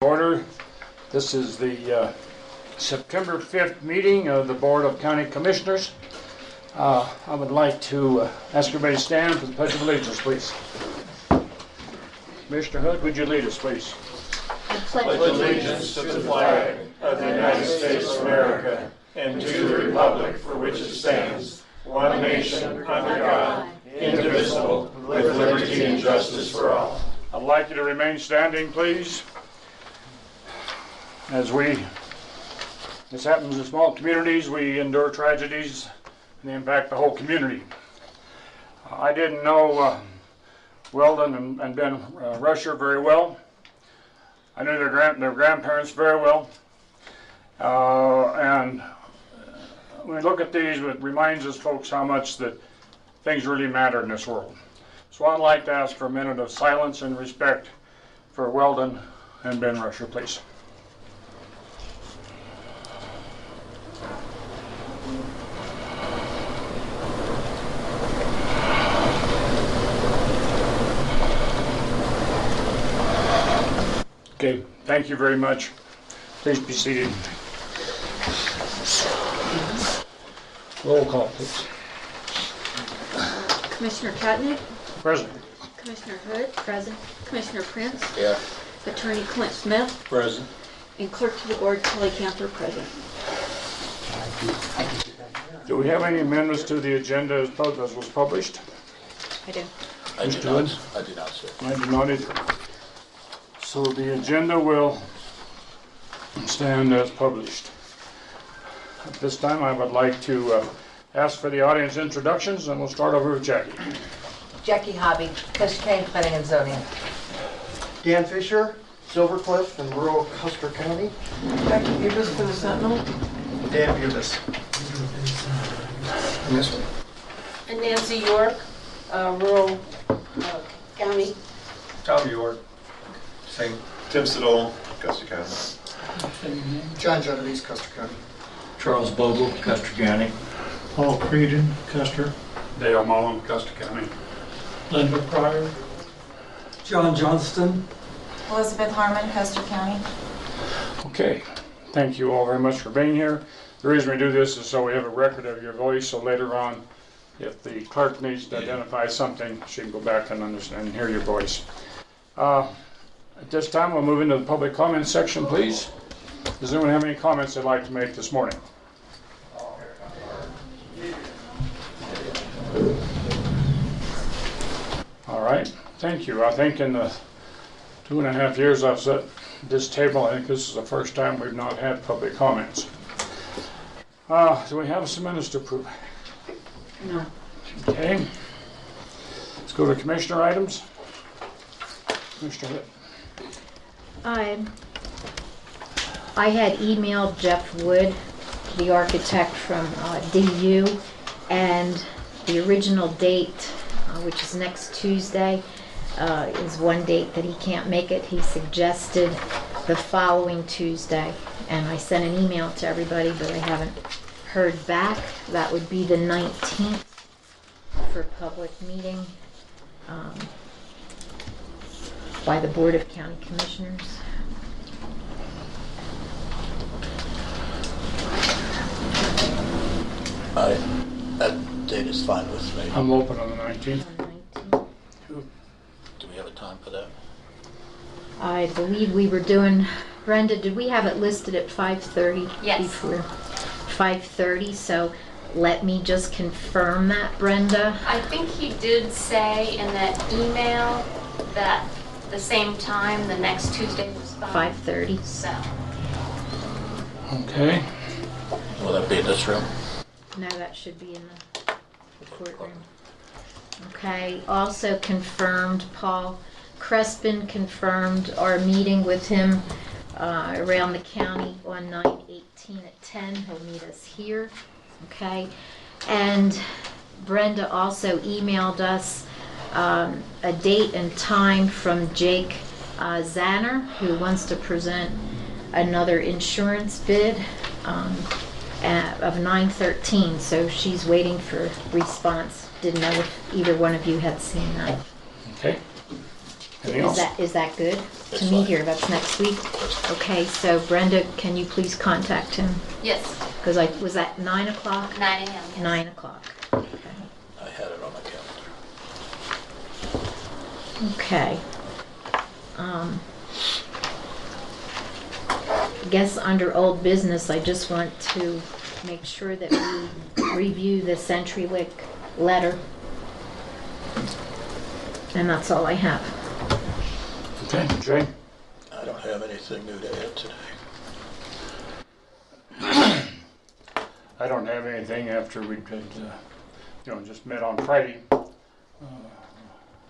Order. This is the September 5th meeting of the Board of County Commissioners. I would like to ask everybody to stand for the Pledge of Allegiance, please. Commissioner Hood, would you lead us, please? I pledge allegiance to the flag of the United States of America and to the republic for which it stands, one nation, under God, indivisible, with liberty and justice for all. I'd like you to remain standing, please. This happens in small communities, we endure tragedies and they impact the whole community. I didn't know Weldon and Ben Rusher very well. I knew their grandparents very well. And when we look at these, it reminds us folks how much that things really matter in this world. So I'd like to ask for a minute of silence and respect for Weldon and Ben Rusher, please. Okay, thank you very much. Please be seated. Roll call, please. Commissioner Katnick? Present. Commissioner Hood? Present. Commissioner Prince? Yeah. Attorney Clint Smith? Present. And Clerk to the Board Kelly Camper present. Do we have any amendments to the agenda as was published? I do. I Mr. do Hood? not. I do not, sir. I do not either. So the agenda will stand as published. At this time, I would like to ask for the audience introductions, and we'll start over with Jackie. Jackie Hobby, Custer County Planning and Zoning. Dan Fisher, Silver Cliff in rural Custer County. Becky Bubis for the Sentinel. Dan Bubis. And this one? And Nancy York, rural county. Tom York. Same. Tim Siddall, Custer County. John Genovese, Custer County. Charles Bogle, Custer County. Paul Creedon, Custer. Dale Mullen, Custer County. Linda Pryor. John Johnston. Elizabeth Harmon, Custer County. Okay, thank you all very much for being here. The reason we do this is so we have a record of your voice, so later on, if the clerk needs to identify something, she can go back and understand and hear your voice. At this time, we'll move into the public comment section, please. Does anyone have any comments they'd like to make this morning? All right, thank you. I think in the 2.5 years I've sat at this table, I think this is the first time we've not had public comments. Do we have some minutes to approve? No. Okay. Let's go to commissioner items. Commissioner Hitt. I had emailed Jeff Wood, the architect from DU, and the original date, which is next Tuesday, is one date that he can't make it. He suggested the following Tuesday, and I sent an email to everybody, but I haven't heard back. That would be the 19th for public meeting by the Board of County Commissioners. That date is fine with me. I'm open on the 19th. Do we have a time for that? I believe we were doing, Brenda, did we have it listed at 5:30? Yes. Before 5:30, so let me just confirm that, Brenda. I think he did say in that email that the same time, the next Tuesday was fine. 5:30. So, Okay. Will that be in this room? No, that should be in the courtroom. Okay, also confirmed, Paul Crespin confirmed our meeting with him around the county on 9/18 at 10. He'll meet us here, okay? And Brenda also emailed us a date and time from Jake Zanner, who wants to present another insurance bid of 9/13, so she's waiting for response. Didn't know if either one of you had seen that. Okay. Anything else? Is that good to That's meet fine. here? That's next week? Okay, so Brenda, can you please contact him? Yes, Because was that 9 o'clock? 9 a.m. yes. 9 o'clock. Okay. I had it on my calendar. Okay. I guess under old business, I just want to make sure that we review the CenturyLink letter. And that's all I have. Okay, Jay? I don't have anything new to add today. I don't have anything after we did, just met on Friday.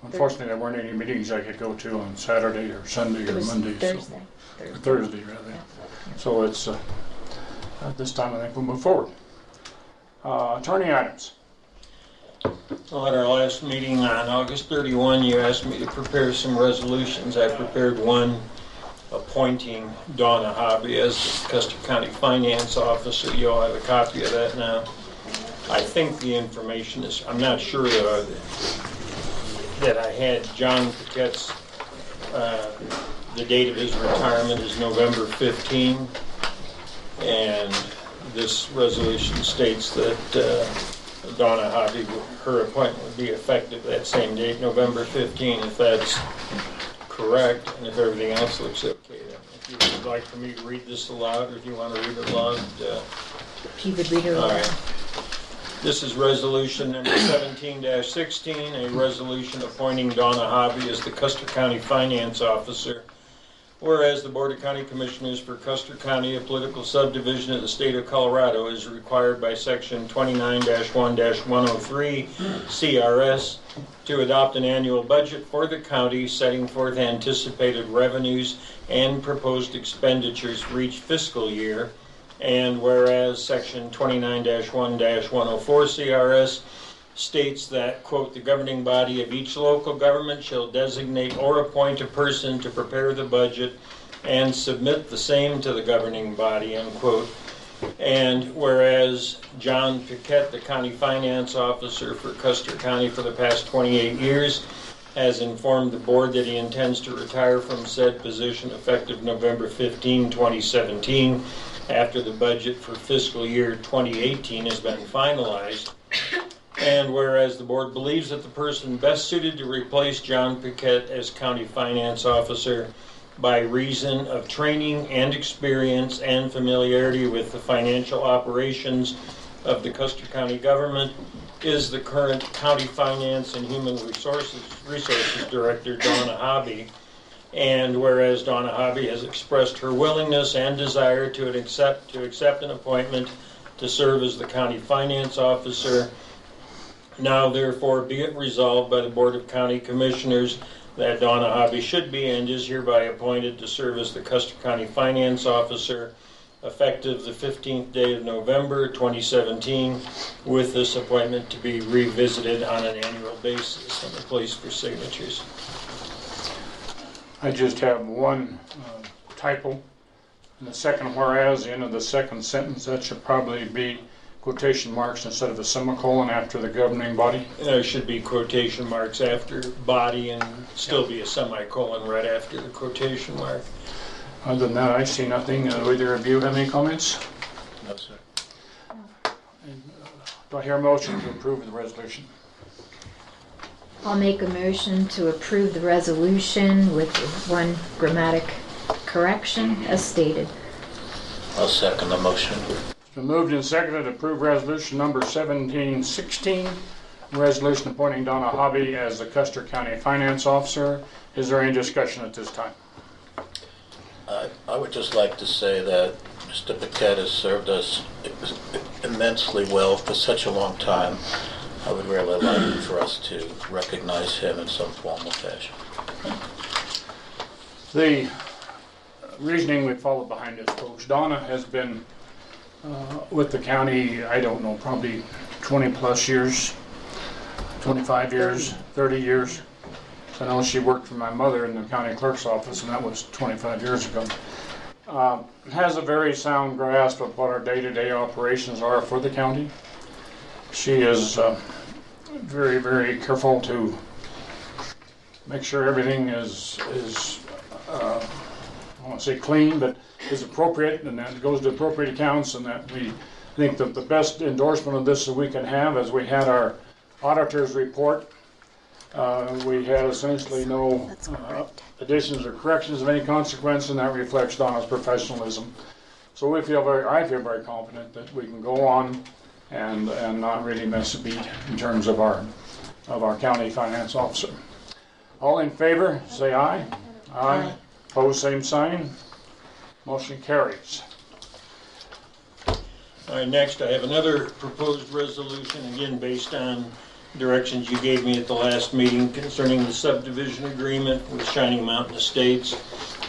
Unfortunately, there weren't any meetings I could go to on Saturday or Sunday It or was Monday. Thursday. So, Thursday, rather. So it's, at this time, I think we'll move forward. Attorney items. Well, at our last meeting on August 31, you asked me to prepare some resolutions. I prepared one appointing Donna Hobby as the Custer County Finance Officer. You all have a copy of that now. I think the information is, I'm not sure that I had John Paquette's, the date of his retirement is November 15, and this resolution states that Donna Hobby, her appointment would be effective that same date, November 15, if that's correct, and if everything else looks okay. Then if you would like for me to read this aloud, or if you want to read it aloud. If you would read it All aloud. right. This is resolution number 17-16, a resolution appointing Donna Hobby as the Custer County Finance Officer. Whereas the Board of County Commissioners for Custer County, a political subdivision of the state of Colorado, is required by section 29-1-103 CRS to adopt an annual budget for the county, setting forth anticipated revenues and proposed expenditures for each fiscal year. And whereas section 29-1-104 CRS states that, quote, the governing body of each local government shall designate or appoint a person to prepare the budget and submit the same to the governing body, unquote. And whereas John Paquette, the county finance officer for Custer County for the past 28 years, has informed the board that he intends to retire from said position effective November 15, 2017, after the budget for fiscal year 2018 has been finalized. And whereas the board believes that the person best suited to replace John Paquette as county finance officer by reason of training and experience and familiarity with the financial operations of the Custer County government is the current County Finance and Human Resources Director, Donna Hobby. And whereas Donna Hobby has expressed her willingness and desire to accept an appointment to serve as the county finance officer, now therefore be it resolved by the Board of County Commissioners that Donna Hobby should be and is hereby appointed to serve as the Custer County Finance Officer effective the 15th day of November 2017, with this appointment to be revisited on an annual basis and a place for signatures. I just have one typo. In the second whereas, the end of the second sentence, that should probably be quotation marks instead of a semicolon after the governing body. There should be quotation marks after body and still be a semicolon right after the quotation mark. Other than that, I see nothing. Do either of you have any comments? No, sir. Do I hear a motion to approve the resolution? I'll make a motion to approve the resolution with one grammatic correction as stated. I'll second the motion. It's been moved and seconded to approve resolution number 1716, resolution appointing Donna Hobby as the Custer County Finance Officer. Is there any discussion at this time? I would just like to say that Mr. Paquette has served us immensely well for such a long time. I would really like for us to recognize him in some formal fashion. The reasoning we followed behind this, folks, Donna has been with the county, I don't know, probably 20 plus years, 25 years, 30 years. I know she worked for my mother in the county clerk's office, and that was 25 years ago. Has a very sound grasp of what our day-to-day operations are for the county. She is very, very careful to make sure everything is I won't say clean, but is appropriate, and that it goes to appropriate accounts, and that I think that the best endorsement of this that we can have is we had our auditor's report. We had essentially no additions or corrections of any consequence, and that reflects Donna's professionalism. So I feel very confident that we can go on and not really miss a beat in terms of our county finance officer. All in favor, say aye. Aye. Opposed, same sign. Motion carries. All right, next I have another proposed resolution, again based on directions you gave me at the last meeting concerning the subdivision agreement with Shining Mountain Estates.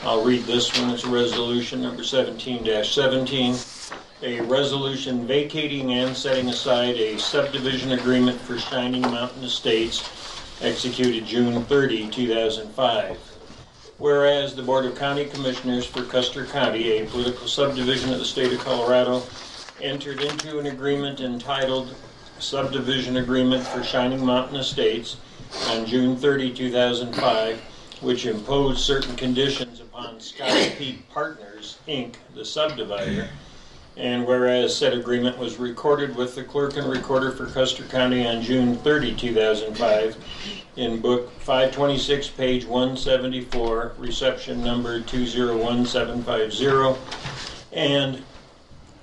I'll read this one. It's resolution number 17-17. A resolution vacating and setting aside a subdivision agreement for Shining Mountain Estates executed June 30, 2005. Whereas the Board of County Commissioners for Custer County, a political subdivision of the state of Colorado, entered into an agreement entitled Subdivision Agreement for Shining Mountain Estates on June 30, 2005, which imposed certain conditions upon Sky Peak Partners, Inc., the subdivider. And whereas said agreement was recorded with the clerk and recorder for Custer County on June 30, 2005, in book 526, page 174, reception number 201750, and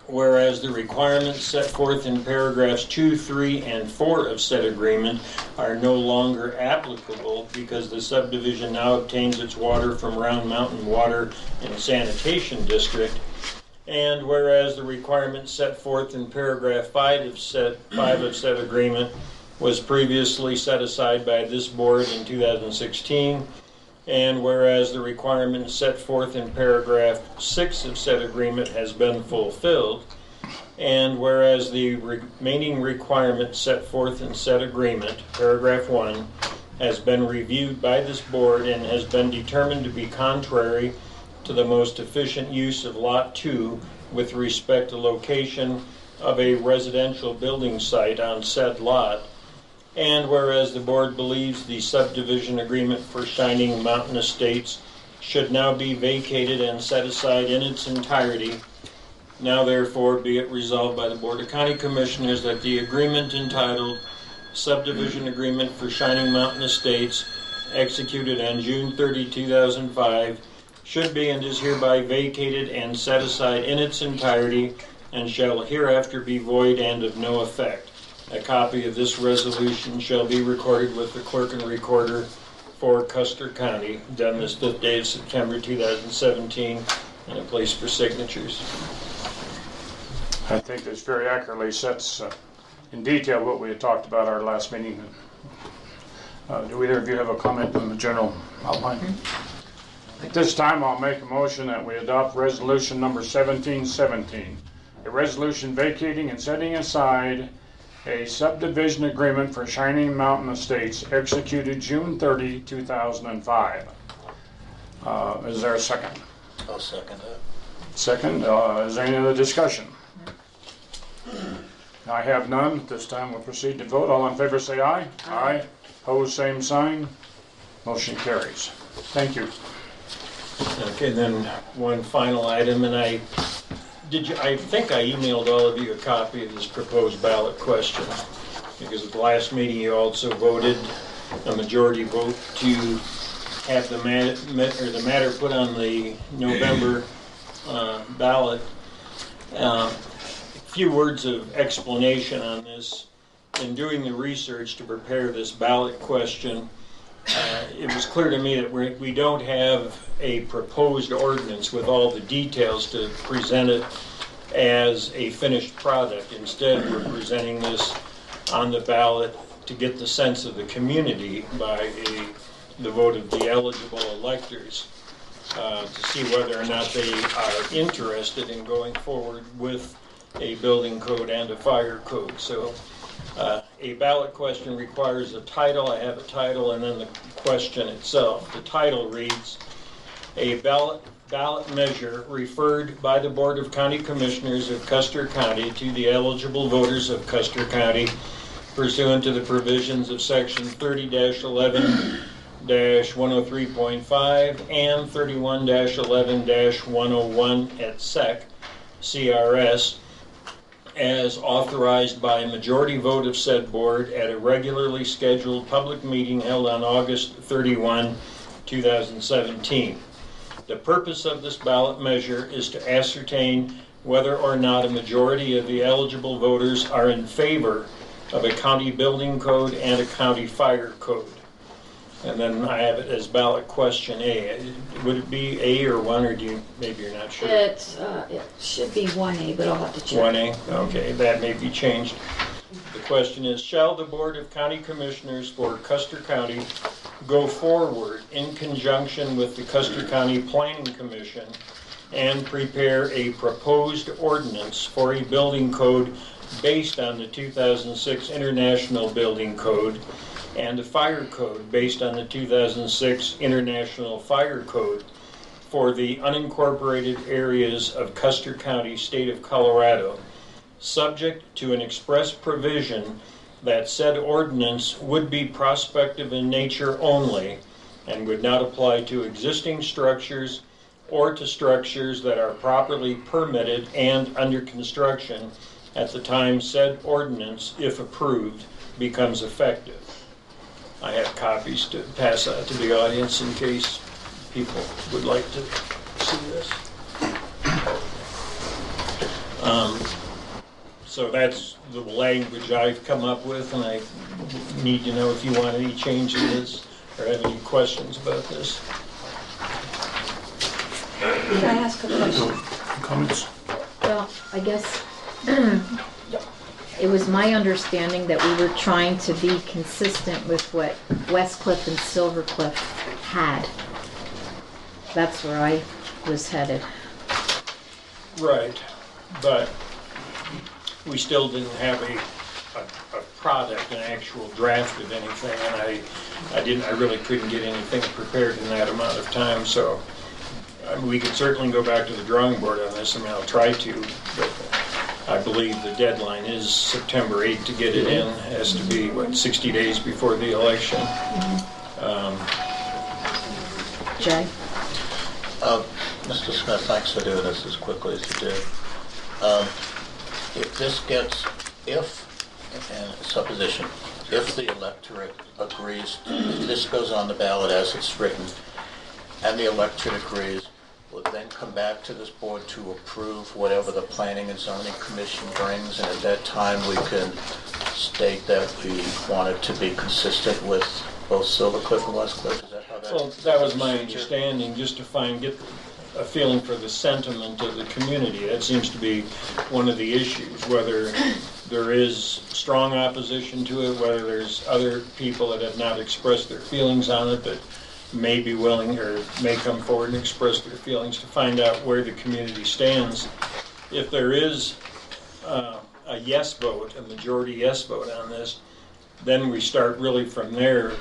whereas the requirements set forth in paragraphs 2, 3, and 4 of said agreement are no longer applicable because the subdivision now obtains its water from Round Mountain Water and Sanitation District, and whereas the requirement set forth in paragraph 5 of said agreement was previously set aside by this board in 2016, and whereas the requirement set forth in paragraph 6 of said agreement has been fulfilled, and whereas the remaining requirement set forth in said agreement, paragraph 1, has been reviewed by this board and has been determined to be contrary to the most efficient use of Lot 2 with respect to location of a residential building site on said lot, and whereas the board believes the subdivision agreement for Shining Mountain Estates should now be vacated and set aside in its entirety, now therefore be it resolved by the Board of County Commissioners that the agreement entitled Subdivision Agreement for Shining Mountain Estates, executed on June 30, 2005, should be and is hereby vacated and set aside in its entirety, and shall hereafter be void and of no effect. A copy of this resolution shall be recorded with the clerk and recorder for Custer County, done this 5th day of September 2017, and a place for signatures. I think this very accurately sets in detail what we had talked about our last meeting. Do either of you have a comment on the general outline? At this time, I'll make a motion that we adopt resolution number 1717, a resolution vacating and setting aside a subdivision agreement for Shining Mountain Estates executed June 30, 2005. Is there a second? I'll second that. Second, is there any other discussion? I have none. At this time, we'll proceed to vote. All in favor say aye. Aye. Opposed, same sign. Motion carries. Thank you. Okay, then one final item, and I think I emailed all of you a copy of this proposed ballot question, because at the last meeting you also voted a majority vote to have the matter put on the November ballot. A few words of explanation on this. In doing the research to prepare this ballot question, it was clear to me that we don't have a proposed ordinance with all the details to present it as a finished product. Instead, we're presenting this on the ballot to get the sense of the community by the vote of the eligible electors to see whether or not they are interested in going forward with a building code and a fire code. So a ballot question requires a title. I have a title, and then the question itself. The title reads, a ballot measure referred by the Board of County Commissioners of Custer County to the eligible voters of Custer County pursuant to the provisions of section 30-11 31-103.5 and 31-11-101 et sec. CRS as authorized by a majority vote of said board at a regularly scheduled public meeting held on August 31, 2017. The purpose of this ballot measure is to ascertain whether or not a majority of the eligible voters are in favor of a county building code and a county fire code. And then I have it as ballot question A. Would it be A or 1, or maybe you're not sure? It should be 1A, but I'll have to check. 1A, okay, that may be changed. The question is, shall the Board of County Commissioners for Custer County go forward in conjunction with the Custer County Planning Commission and prepare a proposed ordinance for a building code based on the 2006 International Building Code and a fire code based on the 2006 International Fire Code for the unincorporated areas of Custer County, State of Colorado, subject to an express provision that said ordinance would be prospective in nature only and would not apply to existing structures or to structures that are properly permitted and under construction at the time said ordinance, if approved, becomes effective. I have copies to pass out to the audience in case people would like to see this. So that's the language I've come up with, and I need to know if you want any change in this or have any questions about this. Can I ask a question? Comments? Well, I guess it was my understanding that we were trying to be consistent with what Westcliff and Silvercliff had. That's where I was headed. Right, but we still didn't have a product, an actual draft of anything, and I really couldn't get anything prepared in that amount of time, so we could certainly go back to the drawing board on this. I mean, I'll try to, but I believe the deadline is September 8th to get it in. It has to be, 60 days before the election. Jay? Mr. Smith, thanks for doing this as quickly as you did. Supposition, if the electorate agrees, if this goes on the ballot as it's written, and the electorate agrees, will then come back to this board to approve whatever the Planning and Zoning Commission brings, and at that time we can state that we want it to be consistent with both Silvercliff and Westcliff. Is that how that? Well, that was my understanding, just to get a feeling for the sentiment of the community. That seems to be one of the issues, whether there is strong opposition to it, whether there's other people that have not expressed their feelings on it but may be willing or may come forward and express their feelings, to find out where the community stands. If there is a yes vote, a majority yes vote on this, then we start really from there,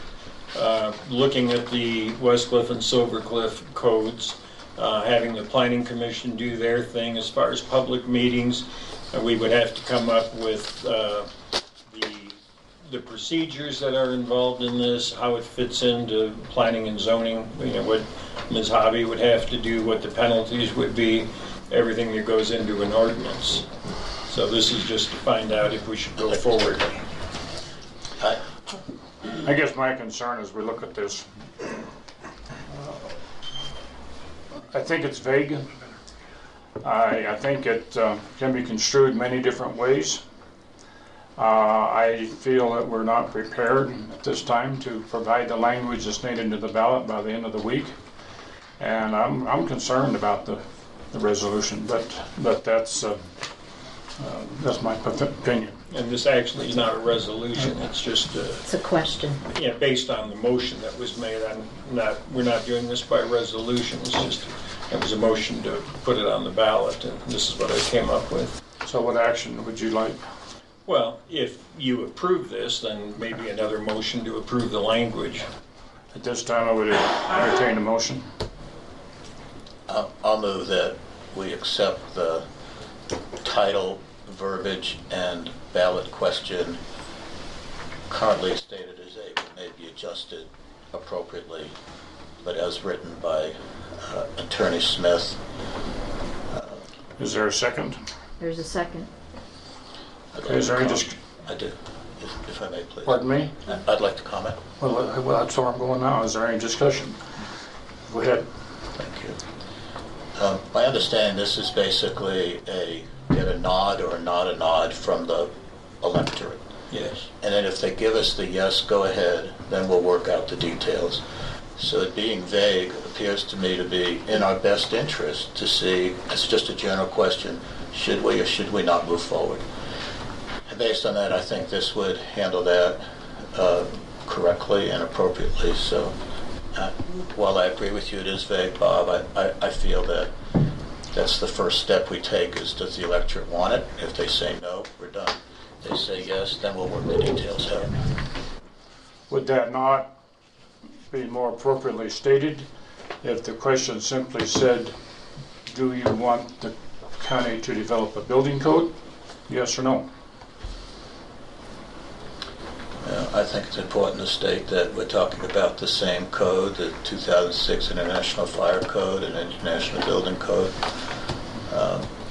looking at the Westcliff and Silvercliff codes, having the Planning Commission do their thing as far as public meetings. We would have to come up with the procedures that are involved in this, how it fits into planning and zoning, what Ms. Hobby would have to do, what the penalties would be, everything that goes into an ordinance. So this is just to find out if we should go forward. I guess my concern as we look at this, I think it's vague. I think it can be construed many different ways. I feel that we're not prepared at this time to provide the language that's needed into the ballot by the end of the week. And I'm concerned about the resolution, but that's my opinion. And this actually is not a resolution, it's just It's a question. based on the motion that was made. We're not doing this by resolution, it was a motion to put it on the ballot, and this is what I came up with. So what action would you like? Well, if you approve this, then maybe another motion to approve the language. At this time, I would entertain a motion. I'll move that we accept the title, verbiage, and ballot question currently stated as A, but may be adjusted appropriately, but as written by Attorney Smith. Is there a second? There's a second. I'd Is there any I do, if I may, please. Pardon me? I'd like to comment. Well, that's where I'm going now. Is there any discussion? Go ahead. Thank you. My understanding, this is basically get a nod or not a nod from the electorate. Yes. And then if they give us the yes, go ahead, then we'll work out the details. So it being vague appears to me to be in our best interest to see, it's just a general question, should we or should we not move forward? And based on that, I think this would handle that correctly and appropriately. So while I agree with you, it is vague, Bob, I feel that that's the first step we take is, does the electorate want it? If they say no, we're done. If they say yes, then we'll work the details out. Would that not be more appropriately stated if the question simply said, do you want the county to develop a building code? Yes or no? I think it's important to state that we're talking about the same code, the 2006 International Fire Code and International Building Code,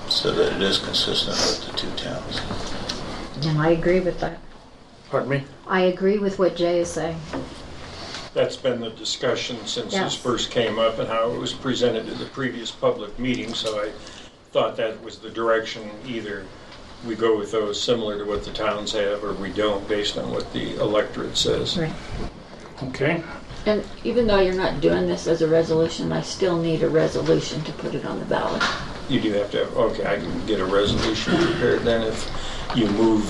so that it is consistent with the two towns. And I agree with that. Pardon me? I agree with what Jay is saying. That's been the discussion since Yes. this first came up and how it was presented at the previous public meeting, so I thought that was the direction. Either we go with those similar to what the towns have, or we don't, based on what the electorate says. Right. Okay. And even though you're not doing this as a resolution, I still need a resolution to put it on the ballot. You do have to have, okay, I can get a resolution prepared then if you move,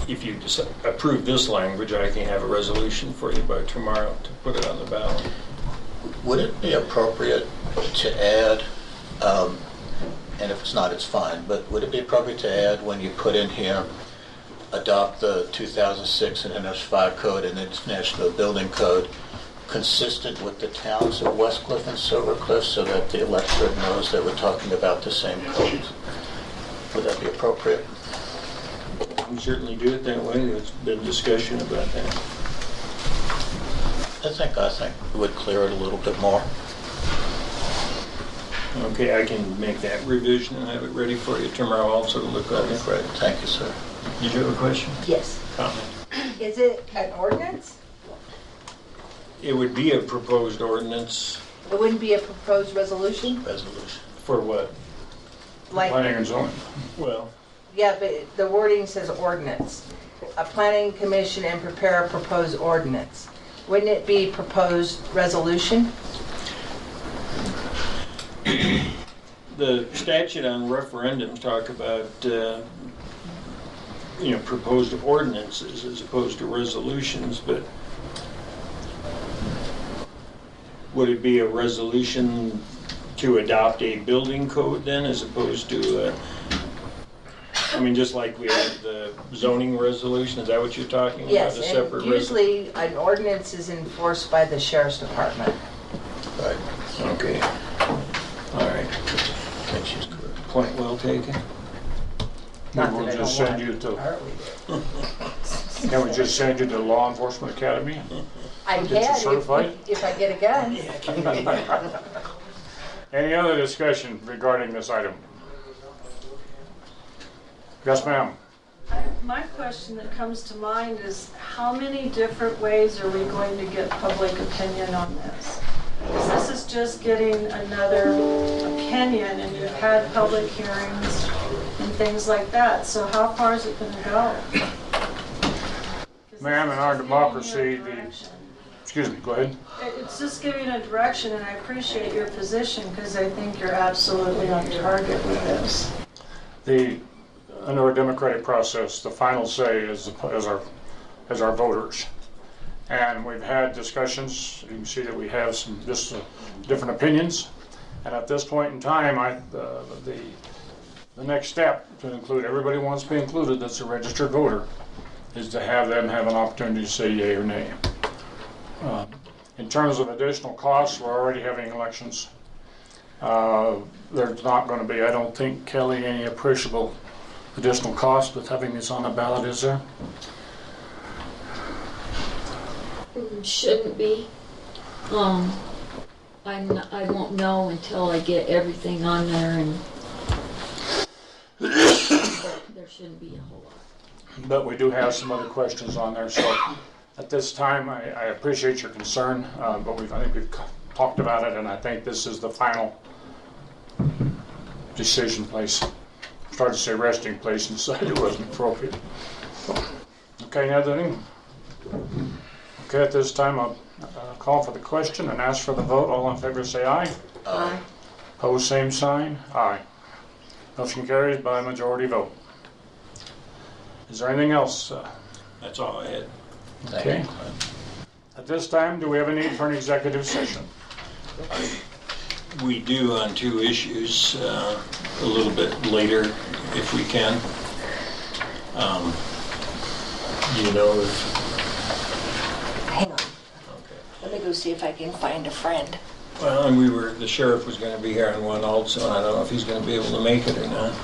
if you approve this language, I can have a resolution for you by tomorrow to put it on the ballot. Would it be appropriate to add, and if it's not, it's fine, but would it be appropriate to add when you put in here, adopt the 2006 International Fire Code and International Building Code consistent with the towns of Westcliff and Silvercliff so that the electorate knows that we're talking about the same codes? Would that be appropriate? We certainly do it that way. There's been discussion about that. I think it would clear it a little bit more. Okay, I can make that revision and have it ready for you tomorrow also to look at it. Great, thank you, sir. Did you have a question? Yes. Comment? Is it an ordinance? It would be a proposed ordinance It wouldn't be a proposed resolution? Resolution. for what? Like, Planning and zoning. Well, yeah, but the wording says ordinance. A planning commission and prepare a proposed ordinance. Wouldn't it be proposed resolution? the statute on referendums talk about, proposed ordinances as opposed to resolutions, but would it be a resolution to adopt a building code then as opposed to, just like we have the zoning resolution, is that what you're talking about? Yes, A separate and usually an ordinance is enforced by the sheriff's department. Right. Okay. All right. I think she's correct. Point well taken. Not We'll that I just don't send want you to, Harley. can we just send you to Law Enforcement Academy? I Get you can certified? if I get a gun. Any other discussion regarding this item? Yes, ma'am. My question that comes to mind is how many different ways are we going to get public opinion on this? Because this is just getting another opinion, and you've had public hearings and things like that. So how far is it going to go? 'Cause Ma'am, this in our is just giving you a democracy, direction. Excuse me, go ahead. It's just giving a direction, and I appreciate your position because I think you're absolutely on target with this. Under a democratic process, the final say is our voters. And we've had discussions. You can see that we have some different opinions. And at this point in time, the next step to include everybody who wants to be included that's a registered voter is to have them have an opportunity to say yea or nay. In terms of additional costs, we're already having elections. There's not going to be, I don't think, Kelly, any appreciable additional cost with having this on the ballot, is there? shouldn't be. I won't know until I get everything on there, and there shouldn't be a whole lot. But we do have some other questions on there, so at this time, I appreciate your concern, but I think we've talked about it, and I think this is the final decision place. Started to say resting place and decided it wasn't appropriate. Okay, anything? Okay, at this time, I'll call for the question and ask for the vote. All in favor say aye. Aye. Opposed, same sign. Aye. Motion carries by majority vote. Is there anything else? That's all I had. Okay. At this time, do we have a need for an executive session? We do on two issues, a little bit later if we can. Do you know if... Hang on. Okay. Let me go see if I can find a friend. Well, and the sheriff was going to be here on one also, and I don't know if he's going to be able to make it or not.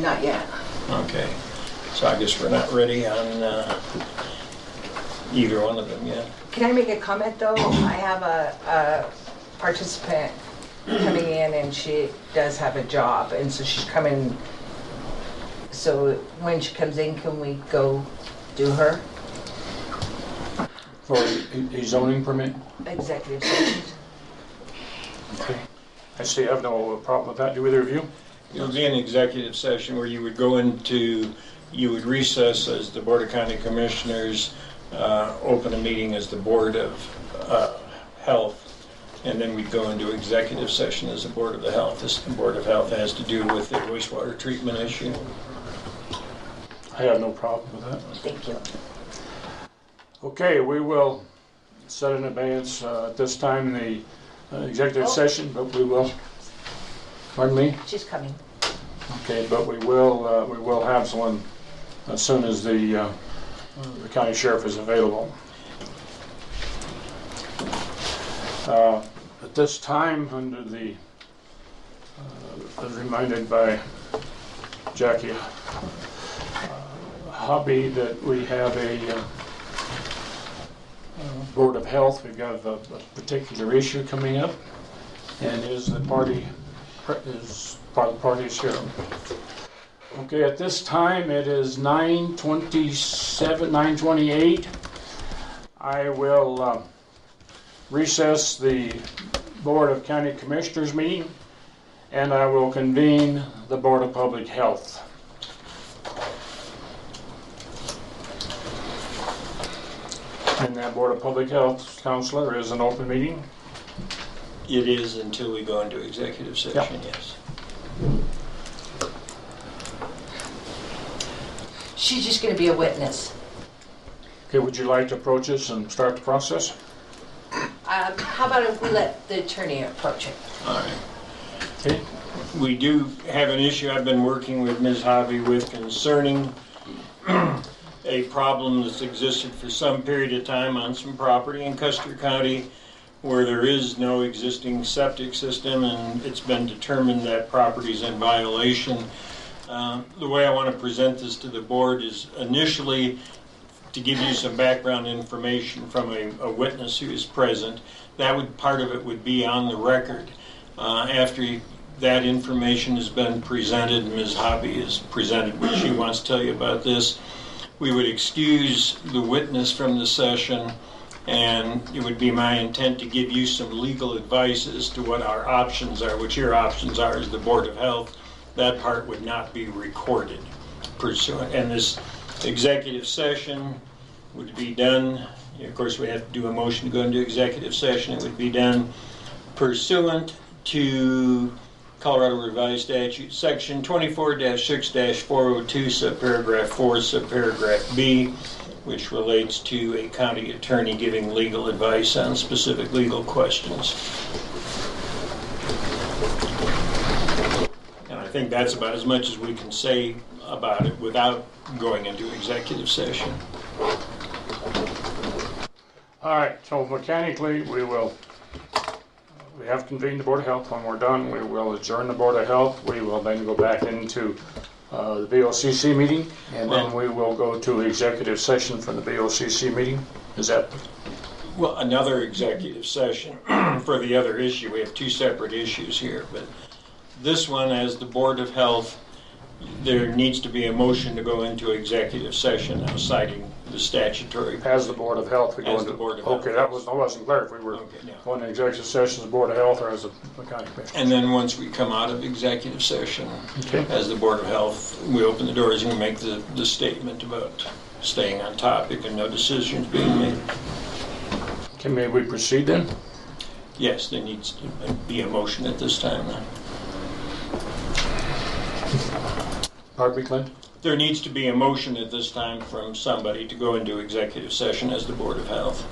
Not yet. Okay. So I guess we're not ready on either one of them yet. Can I make a comment though? I have a participant coming in and she does have a job and so she's coming. So when she comes in, can we go do her? For a zoning permit? Executive session. Okay. I see, I have no problem with that. Do either of you? It would be an executive session where you would go into, you would recess as the Board of County Commissioners, open a meeting as the Board of Health, and then we'd go into executive session as the Board of the Health. This Board of Health has to do with the wastewater treatment issue. I have no problem with that. Thank you. Okay, we will set in advance at this time the executive session, but we will, pardon me? She's coming. Okay, but we will have someone as soon as the county sheriff is available. At this time, under the, as reminded by Jackie Hobby, that we have a Board of Health. We've got a particular issue coming up, and part of the party is here. Okay, at this time it is 9:27, 9:28. I will recess the Board of County Commissioners meeting, and I will convene the Board of Public Health. And that Board of Public Health, Counselor, is an open meeting? It is until we go into executive session, yes. She's just going to be a witness. Okay, would you like to approach us and start the process? How about if we let the attorney approach it? All right. Okay. We do have an issue I've been working with Ms. Hobby with concerning a problem that's existed for some period of time on some property in Custer County where there is no existing septic system, and it's been determined that property is in violation. The way I want to present this to the board is initially to give you some background information from a witness who is present. Part of it would be on the record. After that information has been presented, Ms. Hobby has presented what she wants to tell you about this, we would excuse the witness from the session, and it would be my intent to give you some legal advice as to what our options are, what your options are as the Board of Health. That part would not be recorded pursuant. And this executive session would be done, of course we have to do a motion to go into executive session. It would be done pursuant to Colorado Revised Statute, Section 24-6-402, subparagraph 4, subparagraph B, which relates to a county attorney giving legal advice on specific legal questions. And I think that's about as much as we can say about it without going into executive session. All right, so mechanically we have convened the Board of Health. When we're done, we will adjourn the Board of Health. We will then go back into the BOCC meeting, and then we will go to executive session from the BOCC meeting. Is that, Well, another executive session for the other issue. We have two separate issues here, but this one, as the Board of Health, there needs to be a motion to go into executive session now, citing the statutory. as the Board of Health, we go As into? the Board of Health. Okay, I wasn't clear if we were Okay, yeah. going to executive session as the Board of Health or as the county commission. And then once we come out of executive session, Okay. as the Board of Health, we open the doors and make the statement about staying on topic and no decisions being made. Okay, may we proceed then? Yes, there needs to be a motion at this time then. Pardon me, Clint? There needs to be a motion at this time from somebody to go into executive session as the Board of Health.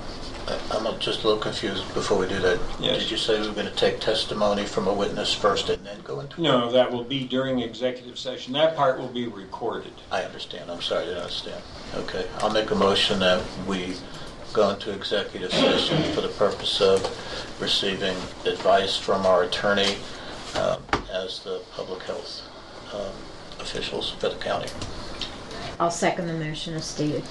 I'm just a little confused before we do that. Yes. Did you say we were going to take testimony from a witness first and then go into? No, that will be during executive session. That part will be recorded. I understand. I'm sorry, I didn't understand. Okay, I'll make a motion that we go into executive session for the purpose of receiving advice from our attorney as the public health officials for the county. I'll second the motion as stated.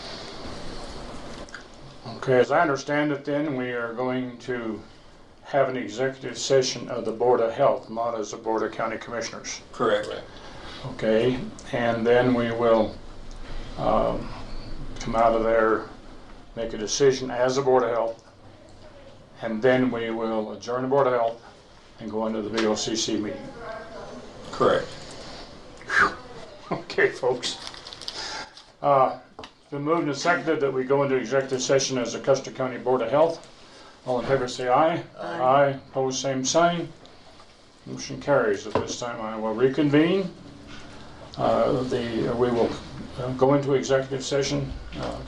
Okay, as I understand it then, we are going to have an executive session of the Board of Health, not as the Board of County Commissioners. Correct. Okay, and then we will come out of there, make a decision as the Board of Health, and then we will adjourn the Board of Health and go into the VOCC meeting. Correct. Okay, folks. It's been moved and seconded that we go into executive session as the Custer County Board of Health. All in favor say aye. Aye. Opposed, same sign. Motion carries. At this time, I will reconvene. We will go into executive session,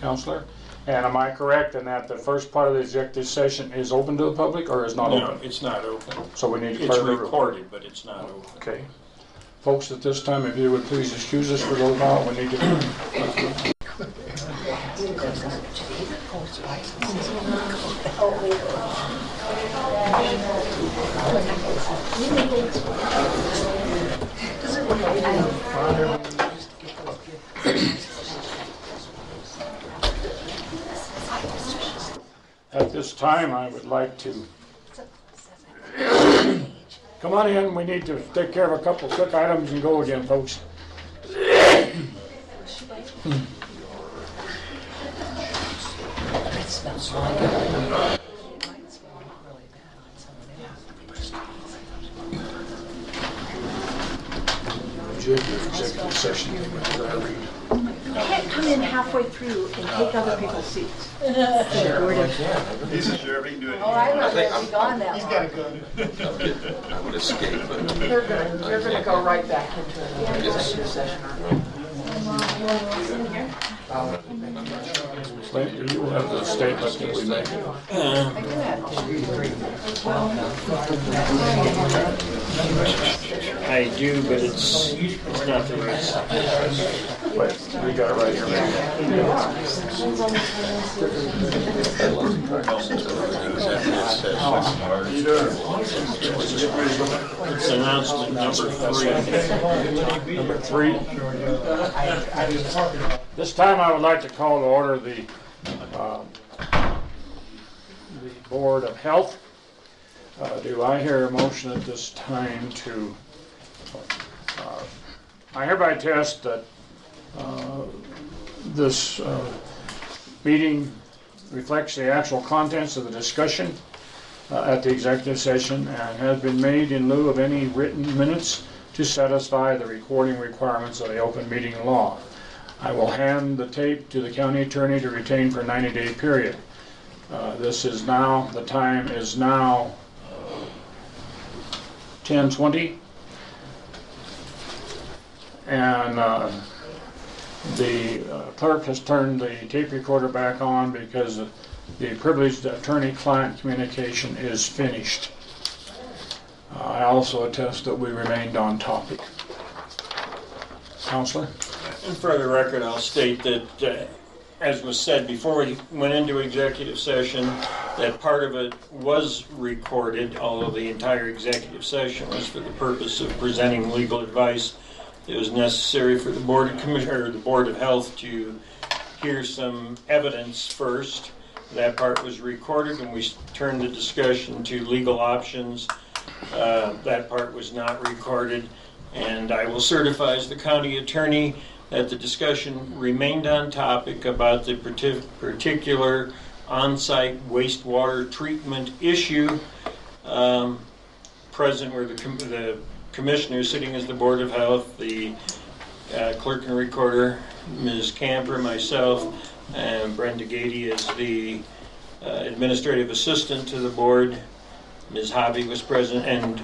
Counselor. And am I correct in that the first part of the executive session is open to the public or is not No, open? it's not open. So we need to It's clear the room. recorded, but it's not open. Okay. Folks, at this time, if you would please excuse us for a little while, we need to... At this time, I would like to come on in. We need to take care of a couple quick items and go again, folks. Executive session. You can't come in halfway through and take other people's seats. He's a sheriff, he can do it. Oh, I would have be gone that long. I would escape, but They're gonna go right back into an executive session. Clint, do you have the statement that we make? I do, but it's not the right. Wait, we got it right here. It's announcement number 3. This time I would like to call to order the Board of Health. Do I hear a motion at this time to, I hereby attest that this meeting reflects the actual contents of the discussion at the executive session and has been made in lieu of any written minutes to satisfy the recording requirements of the open meeting law. I will hand the tape to the county attorney to retain for a 90-day period. This is now, the time is now 10:20, and the clerk has turned the tape recorder back on because the privileged attorney-client communication is finished. I also attest that we remained on topic. Counselor? And for the record, I'll state that, as was said before we went into executive session, that part of it was recorded, although the entire executive session was for the purpose of presenting legal advice. It was necessary for the Board of Commissioners, or the Board of Health, to hear some evidence first, That part was recorded, and we turned the discussion to legal options. That part was not recorded, and I will certify as the county attorney that the discussion remained on topic about the particular on-site wastewater treatment issue. Present were the commissioners sitting as the Board of Health, the clerk and recorder, Ms. Camper, myself, and Brenda Gady as the administrative assistant to the board. Ms. Hobby was present, and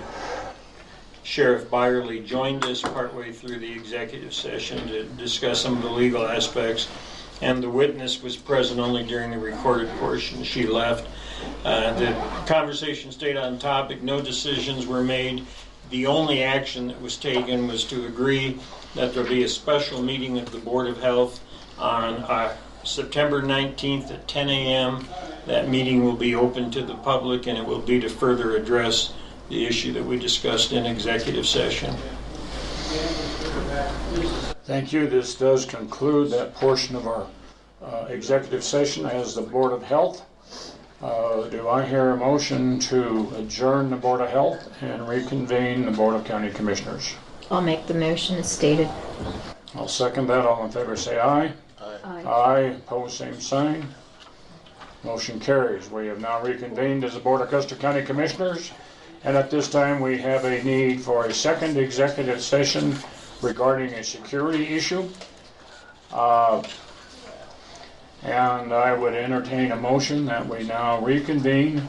Sheriff Byerly joined us partway through the executive session to discuss some of the legal aspects. And the witness was present only during the recorded portion. She left. The conversation stayed on topic. No decisions were made. The only action that was taken was to agree that there be a special meeting of the Board of Health on September 19th at 10 a.m. That meeting will be open to the public, and it will be to further address the issue that we discussed in executive session. Thank you. This does conclude that portion of our executive session as the Board of Health. Do I hear a motion to adjourn the Board of Health and reconvene the Board of County Commissioners? I'll make the motion as stated. I'll second that. All in favor say aye. Aye. Aye. Opposed, same sign. Motion carries. We have now reconvened as the Board of Custer County Commissioners, and at this time we have a need for a second executive session regarding a security issue. And I would entertain a motion that we now reconvene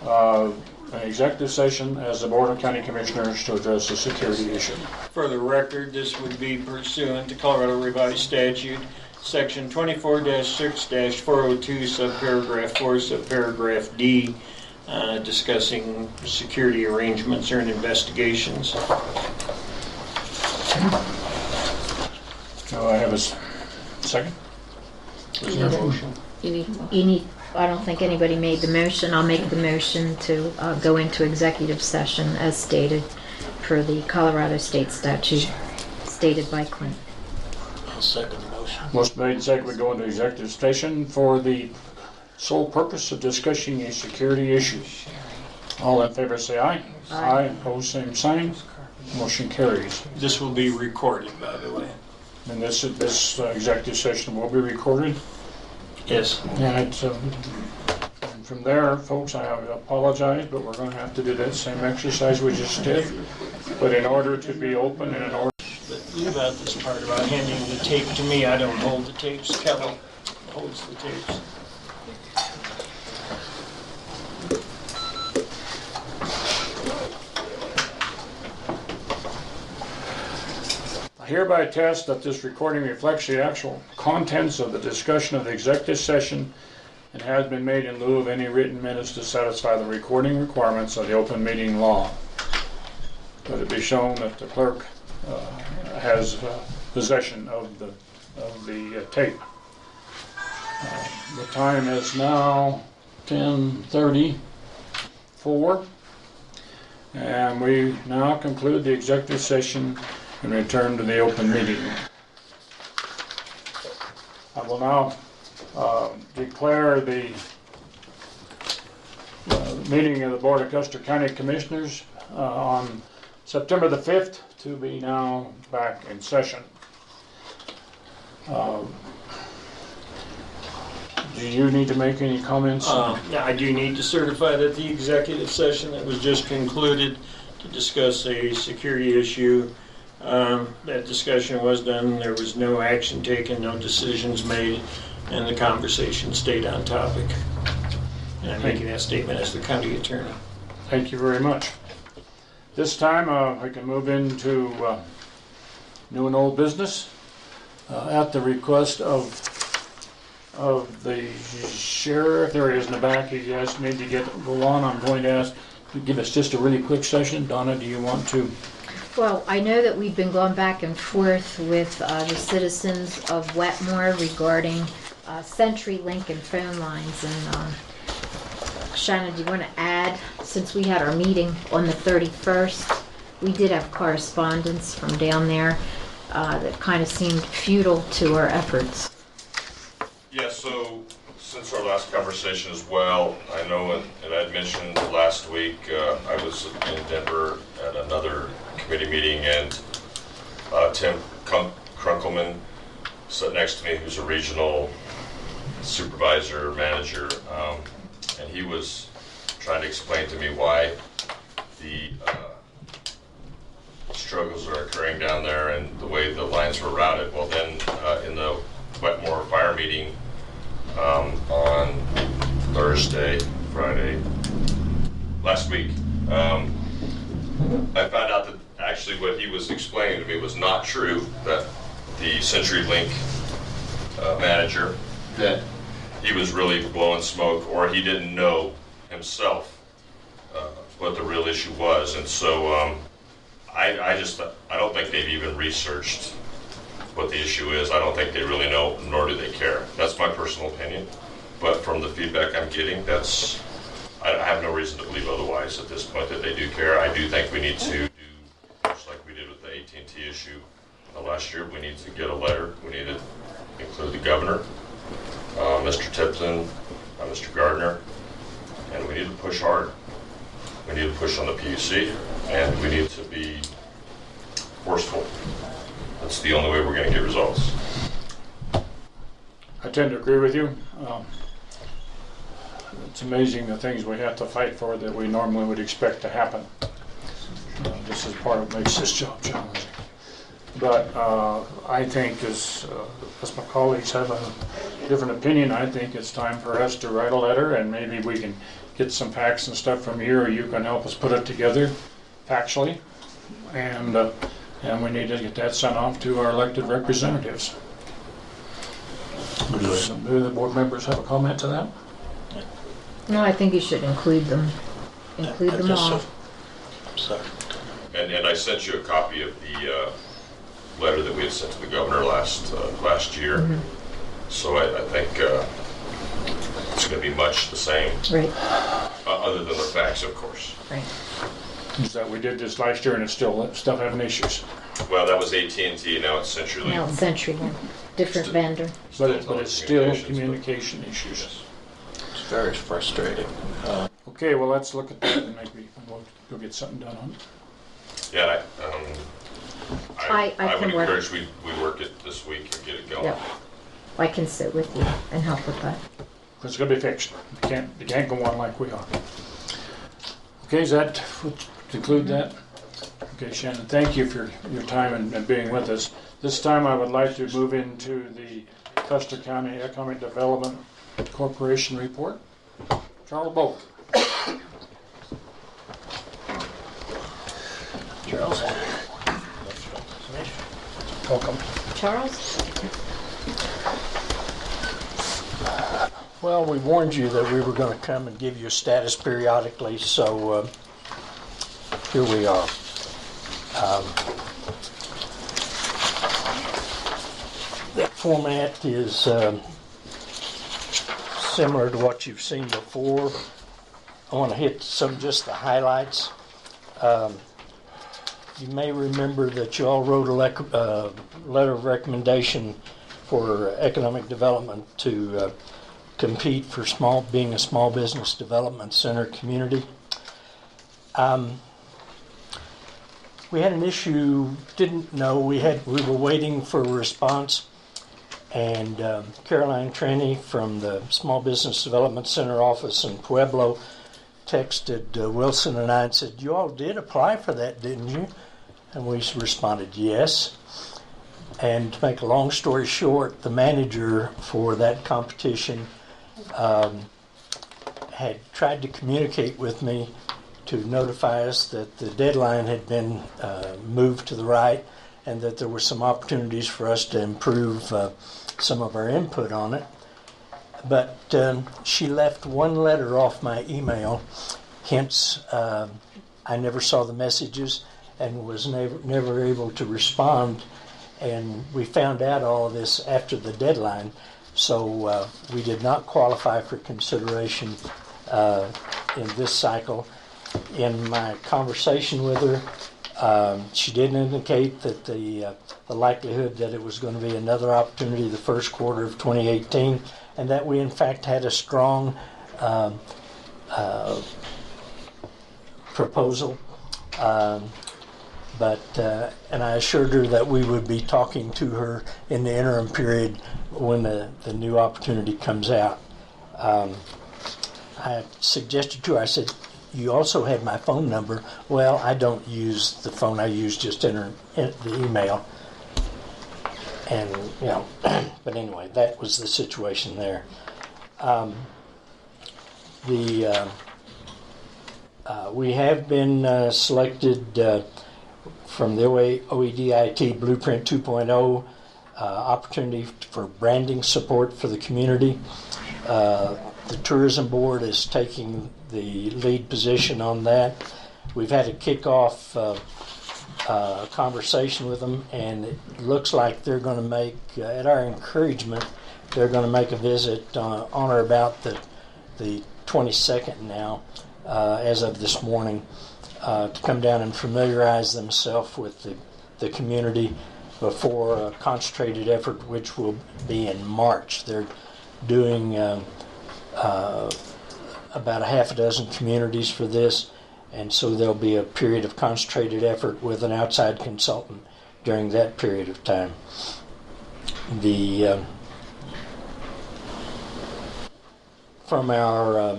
an executive session as the Board of County Commissioners to address the security issue. For the record, this would be pursuant to Colorado Revised Statute, Section 24-6-402, subparagraph 4, subparagraph D, discussing security arrangements or investigations. Do I have a second? Is there a motion? You need a motion. You need, I don't think anybody made the motion. I'll make the motion to go into executive session as stated per the Colorado State statute stated by Clint. I'll second the motion. Motion made and seconded, we go into executive session for the sole purpose of discussing a security issue. All in favor say aye. Aye. Opposed, same sign. Motion carries. This will be recorded, by the way. And this executive session will be recorded. Yes. And it's, and from there, folks, I apologize, but we're going to have to do that same exercise we just did. But in order to be open and in order... But leave out this part about handing the tape to me. I don't hold the tapes. Kelly holds the tapes. I hereby attest that this recording reflects the actual contents of the discussion of the executive session and has been made in lieu of any written minutes to satisfy the recording requirements of the open meeting law. Let it be shown that the clerk has possession of the tape. The time is now 10:34, and we now conclude the executive session and return to the open meeting. I will now declare the meeting of the Board of Custer County Commissioners on September the 5th to be now back in session. Do you need to make any comments? Yeah, I do need to certify that the executive session that was just concluded to discuss a security issue, that discussion was done. There was no action taken, no decisions made, and the conversation stayed on topic. And I'm making that statement as the county attorney. Thank you very much. This time I can move into new and old business at the request of the sheriff. There he is in the back. He asked me to go on. I'm going to ask to give us just a really quick session. Donna, do you want to? Well, I know that we've been going back and forth with the citizens of Wetmore regarding CenturyLink and phone lines. And Shannon, do you want to add, since we had our meeting on the 31st, we did have correspondence from down there that kind of seemed futile to our efforts. Yeah, so since our last conversation as well, I know, and I'd mentioned last week, I was in Denver at another committee meeting, and Tim Krunkelman sat next to me, who's a regional supervisor, manager, and he was trying to explain to me why the struggles are occurring down there and the way the lines were routed. Well, then in the Wetmore fire meeting on Thursday, Friday, last week, I found out that actually what he was explaining to me was not true, that the CenturyLink manager, that he was really blowing smoke, or he didn't know himself what the real issue was. And so I don't think they've even researched what the issue is. I don't think they really know, nor do they care. That's my personal opinion. But from the feedback I'm getting, I have no reason to believe otherwise at this point, that they do care. I do think we need to do, just like we did with the AT&T issue last year, we need to get a letter. We need to include the governor, Mr. Tipton, Mr. Gardner, and we need to push hard. We need to push on the PUC, and we need to be forceful. That's the only way we're going to get results. I tend to agree with you. It's amazing the things we have to fight for that we normally would expect to happen. This is part of what makes this job challenging. But I think, as my colleagues have a different opinion, I think it's time for us to write a letter, and maybe we can get some facts and stuff from you, or you can help us put it together factually, and we need to get that sent off to our elected representatives. Do the board members have a comment to that? No, I think you should include them. Include them all. I'm sorry. And I sent you a copy of the letter that we had sent to the governor last year. Mm-hmm. So I think it's going to be much the same. Right. Other than the facts, of course. Right. Is that we did this last year and it's still having issues? Well, that was AT&T, now it's CenturyLink. Now it's CenturyLink, different vendor. But it's still communication issues. It's very frustrating. Okay, well, let's look at that and maybe we'll go get something done on it. Yeah, I can would work. encourage we work it this week and get it going. Yep. I can sit with you and help with that. It's going to be fixed. You can't go on like we are. Okay, is that conclude that? Okay, Shannon, thank you for your time and being with us. This time I would like to move into the Custer County Economic Development Corporation report. Charles Bolt. Charles. Welcome. Charles? Well, we warned you that we were going to come and give you a status periodically, so here we are. The format is similar to what you've seen before. I want to hit just the highlights. You may remember that you all wrote a letter of recommendation for economic development to compete for being a small business development center community. We had an issue, didn't know, we were waiting for a response, and Caroline Traney from the Small Business Development Center office in Pueblo texted Wilson and I and said, "You all did apply for that, didn't you?" And we responded, "Yes." And to make a long story short, the manager for that competition had tried to communicate with me to notify us that the deadline had been moved to the right and that there were some opportunities for us to improve some of our input on it. But she left one letter off my email, hence I never saw the messages and was never able to respond. And we found out all of this after the deadline, so we did not qualify for consideration in this cycle. In my conversation with her, She did indicate that the likelihood that it was going to be another opportunity the first quarter of 2018, and that we in fact had a strong proposal. And I assured her that we would be talking to her in the interim period when the new opportunity comes out. I suggested to her, I said, you also had my phone number. Well, I don't use the phone, I use just the email. And, you know, but anyway, that was the situation there. We have been selected from the OEDIT Blueprint 2.0 opportunity for branding support for the community. The Tourism Board is taking the lead position on that. We've had a kickoff conversation with them, and it looks like they're going to make, at our encouragement, they're going to make a visit on or about the 22nd now, as of this morning, to come down and familiarize themselves with the community before a concentrated effort, which will be in March. They're doing about a half a dozen communities for this, and so there'll be a period of concentrated effort with an outside consultant during that period of time. From our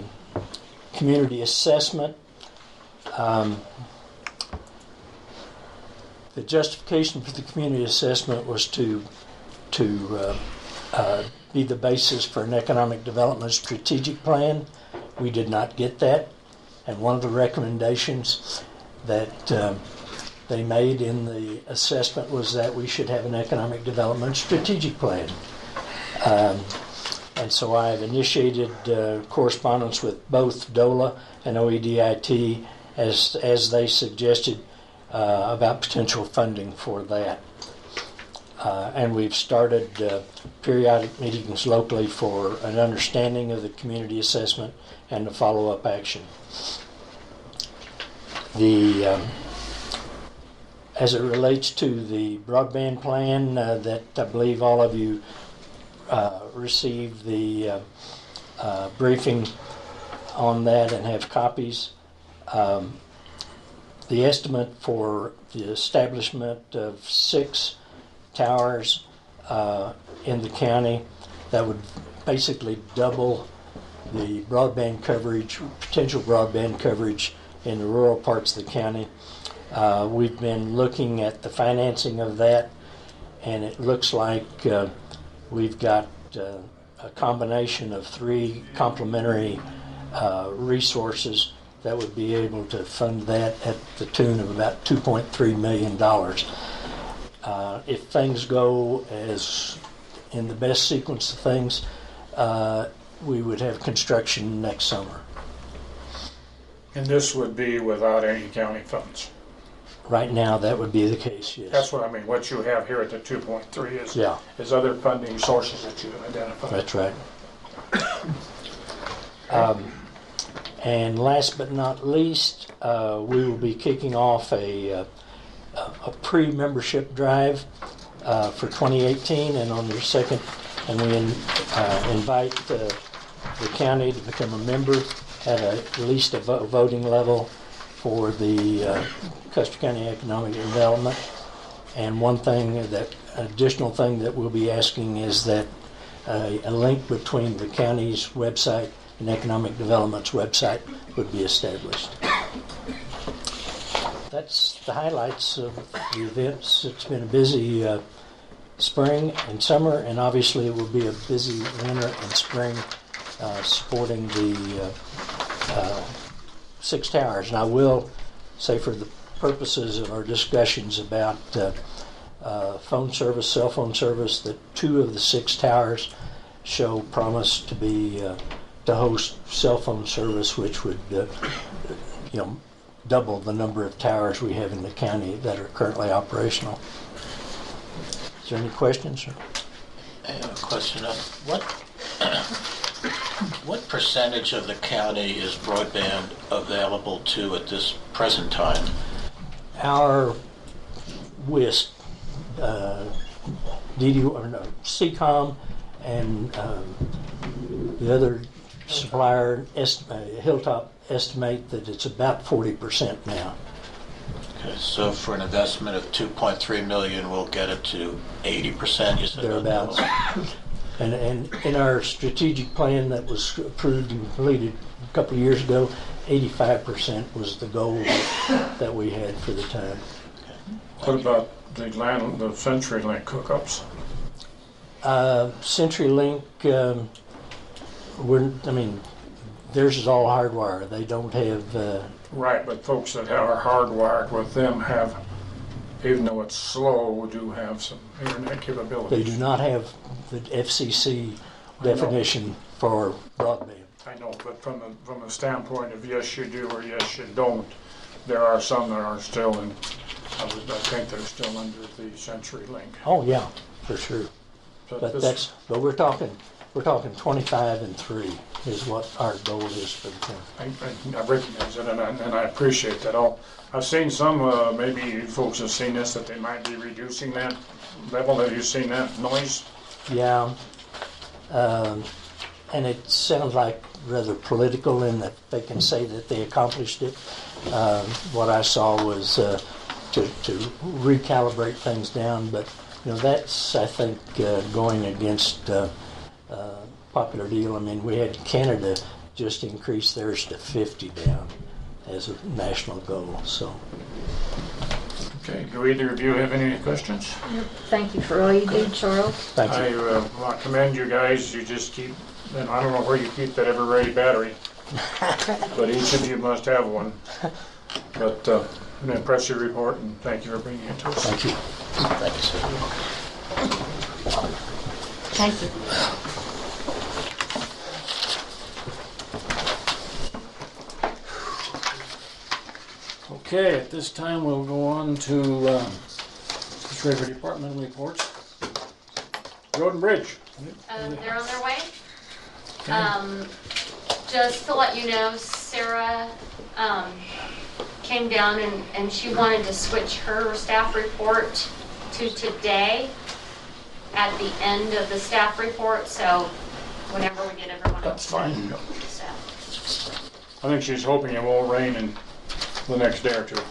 community assessment, the justification for the community assessment was to be the basis for an economic development strategic plan. We did not get that, and one of the recommendations that they made in the assessment was that we should have an economic development strategic plan. And so I have initiated correspondence with both DOLA and OEDIT as they suggested about potential funding for that. And we've started periodic meetings locally for an understanding of the community assessment and the follow-up action. As it relates to the broadband plan that I believe all of you received the briefing on that and have copies. The estimate for the establishment of 6 towers in the county that would basically double the broadband coverage, potential broadband coverage in the rural parts of the county. We've been looking at the financing of that, and it looks like we've got a combination of 3 complementary resources that would be able to fund that at the tune of about $2.3 million. If things go as in the best sequence of things, we would have construction next summer. And this would be without any county funds? Right now, that would be the case, yes. That's what I mean. What you have here at the 2.3 Yeah. is other funding sources that you identified. That's right. And last but not least, we will be kicking off a pre-membership drive for 2018, and on your second, and we invite the county to become a member at least a voting level for the Custer County Economic Development. And one additional thing that we'll be asking is that a link between the county's website and Economic Development's website would be established. That's the highlights of the events. It's been a busy spring and summer, and obviously it will be a busy winter and spring supporting the 6 towers. And I will say, for the purposes of our discussions about phone service, cell phone service, that 2 of the 6 towers show promise to be to host cell phone service, which would double the number of towers we have in the county that are currently operational. Is there any questions, sir? I have a question. What percentage of the county is broadband available to at this present time? our WISP, CCOM, and the other supplier, Hilltop, estimate that it's about 40% now. Okay, so for an investment of 2.3 million, we'll get it to 80%, you said? Thereabouts. And in our strategic plan that was approved and completed a couple of years ago, 85% was the goal that we had for the time. What about the CenturyLink hookups? CenturyLink, theirs is all hardwire. They don't have... Right, but folks that are hardwired with them have, even though it's slow, do have some internet capabilities. They do not have the FCC definition for broadband. I know, but from a standpoint of yes you do or yes you don't, there are some that are still in, I think they're still under the CenturyLink. Oh yeah, for sure. But we're talking 25 and 3 is what our goal is for the town. I recognize it, and I appreciate that. I've seen some, maybe folks have seen this, that they might be reducing that level. Have you seen that noise? Yeah, and it sounds like rather political in that they can say that they accomplished it. What I saw was to recalibrate things down, but that's, I think, going against popular deal. I mean, we had Canada just increase theirs to 50 down as a national goal. So. Okay. Do either of you have any questions? Yep. Thank you for all you do, Charles. Thank you. I commend you guys. You just keep, and I don't know where you keep that ever-ready battery, but each of you must have one. But an impressive report, and thank you for bringing it to us. Thank you. Thank you, sir. Thank you. Okay, at this time we'll go on to just regular departmental reports. Road and Bridge. They're on their way. Just to let you know, Sarah came down and she wanted to switch her staff report to today at the end of the staff report, so whenever we get everyone That's up to fine. date. So, I think she's hoping it won't rain in the next day or two.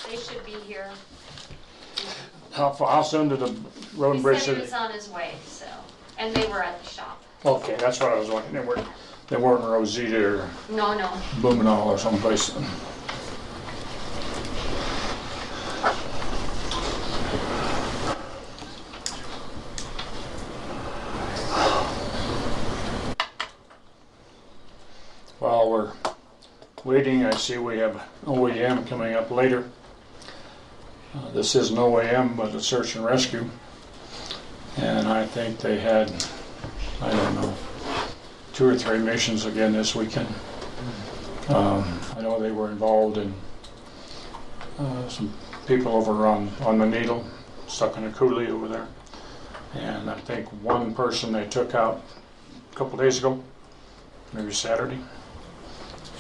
they should be here. How soon did the Road and He Bridge said he City? was on his way, so, and they were at the shop. Okay, that's what I was wondering. They weren't in Rosita or No. Blumenau or someplace. While we're waiting, I see we have OEM coming up later. This is an OEM, but a search and rescue. And I think they had, I don't know, 2 or 3 missions again this weekend. I know they were involved in some people over on the Needle, stuck in a coulee over there. And I think one person they took out a couple days ago, maybe Saturday.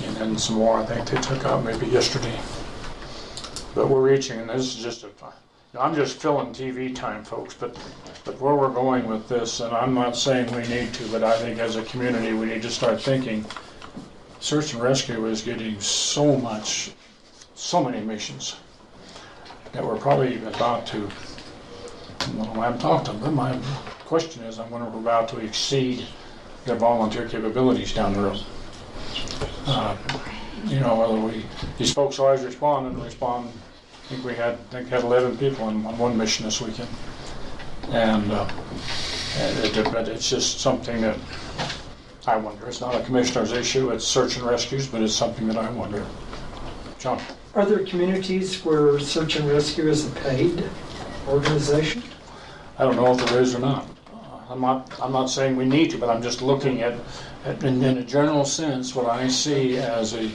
And then some more I think they took out maybe yesterday. But we're reaching, and this is just I'm just filling TV time, folks, but where we're going with this, and I'm not saying we need to, but I think as a community we need to start thinking search and rescue is getting so many missions that we're probably about to, well, I haven't talked to them, but my question is I'm wondering if we're about to exceed their volunteer capabilities down the road. Whether these folks always respond. I think we had 11 people on one mission this weekend, but it's just something that I wonder. It's not a commissioner's issue. It's search and rescues, but it's something that I wonder. John, Are there communities where search and rescue is a paid organization? I don't know if there is or not. I'm not saying we need to, but I'm just looking at in a general sense what I see as a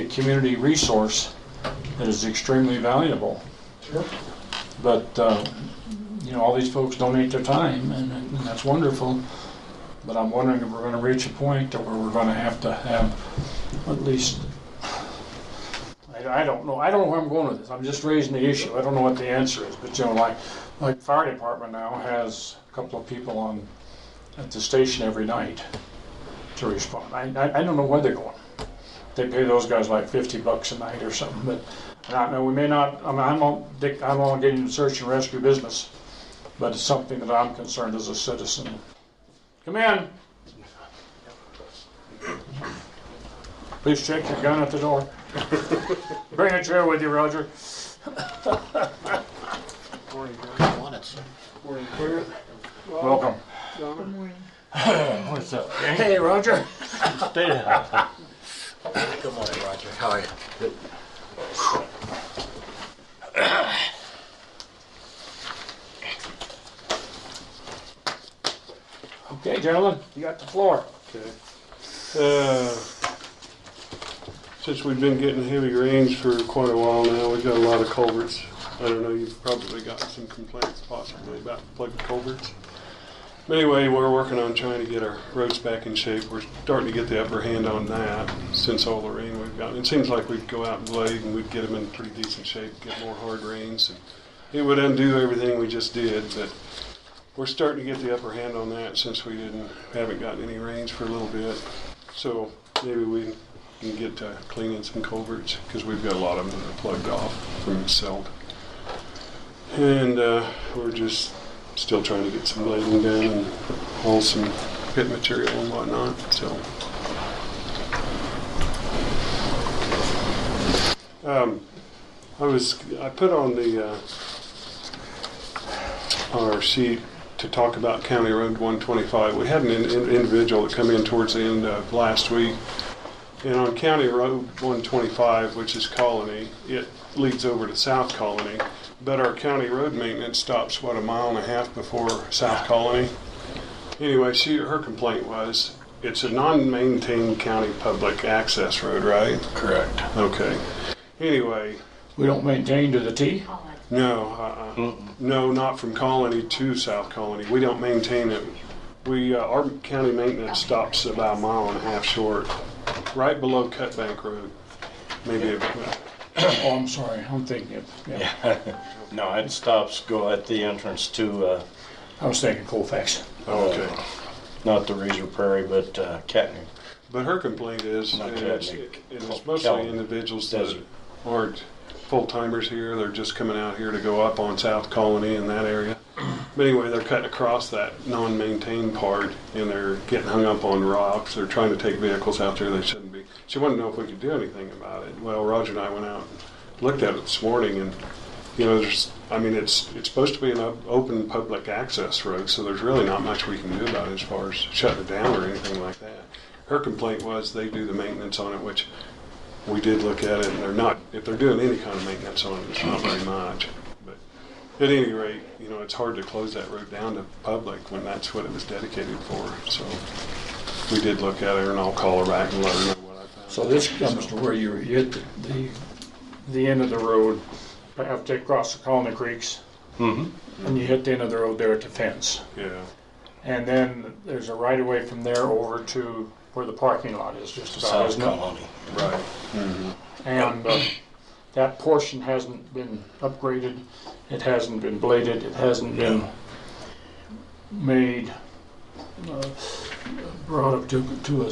community resource that is extremely valuable. Sure. But all these folks donate their time, and that's wonderful. But I'm wondering if we're going to reach a point where we're going to have at least I don't know. I don't know where I'm going with this. I'm just raising the issue. I don't know what the answer is. But, you know, like fire department now has a couple of people on at the station every night to respond. I don't know where they're going. They pay those guys like $50 a night or something. But I know we may not. I mean, I'm not getting into search and rescue business, but it's something that I'm concerned as a citizen. Come in. Please check your gun at the door. Bring a chair with you, Roger. Welcome. Good morning. What's up? Hey, Roger. Stay down. Good morning, Roger. How are you? Okay, gentlemen, you got the floor. Okay. Since we've been getting heavy rains for quite a while now, we've got a lot of culverts. I don't know, you've probably got some complaints possibly about plugged culverts. But anyway, we're working on trying to get our roads back in shape. We're starting to get the upper hand on that since all the rain we've gotten. It seems like we'd go out and blade and we'd get them in pretty decent shape, get more hard rains. And it would undo everything we just did, but we're starting to get the upper hand on that since we haven't gotten any rains for a little bit. So maybe we can get to cleaning some culverts because we've got a lot of them that are plugged off from silt. And we're just still trying to get some blading done and haul some pit material and whatnot. So I put on our sheet to talk about County Road 125. We had an individual that come in towards the end of last week, and on County Road 125, which is Colony, it leads over to South Colony, but our county road maintenance stops, a mile and a half before South Colony. Anyway, her complaint was, it's a non-maintained county public access road, right? Correct. Okay. Anyway. We don't maintain to the T? No, no, not from Colony to South Colony. We don't maintain it. Our county maintenance stops about a mile and a half short, right below Cutbank Road. Maybe a bit. Oh, I'm sorry. I'm thinking Yeah. No, it stops go at the entrance to. I was thinking Colfax. Okay. Not the Razor Prairie, but Katnick. But her complaint is, it's mostly individuals that aren't full-timers here. They're just coming out here to go up on South Colony in that area. But anyway, they're cutting across that non-maintained part and they're getting hung up on rocks. They're trying to take vehicles out there they shouldn't be. She wanted to know if we could do anything about it. Well, Roger and I went out and looked at it this morning, and it's supposed to be an open public access road, so there's really not much we can do about it as far as shutting it down or anything like that. Her complaint was they do the maintenance on it, which we did look at it, and if they're doing any kind of maintenance on it, it's not very much. But at any rate, it's hard to close that road down to public when that's what it was dedicated for. So we did look at it, and I'll call her back and let her know what I found. So this comes to where you hit the end of the road, after you cross the Colony Creeks, and you hit the end of the road there at the fence. Yeah. And then there's a right of way from there over to where the parking lot is, just about, isn't it? South Colony. Right. And that portion hasn't been upgraded, it hasn't been bladed, it hasn't been made, brought up to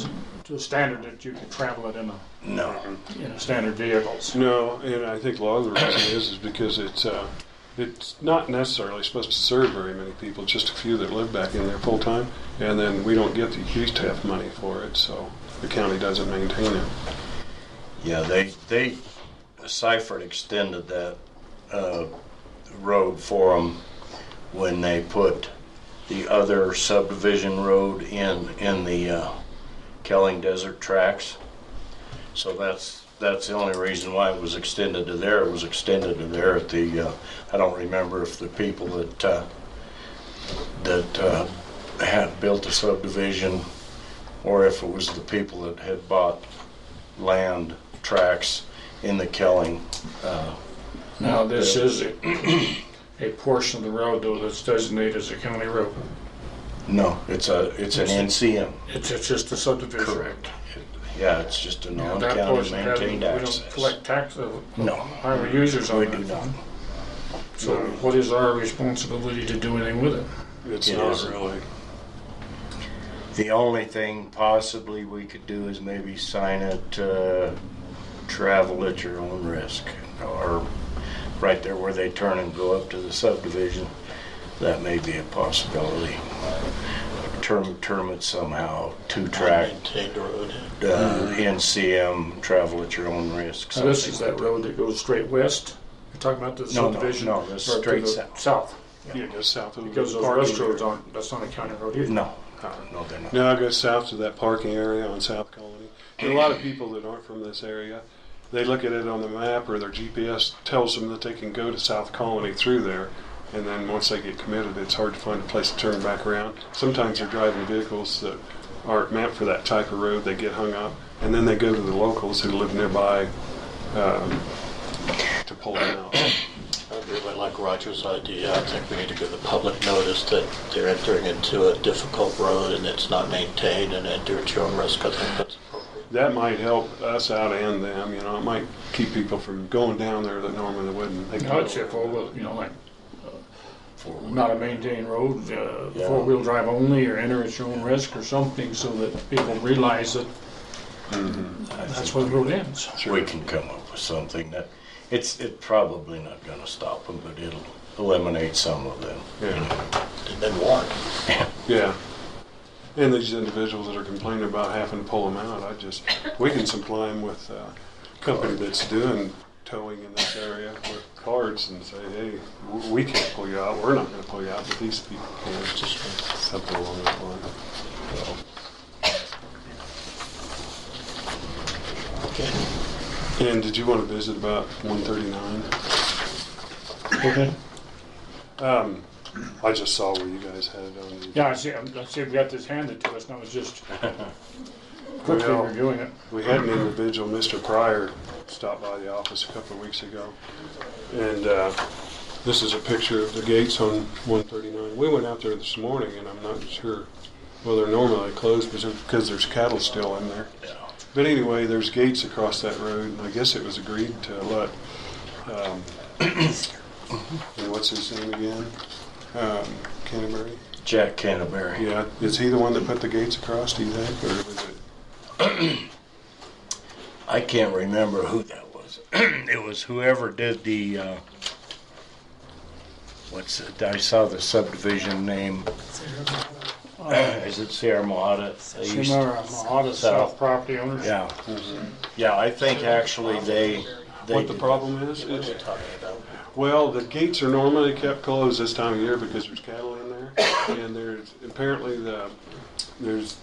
a standard that you can travel it in a standard vehicles. No, and I think a lot of the reason is because it's not necessarily supposed to serve very many people, just a few that live back in there full time, and then we don't get the huge TAF money for it, so the county doesn't maintain it. Yeah, Seifert extended that road for them when they put the other subdivision road in the Kelling Desert Tracks. So that's the only reason why it was extended to there. It was extended to there at the, I don't remember if the people that had built the subdivision or if it was the people that had bought land tracks in the Kelling. Now this is a portion of the road though that's designated as a county road. No, it's an NCM. It's just a subdivision. Correct. Yeah, it's just a Now, that non-county portion hasn't- maintained we don't access. collect tax of No. highway users on We that do not. fund. So what is our responsibility to do anything with it? It's It not isn't. really. The only thing possibly we could do is maybe sign it, travel at your own risk. Or right there where they turn and go up to the subdivision. That may be a possibility. Term it somehow, two-track, Maintained road. NCM, travel at your own risk. So this is something that like road that goes straight west? You're talking about the No, no, subdivision? no, that's or to straight the south. South. Yeah, it goes south of Because the those parking west roads area. aren't, that's not a county road either. No, no, they're not. No, it goes south to that parking area on South Colony. There are a lot of people that aren't from this area. They look at it on the map or their GPS tells them that they can go to South Colony through there. And then once they get committed, it's hard to find a place to turn back around. Sometimes they're driving vehicles that aren't meant for that type of road. They get hung up. And then they go to the locals who live nearby to pull them out. I really like Roger's idea. I think we need to give the public notice that they're entering into a difficult road and it's not maintained and enter at your own risk. I think that's appropriate. That might help us out and them. You know, it might keep people from going down there that normally wouldn't. They I'd say four-wheel, like, not a maintained road, four-wheel drive only, or enter at your own risk or something, so that people realize that that's where the road ends. We can come up with something that it's probably not going to stop them, but it'll eliminate some of them. Yeah. And then warn. Yeah. And these individuals that are complaining about having to pull them out, we can supply them with a company that's doing towing in this area with cards and say, hey, we can't pull you out. We're not going to pull you out, but these people can. Just something along that line. Okay. And did you want to visit about 139? Okay. I just saw where you guys had it on the... Yeah, I see we got this handed to us, and I was just quickly Well, reviewing it. We had an individual, Mr. Pryor, stop by the office a couple of weeks ago. And this is a picture of the gates on 139. We went out there this morning, and I'm not sure, well, they're normally closed because there's cattle still in there. But anyway, there's gates across that road, and I guess it was agreed to let, and what's his name again? Canterbury? Jack Canterbury. Yeah, is he the one that put the gates across, do you think, or was it? I can't remember who that was. It was whoever did the, I saw the subdivision name. Is it Sierra Mojada? Sierra Mojada South property owners. Yeah. Yeah, I think actually they What the problem is well, the gates are normally kept closed this time of year because there's cattle in there, and there's apparently there's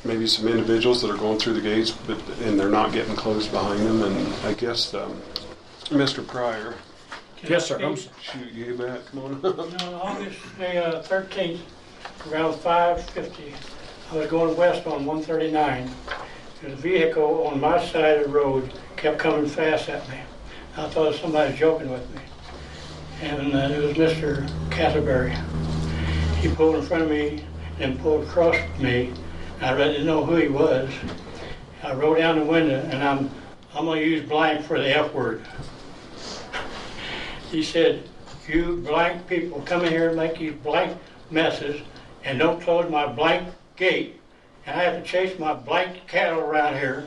maybe some individuals that are going through the gates, and they're not getting closed behind them, and I guess Mr. Pryor. Yes, sir. Shoot, you bet. Come on. On August the 13th, around 5:50, I was going west on 139. There's a vehicle on my side of the road kept coming fast at me. I thought it was somebody joking with me. And it was Mr. Canterbury. He pulled in front of me and pulled across me. I didn't know who he was. I rolled down the window, and I'm going to use blank for the F word. He said, you blank people come in here and make these blank messes and don't close my blank gate, and I have to chase my blank cattle around here.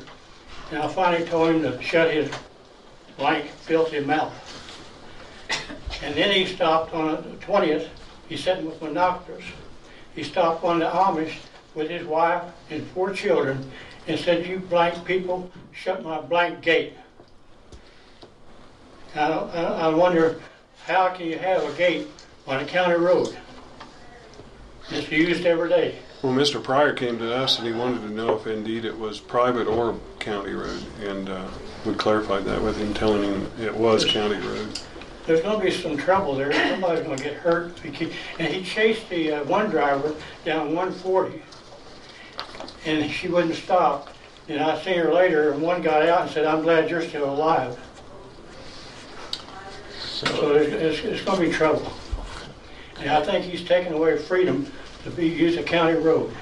And I finally told him to shut his blank filthy mouth. And then he stopped on the 20th. He's sitting with binoculars. He stopped on the Amish with his wife and 4 children and said, you blank people, shut my blank gate. I wonder, how can you have a gate on a county road? It's used every day. Well, Mr. Pryor came to us, and he wanted to know if indeed it was private or county road, and we clarified that with him, telling him it was county road. There's going to be some trouble there. Somebody's going to get hurt. And he chased the one driver down 140, and she wouldn't stop. And I seen her later, and one got out and said, I'm glad you're still alive. So it's going to be trouble. And I think he's taking away freedom to use a county road.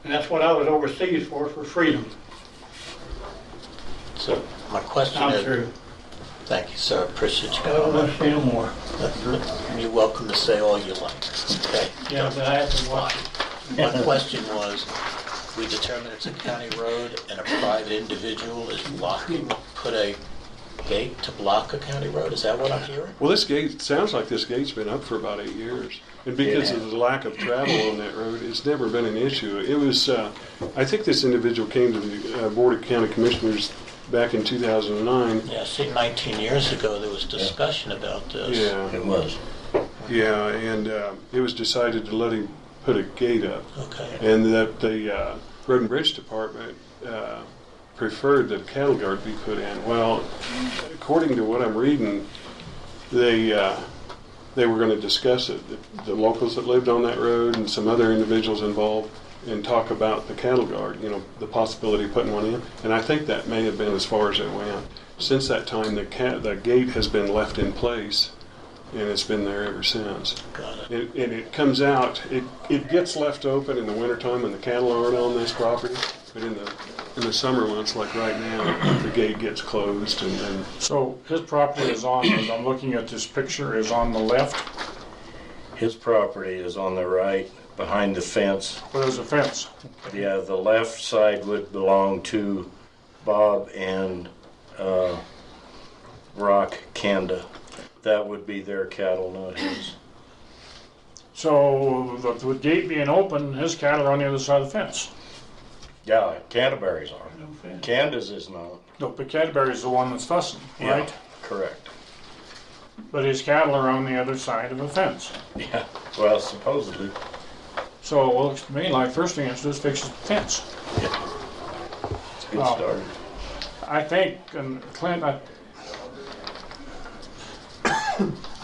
And that's what I was overseas for freedom. So my question I'm is, through. thank you, sir. Appreciate you I don't want coming. to say no more. You're welcome to say all you like. Okay. Yeah, but I have to watch it. My question was, we determine it's a county road and a private individual is put a gate to block a county road? Is that what I'm hearing? Well, this gate, sounds like this gate's been up for about 8 years. And because of the lack of travel on that road, it's never been an issue. It was, I think this individual came to the Board of County Commissioners back in 2009. Yeah, see, 19 years ago, there was discussion about this. Yeah. It was. Yeah, and it was decided to let him put a gate up. Okay. And that the Road and Bridge Department preferred that a cattle guard be put in. Well, according to what I'm reading, they were going to discuss it, the locals that lived on that road and some other individuals involved, and talk about the cattle guard, the possibility of putting one in. And I think that may have been as far as it went. Since that time, the gate has been left in place, and it's been there ever since. Got it. And it comes out, it gets left open in the wintertime when the cattle aren't on this property, but in the summer months, like right now, the gate gets closed and So his property is on, as I'm looking at this picture, is on the left. His property is on the right, behind the fence. Well, there's a fence. Yeah, the left side would belong to Bob and Rock Kanda. That would be their cattle, not his. So the gate being open, his cattle are on the other side of the fence. Yeah, Canterbury's are. Canda's is not. No, but Cadbury's the one that's fussing, right? Yeah, correct. But his cattle are on the other side of the fence. Yeah, well, supposedly. So it looks to me like first thing is just fix the fence. Yeah. It's a good Well, start. I think, and Clint, I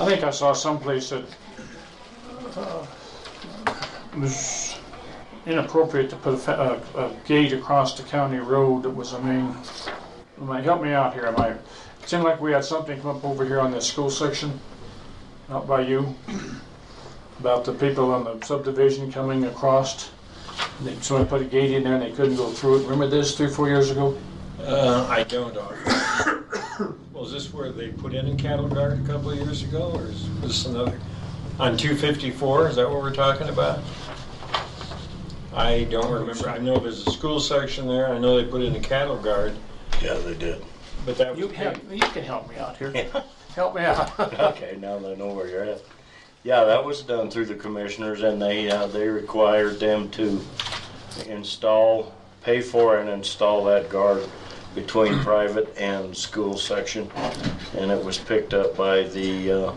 think I saw someplace that was inappropriate to put a gate across the county road that was, help me out here, it seemed like we had something come up over here on the school section, out by you, about the people on the subdivision coming across. Someone put a gate in there and they couldn't go through it. Remember this 3 or 4 years ago? I don't know. Well, is this where they put in a cattle guard a couple of years ago, or is this another? On 254, is that what we're talking about? I don't remember. I know there's a school section there. I know they put in a cattle guard. Yeah, they did. But that was You can help me out here. Help me out. Okay, now they know where you're at. Yeah, that was done through the commissioners, and they required them to pay for and install that guard between private and school section, and it was picked up by the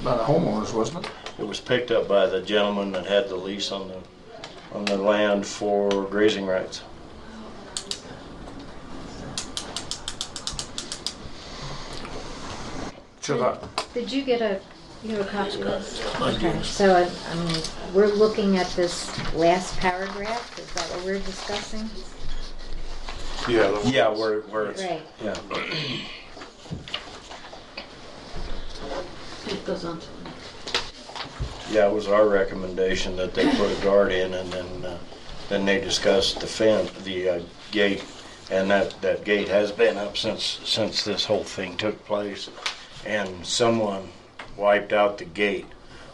By the homeowners, wasn't it? it was picked up by the gentleman that had the lease on the land for grazing rights. Did you get a copy of this? Okay, so we're looking at this last paragraph, is that what we're discussing? Yeah, where it's, Right. yeah. It goes on to Yeah, it was our recommendation that they put a guard in, and then they discussed the gate, and that gate has been up since this whole thing took place, and someone wiped out the gate,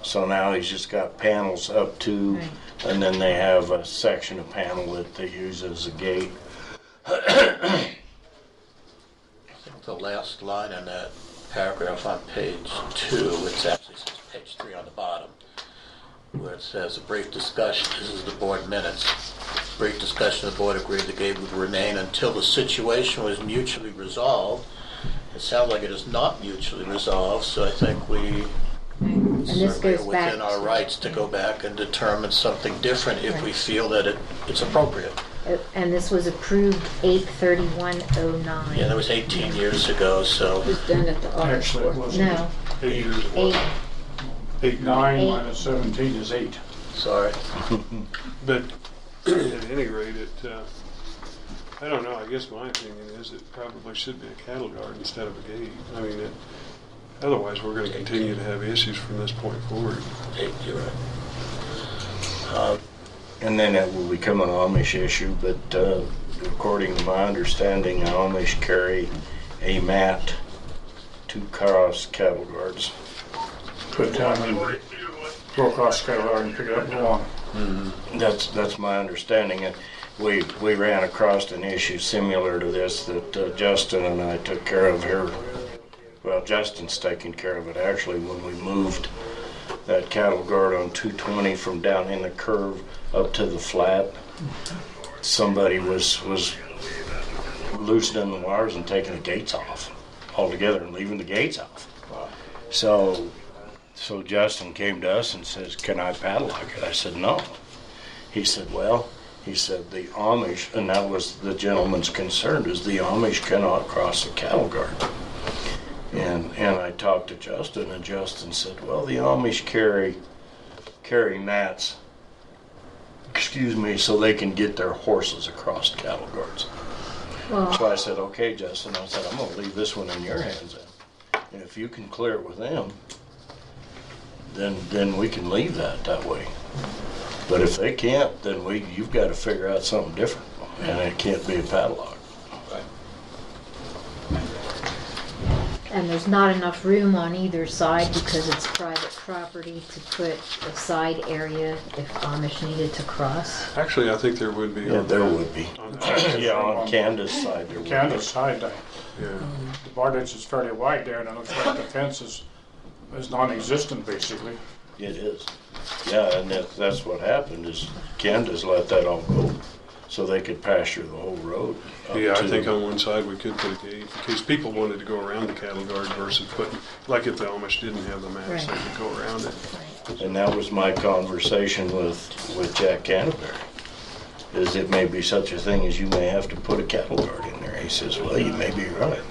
so now he's just got panels up to, and then they have a section of panel that they use as a gate. I think the last line in that paragraph on page 2, it's actually says page 3 on the bottom, where it says a brief discussion, this is the board minutes, brief discussion, the board agreed the gate would remain until the situation was mutually resolved. It sounds like it is not mutually resolved, so I think we certainly are within our rights to go back and determine something different if we feel that it's appropriate. And this was approved 8/31/09. Yeah, that was 18 years ago, so. It was done at the office. Actually, it wasn't. No. 8 years ago. 8. 8, 9 minus 17 is 8. Sorry. But at any rate, I don't know, I guess my opinion is it probably should be a cattle guard instead of a gate. Otherwise we're going to continue to have issues from this point forward. 8, you're right. And then it will become an Amish issue, but according to my understanding, Amish carry a mat to cross cattle guards. Put down and go across the cattle and pick it up and go on. That's my understanding, and we ran across an issue similar to this that Justin and I took care of here. Well, Justin's taking care of it actually when we moved that cattle guard on 220 from down in the curve up to the flat. Somebody was loosening the wires and taking the gates off altogether and leaving the gates off. So Justin came to us and says, "Can I padlock it?" I said, "No." He said, "Well," he said, "the Amish," and that was the gentleman's concern, is the Amish cannot cross the cattle guard. And I talked to Justin, and Justin said, "Well, the Amish carry mats, so they can get their horses across cattle guards." Well, So I said, "Okay, Justin," I said, "I'm gonna leave this one in your hands then. And if you can clear it with them, then we can leave that way. But if they can't, then you've got to figure out something different, and it can't be a padlock." and there's not enough room on either side because it's private property to put a side area if Amish needed to cross. Actually, I think there would be. Yeah, there would be. Yeah, on Candace's side there would be. Candace's side, Yeah. the bar ditch is fairly wide there, and it looks like the fence is non-existent basically. It is. Yeah, and that's what happened is Candace let that all go so they could pasture the whole road. Yeah, I think on one side we could put a gate in case people wanted to go around the cattle guard versus putting, like if the Amish didn't have the mats, they could go around it. And that was my conversation with Jack Canterbury, is it may be such a thing as you may have to put a cattle guard in there. He says, "Well, you may be right."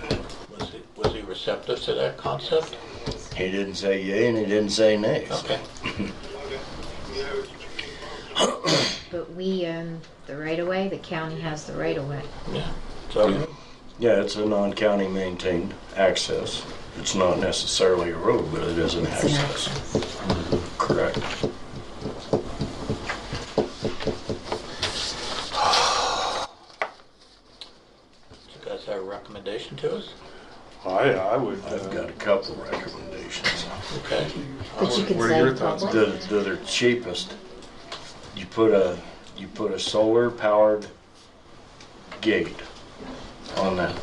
Was he receptive to that concept? He didn't say yay and he didn't say nay. Okay. But we own the right-of-way, the county has the right-of-way. Yeah. So, Yeah, it's a non-county maintained access. It's not necessarily a road, but it is an It's an access. Correct. you guys have a recommendation to us? I would. I've got a couple recommendations. Okay. But you can What are say your thoughts? public. The cheapest. You put a solar powered gate on that,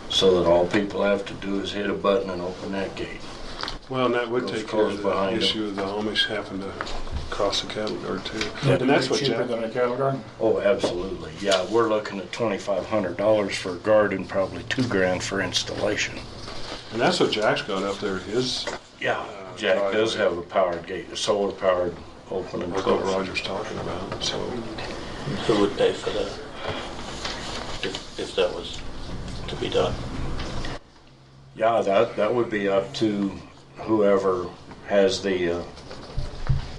so that all people have to do is hit a button and open that gate. Well, and that would Goes take care of close behind the them. issue of the Amish having to cross the cattle guard too. Yeah. And that's what Cheaper Jack. than a cattle guard? Oh, absolutely. Yeah, we're looking at $2,500 for a guard and probably $2,000 for installation. And that's what Jack's got up there at his. Yeah, Jack does have a powered gate, a solar powered open and That's what close. Roger's talking about. So Who would pay for that? If that was to be done? Yeah, that would be up to whoever has the,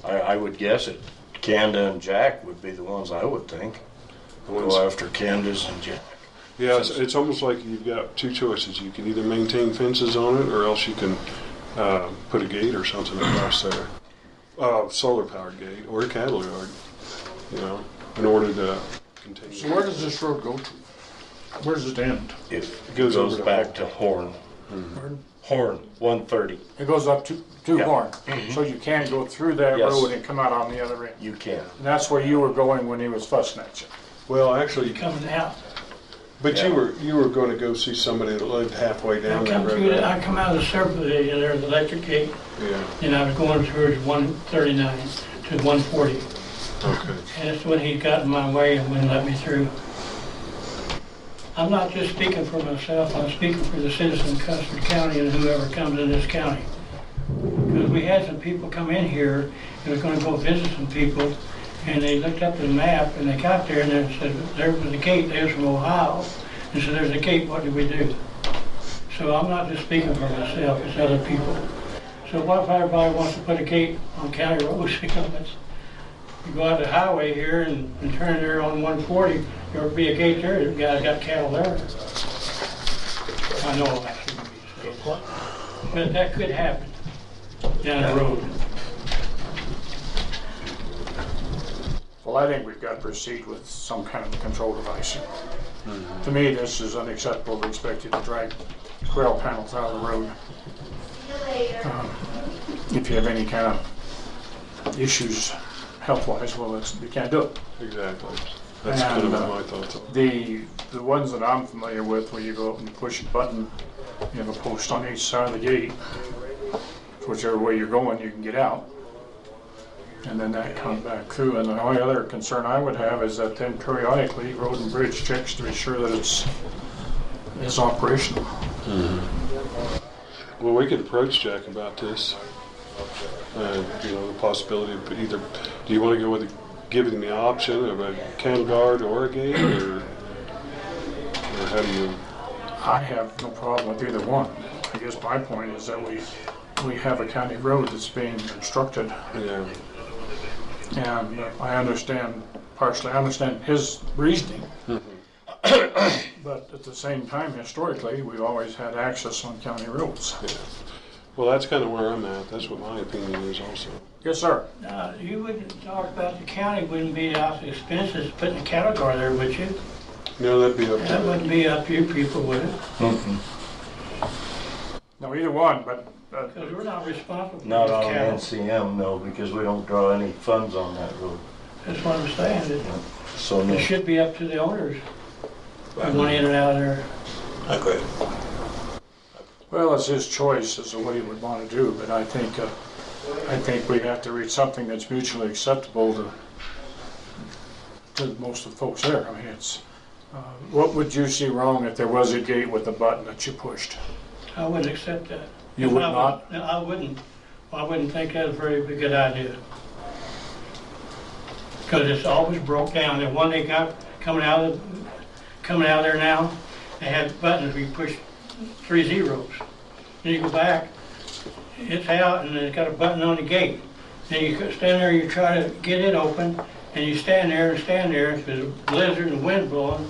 I would guess it, Kanda and Jack would be the ones I would think. Go after Candace and Jack. yeah, it's almost like you've got two choices. You can either maintain fences on it, or else you can put a gate or something across there. Solar powered gate or a cattle guard. You know, in order to continue. So where does this road go to? Where does it end? It goes goes over to back to Horn. Horn, 130. It goes up to Yeah. Horn, so you can go through that Yes. road and come out on the other end. You can. And that's where you were going when he was fussing at you. Well, actually, Coming out. but Yeah. you were going to go see somebody that lived halfway down I that come road. through, I come out of the subdivision, there's the electric gate, Yeah. and I was going towards 139 to 140. Okay. And it's when he got in my way and wouldn't let me through. I'm not just speaking for myself, I'm speaking for the citizens of Custer County and whoever comes in this county. Because we had some people come in here, they was gonna go visit some people, and they looked up the map, and they got there, and they said, there was a gate, they was from Ohio. And so there's a gate, what do we do? So I'm not just speaking for myself, it's other people. So what if everybody wants to put a gate on county roads? You go out the highway here and turn there on 140, there'll be a gate there, the guy's got cattle there. I know that shouldn't be said, but that could happen down the road. Well, I think we've got to proceed with some kind of a control device. To me, this is unacceptable to expect you to drag rail panels out of the road. If you have any kind of issues health-wise, well, you can't do it. Exactly. That's kind of what my thoughts are. The ones that I'm familiar with, where you go up and push a button, you have a post on each side of the gate. Whichever way you're going, you can get out. And then that comes back through. And the only other concern I would have is that then periodically, Road and Bridge checks to be sure that it's operational. Well, we could approach Jack about this. The possibility of either, do you want to go with giving the option of a cattle guard or a gate, or how do you? I have no problem with either one. I guess my point is that we have a county road that's being obstructed. Yeah. And I understand his reasoning. But at the same time, historically, we've always had access on county roads. Yeah. Well, that's kind of where I'm at. That's what my opinion is also. Yes, sir. You wouldn't talk about the county wouldn't be out the expenses of putting a cattle guard there, would you? No, that'd be up to That wouldn't be up to you people, would it? No, either one, but... Because we're not responsible for Not these on cattle. NCM, no, because we don't draw any funds on that road. That's what I'm saying. So no. It should be up to the owners. Going in and out of there. I agree. Well, it's his choice as to what he would want to do, but I think we have to reach something that's mutually acceptable to most of the folks there. I mean, it's what would you see wrong if there was a gate with a button that you pushed? I wouldn't accept that. You would not? No, I wouldn't. I wouldn't think that's a very good idea. Because it's always broke down. The one they got coming out of there now, they have buttons where you push 3 zeros. Then you go back, it's out, and it's got a button on the gate. Then you stand there, you try to get it open, and you stand there, if there's a blizzard and wind blowing.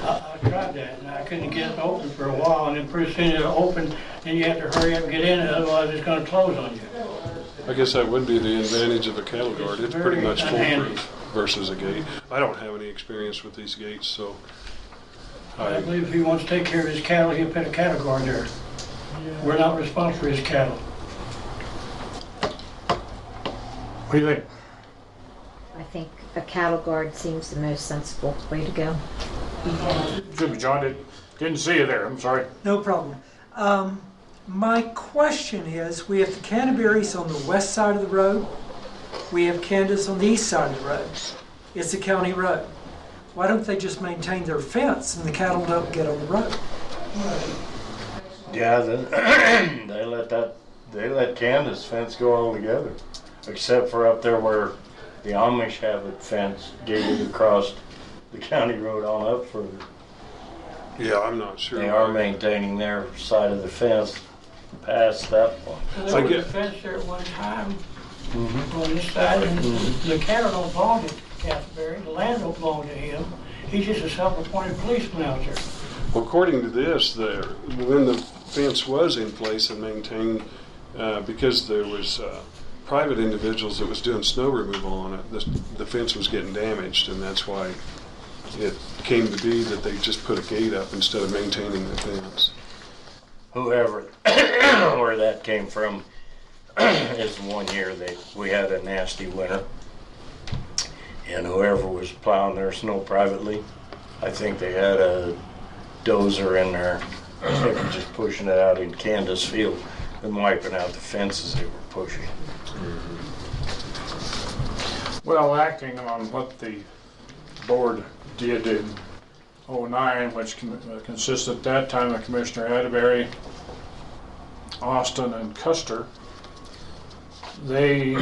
I tried that, and I couldn't get it open for a while, and then pretty soon it'll open, then you have to hurry up and get in it, otherwise it's going to close on you. I guess that would be the advantage of a cattle guard. It's pretty much foolproof versus a gate. I don't have any experience with these gates, so... I believe if he wants to take care of his cattle, he'll put a cattle guard there. We're not responsible for his cattle. What do you think? I think a cattle guard seems the most sensible way to go. Excuse me, John, didn't see you there. I'm sorry. No problem. My question is, we have the Canterbury's on the west side of the road. We have Candace on the east side of the road. It's a county road. Why don't they just maintain their fence and the cattle don't get on the road? Yeah, they let Candace fence go all together, except for up there where the Amish have it fenced, gated across the county road on up further. Yeah, I'm not sure. They are maintaining their side of the fence past that point. There was a fence there at one time on this side, and the cattle don't belong to Canterbury. The land don't belong to him. He's just a self-appointed policeman out there. Well, according to this, when the fence was in place and maintained, because there was private individuals that was doing snow removal on it, the fence was getting damaged, and that's why it came to be that they just put a gate up instead of maintaining the fence. Whoever, where that came from, is one year we had a nasty winter, and whoever was plowing their snow privately, I think they had a dozer in there. They were just pushing it out in Candace Field and wiping out the fences they were pushing. Well, acting on what the board did in 2009, which consisted at that time of Commissioner Atterbury, Austin, and Custer, they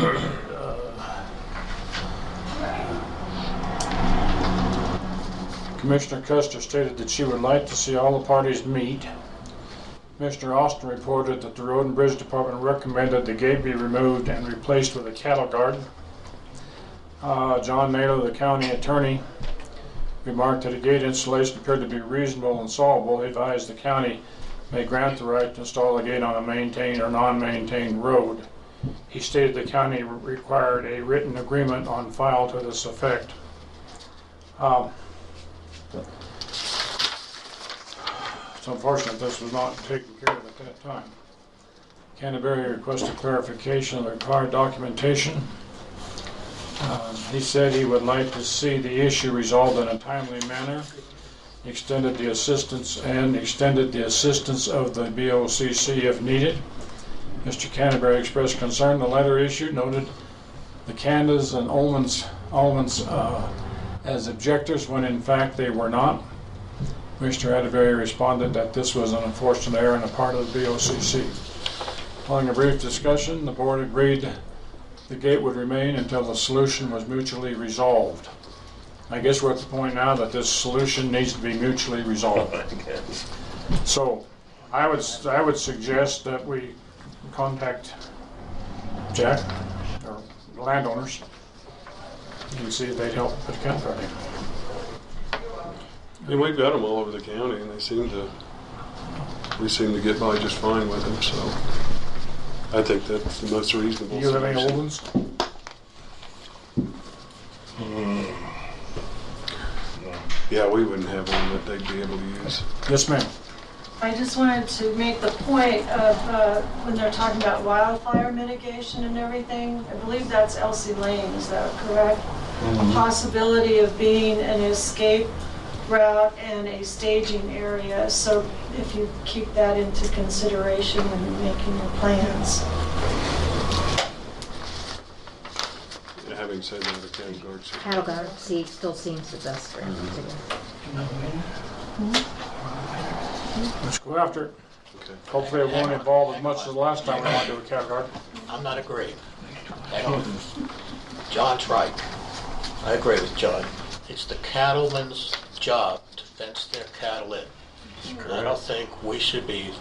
Commissioner Custer stated that she would like to see all the parties meet. Commissioner Austin reported that the Road and Bridge Department recommended the gate be removed and replaced with a cattle guard. John Naylor, the county attorney, remarked that a gate installation appeared to be reasonable and solvable. He advised the county may grant the right to install a gate on a maintained or non-maintained road. He stated the county required a written agreement on file to this effect. It's unfortunate this was not taken care of at that time. Canterbury requested clarification of the required documentation. He said he would like to see the issue resolved in a timely manner. Extended the assistance of the BOCC if needed. Mr. Canterbury expressed concern. The letter issued noted the Candas and Ullmans as objectors when in fact they were not. Mr. Atterbury responded that this was an unfortunate error on the part of the BOCC. Following a brief discussion, the board agreed the gate would remain until the solution was mutually resolved. I guess we're at the point now that this solution needs to be mutually resolved. So I would suggest that we contact Jack or the landowners and see if they'd help put a cat guard in. And we've got them all over the county, and we seem to get by just fine with them. So I think that's the most reasonable. Do you have any old ones? Yeah, we wouldn't have one that they'd be able to use. Yes, ma'am. I just wanted to make the point of when they're talking about wildfire mitigation and everything, I believe that's Elsie Lane, is that correct? A possibility of being an escape route and a staging area, so if you keep that into consideration when you're making your plans. Having said that, the cattle guard. Cattle guard still seems the best for him to go. Let's go after it. Okay. Hopefully it won't involve as much as the last time we went to a cattle guard. I'm not agreeing. Hang on. John's right. I agree with John. It's the cattleman's job to fence their cattle in. And I don't think we should be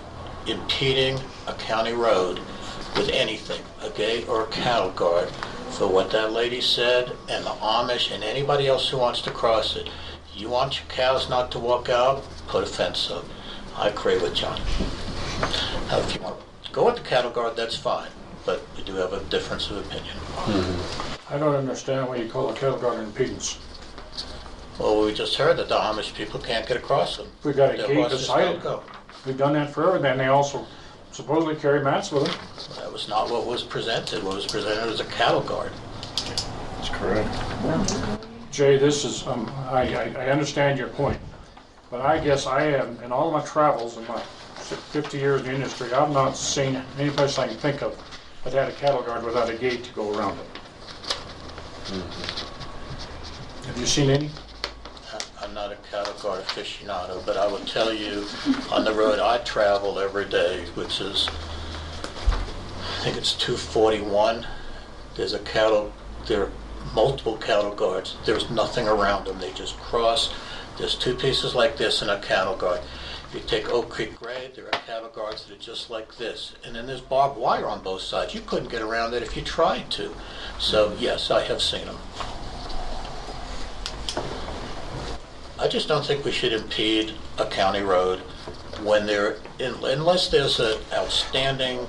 impeding a county road with anything, a gate or a cattle guard. For what that lady said, and the Amish and anybody else who wants to cross it, you want your cows not to walk out, put a fence up. I agree with John. Now, if you want to go with the cattle guard, that's fine, but we do have a difference of opinion. I don't understand why you call a cattle guard an impedance. Well, we just heard that the Amish people can't get across them. We got a Their gate horses beside don't it. go. We've done that forever. Then they also supposedly carry mats with them. That was not what was presented. What was presented was a cattle guard. That's correct. Jay, this is, I understand your point, but I guess I have, in all my travels in my 50 years in the industry, I've not seen any place I can think of that had a cattle guard without a gate to go around it. Have you seen any? I'm not a cattle guard aficionado, but I will tell you, on the road I travel every day, which is, I think it's 241, there are multiple cattle guards. There's nothing around them. They just cross. There's two pieces like this and a cattle guard. You take Oak Creek Grade, there are cattle guards that are just like this. And then there's barbed wire on both sides. You couldn't get around it if you tried to. So yes, I have seen them. I just don't think we should impede a county road when unless there's an outstanding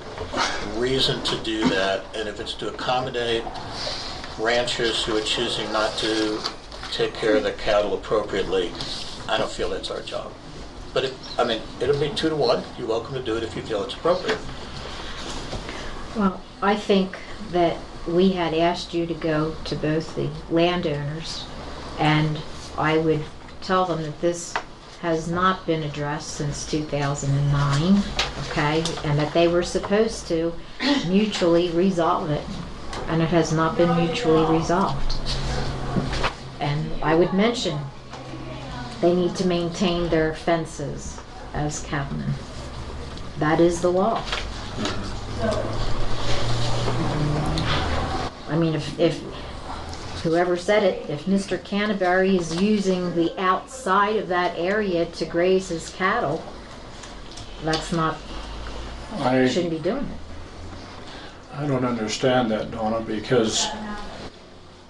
reason to do that, and if it's to accommodate ranchers who are choosing not to take care of their cattle appropriately, I don't feel that's our job. But it'll be 2-1. You're welcome to do it if you feel it's appropriate. Well, I think that we had asked you to go to both the landowners, and I would tell them that this has not been addressed since 2009, okay, and that they were supposed to mutually resolve it, and it has not been mutually resolved. And I would mention they need to maintain their fences as cattlemen. That is the law. I mean, if whoever said it, if Mr. Canterbury is using the outside of that area to graze his cattle, that's not, shouldn't be doing it. I don't understand that, Donna, because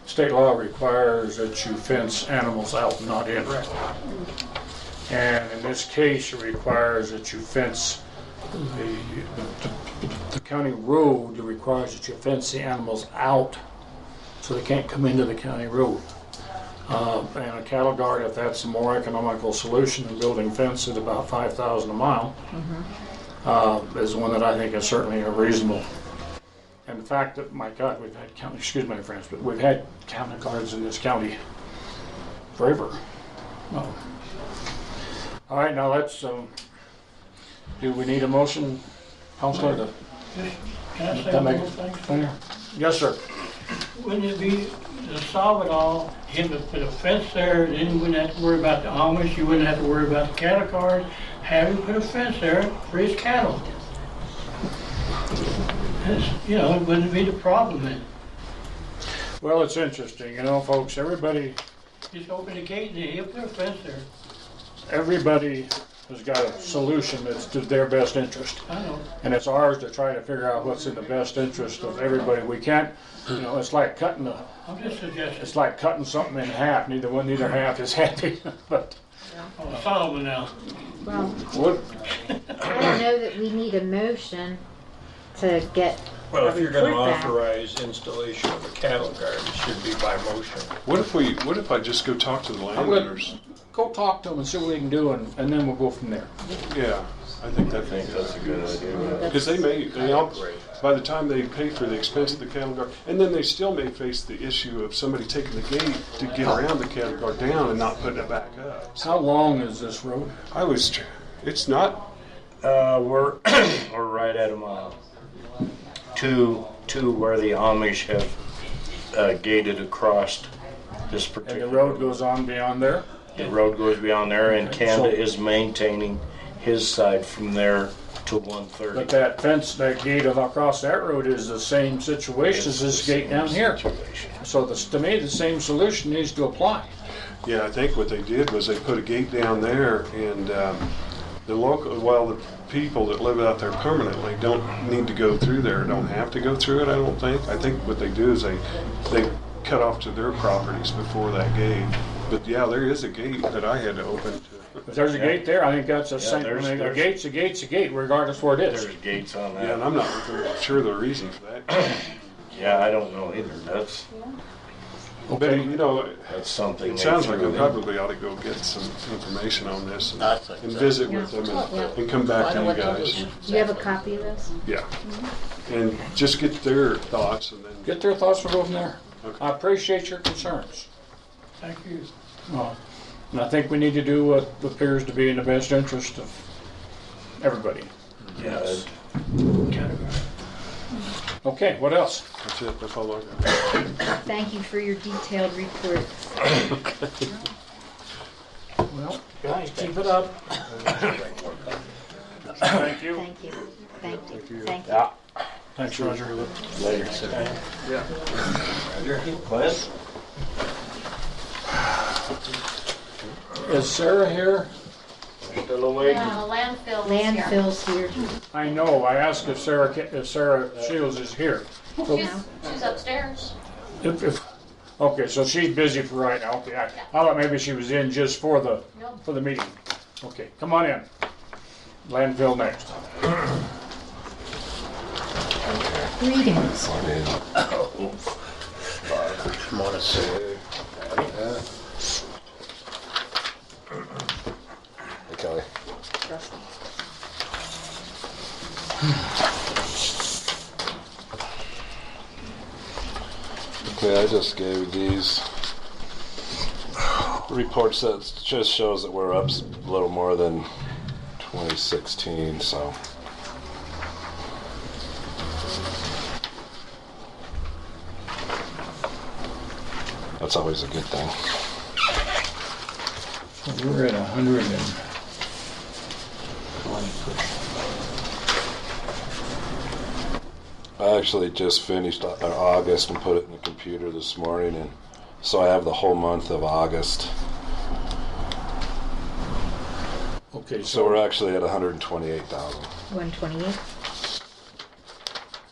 state law requires that you fence animals out, not in. And in this case, it requires that you fence the county road requires that you fence the animals out so they can't come into the county road. And a cattle guard, if that's a more economical solution than building fence at about $5,000 a mile, is one that I think is certainly a reasonable. And the fact that, my God, we've had county, excuse my friends, but we've had county guards in this county forever. Well, all right, now let's, do we need a motion, Counselor, to Can I say that one make more it thing? clear? Yes, sir. Wouldn't it be to solve it all, him to put a fence there, then you wouldn't have to worry about the Amish, you wouldn't have to worry about the cattle cars, have him put a fence there for his cattle. You know, it wouldn't be the problem then. Well, it's interesting, you know, folks, everybody Just open the gate and he'll put a fence there. everybody has got a solution that's to their best interest. I know. And it's ours to try to figure out what's in the best interest of everybody. We can't, you know, it's like cutting I'm just suggesting. it's like cutting something in half. Neither half is happy. But Oh, Solomon now. Well, what? I don't know that we need a motion to get Well, a if you're gonna report back. authorize installation of a cattle guard, it should be by motion. What if I just go talk to the I'm gonna landowners? go talk to them and see what we can do, and then we'll go from there. Yeah, I think that's a good idea. Because by the time they pay for the expense of the cattle guard, and then they still may face the issue of somebody taking the gate to get around the cattle guard down and not putting it back up. How long is this road? It's not. We're right at a mile. To where the Amish have gated across this And particular. the road goes on beyond there? The road goes beyond there, and Okay. Canada So- is maintaining his side from there to 130. But that fence, that gate across that road is the same situation as this gate down here. So to me, the same solution needs to apply. Yeah, I think what they did was they put a gate down there, and the people that live out there permanently don't need to go through there, don't have to go through it, I don't think. I think what they do is they cut off to their properties before that gate. But yeah, there is a gate that I had to open to. If there's a gate there, I think that's the same. I mean, a gate's a gate's a gate, regardless where it is. There's gates on that. Yeah, and I'm not sure the reason for that. Yeah, I don't know either. That's But, you know, that's something. it they sounds like threw I in. probably ought to go get some information on this I think and so. visit with them and come back to you guys. Do you have a copy of this? Yeah. And just get their thoughts and then. Get their thoughts, we'll go from there. Okay. I appreciate your concerns. Thank you. And I think we need to do what appears to be in the best interest of everybody. Yes. Okay, what else? That's it, that's all I got. Thank you for your detailed report. Well, guys, keep it up. Thank you. Thank you. Thank you. Thank you. Yeah. Thanks, Roger. Later. Yeah. Clint? Is Sarah here? Still awake? Yeah, the landfill is here. Landfill's here. I know. I asked if Sarah Shields is here. So She's upstairs. okay, so she's busy for right now. Okay, I thought maybe she was in just for the meeting. Okay, come on in. Landfill next. Greetings. Morning, sir. Hey, Kelly. Okay, I just gave these reports that just shows that we're up a little more than 2016, so. That's always a good thing. We're at 100 and... I actually just finished August and put it in the computer this morning, and so I have the whole month of August. Okay, So we're actually at 128,000. 128.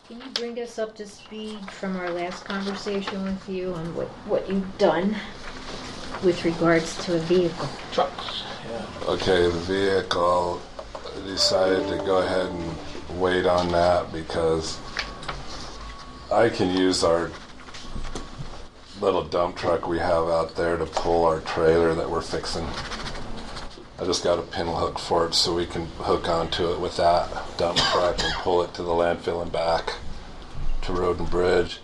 Can you bring us up to speed from our last conversation with you on what you've done with regards to a vehicle? Trucks. Okay, the vehicle, I decided to go ahead and wait on that because I can use our little dump truck we have out there to pull our trailer that we're fixing. I just got a pintle hook for it so we can hook onto it with that dump truck and pull it to the landfill and back to Road and Bridge.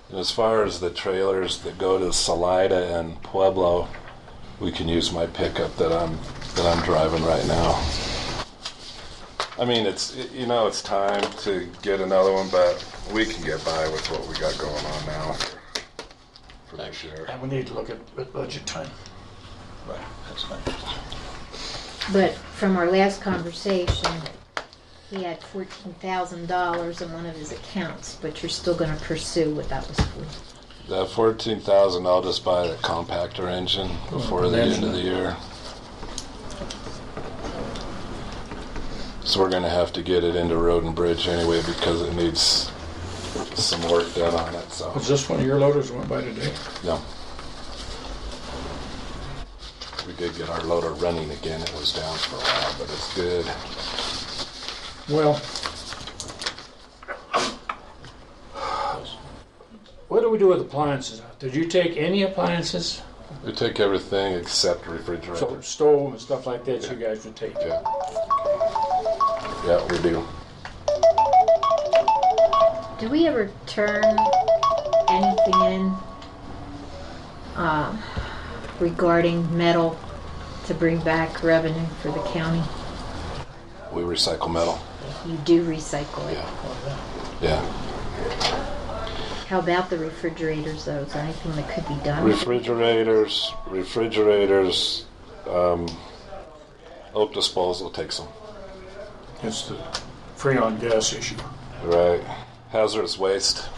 And as far as the trailers that go to Salida and Pueblo, we can use my pickup that I'm driving right now. I mean, it's time to get another one, but we can get by with what we got going on now for this year. And we need to look at budget time. Right, that's fine. But from our last conversation, he had $14,000 in one of his accounts, but you're still going to pursue what that was for. That $14,000, I'll just buy the compactor engine before the end of the year. So we're going to have to get it into Road and Bridge anyway because it needs some work done on it. So. Was this one of your loaders went by today? No. We did get our loader running again. It was down for a while, but it's good. Well, what do we do with appliances? Did you take any appliances? We take everything except refrigerators. So stove and stuff like that, you guys would take? Yeah. Yeah, we do. Do we ever turn anything in regarding metal to bring back revenue for the county? We recycle metal. You do recycle it. Yeah. How about the refrigerators, though? Is there anything that could be done? Refrigerators, Oak Disposal takes them. It's the freon gas issue. Right. Hazardous waste.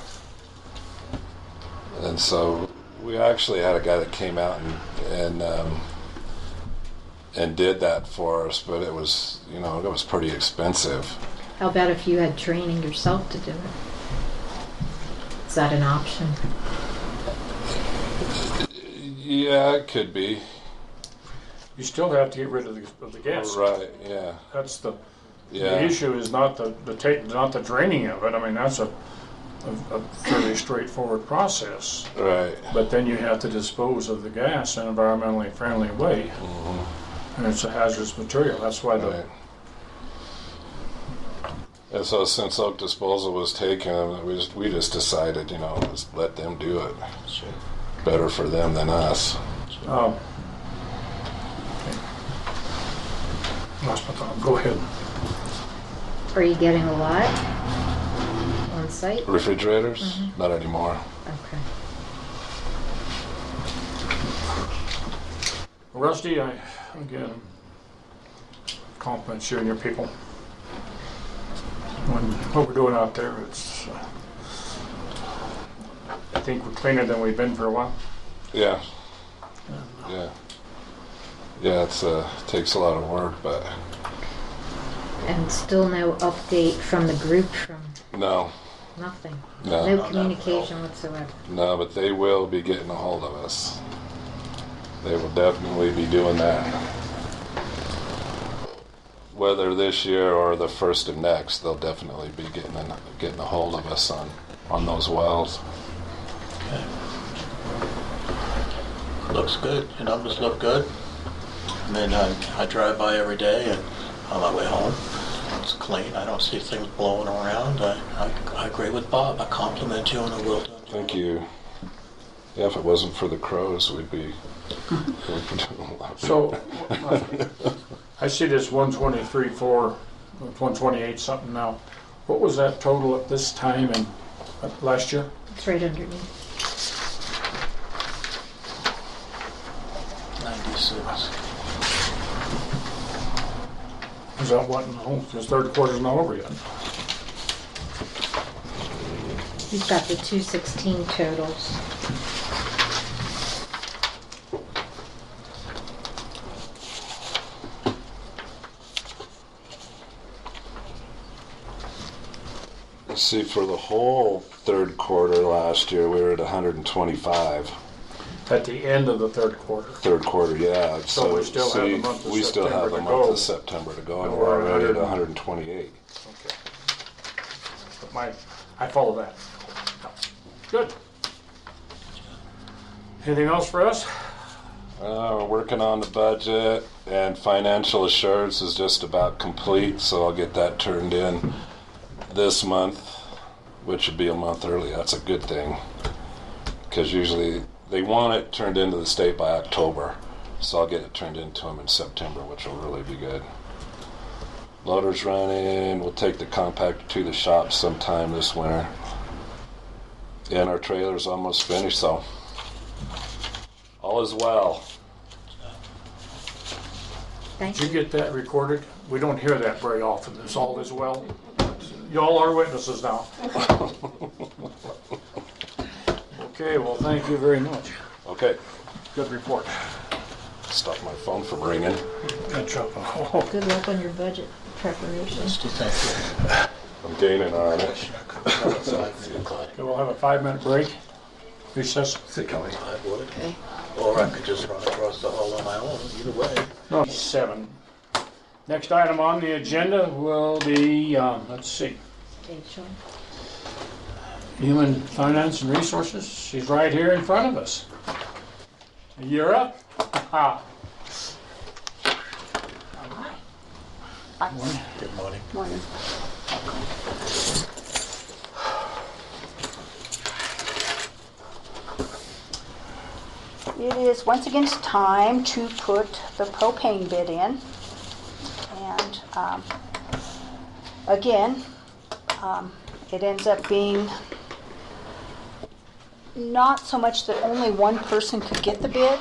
And so we actually had a guy that came out and did that for us, but it was, it was pretty expensive. How about if you had training yourself to do it? Is that an option? Yeah, it could be. You still have to get rid of the gas. Right. Yeah. That's the Yeah. The issue is not the draining of it. I mean, that's a fairly straightforward process. Right. But then you have to dispose of the gas in an environmentally friendly way. And it's a hazardous material. That's why And so since Oak Disposal was taken, we just decided, just let them do it. Sure. Better for them than us. Okay. Lost my thought. Go ahead. Are you getting a lot on site? Refrigerators? Not anymore. Okay. Rusty, again, compliment you and your people. What we're doing out there, I think we're cleaner than we've been for a while. Yeah. Yeah. Yeah, it takes a lot of work, but... And still no update from the group from... No. Nothing. No. No communication whatsoever. No, but they will be getting a hold of us. They will definitely be doing that. Whether this year or the first of next, they'll definitely be getting a hold of us on those wells. Okay. Looks good. Your numbers look good. I mean, I drive by every day and on my way home. It's clean. I don't see things blowing around. I agree with Bob. I compliment you on the well done. Thank you. Yeah, if it wasn't for the crows, we'd be doing a lot. So, I see this 123.4, 128 something now. What was that total at this time and last year? It's right underneath. 96. Is that what? No, because third quarter's not over yet. You've got the 216 totals. See, for the whole third quarter last year, we were at 125. At the end of the third quarter. Third quarter, yeah. So we still have the month of we still have September the to month go. of September to go, and And we're we're already at 100. 128. Okay. I follow that. Good. Anything else for us? Working on the budget, and financial assurance is just about complete, so I'll get that turned in this month, which would be a month early. That's a good thing, because usually they want it turned into the state by October, so I'll get it turned into them in September, which will really be good. Loader's running. We'll take the compactor to the shop sometime this winter, and our trailer's almost finished, so all is well. Thank Did you get that recorded? We don't hear that very often. It's all is well. Y'all are witnesses now. Okay, well, thank you very much. Okay. Good report. Stop my phone from ringing. Good job. Good luck on your budget preparations. I'm gaining on it. Okay, we'll have a 5-minute break. Recess. Okay. Or I could just run across the hall on my own, either way. No, 7. Next item on the agenda will be, let's see, Human Finance and Resources. She's right here in front of us. You're up. Good morning. Morning. It is once again time to put the propane bid in. And again, it ends up being not so much that only one person could get the bid,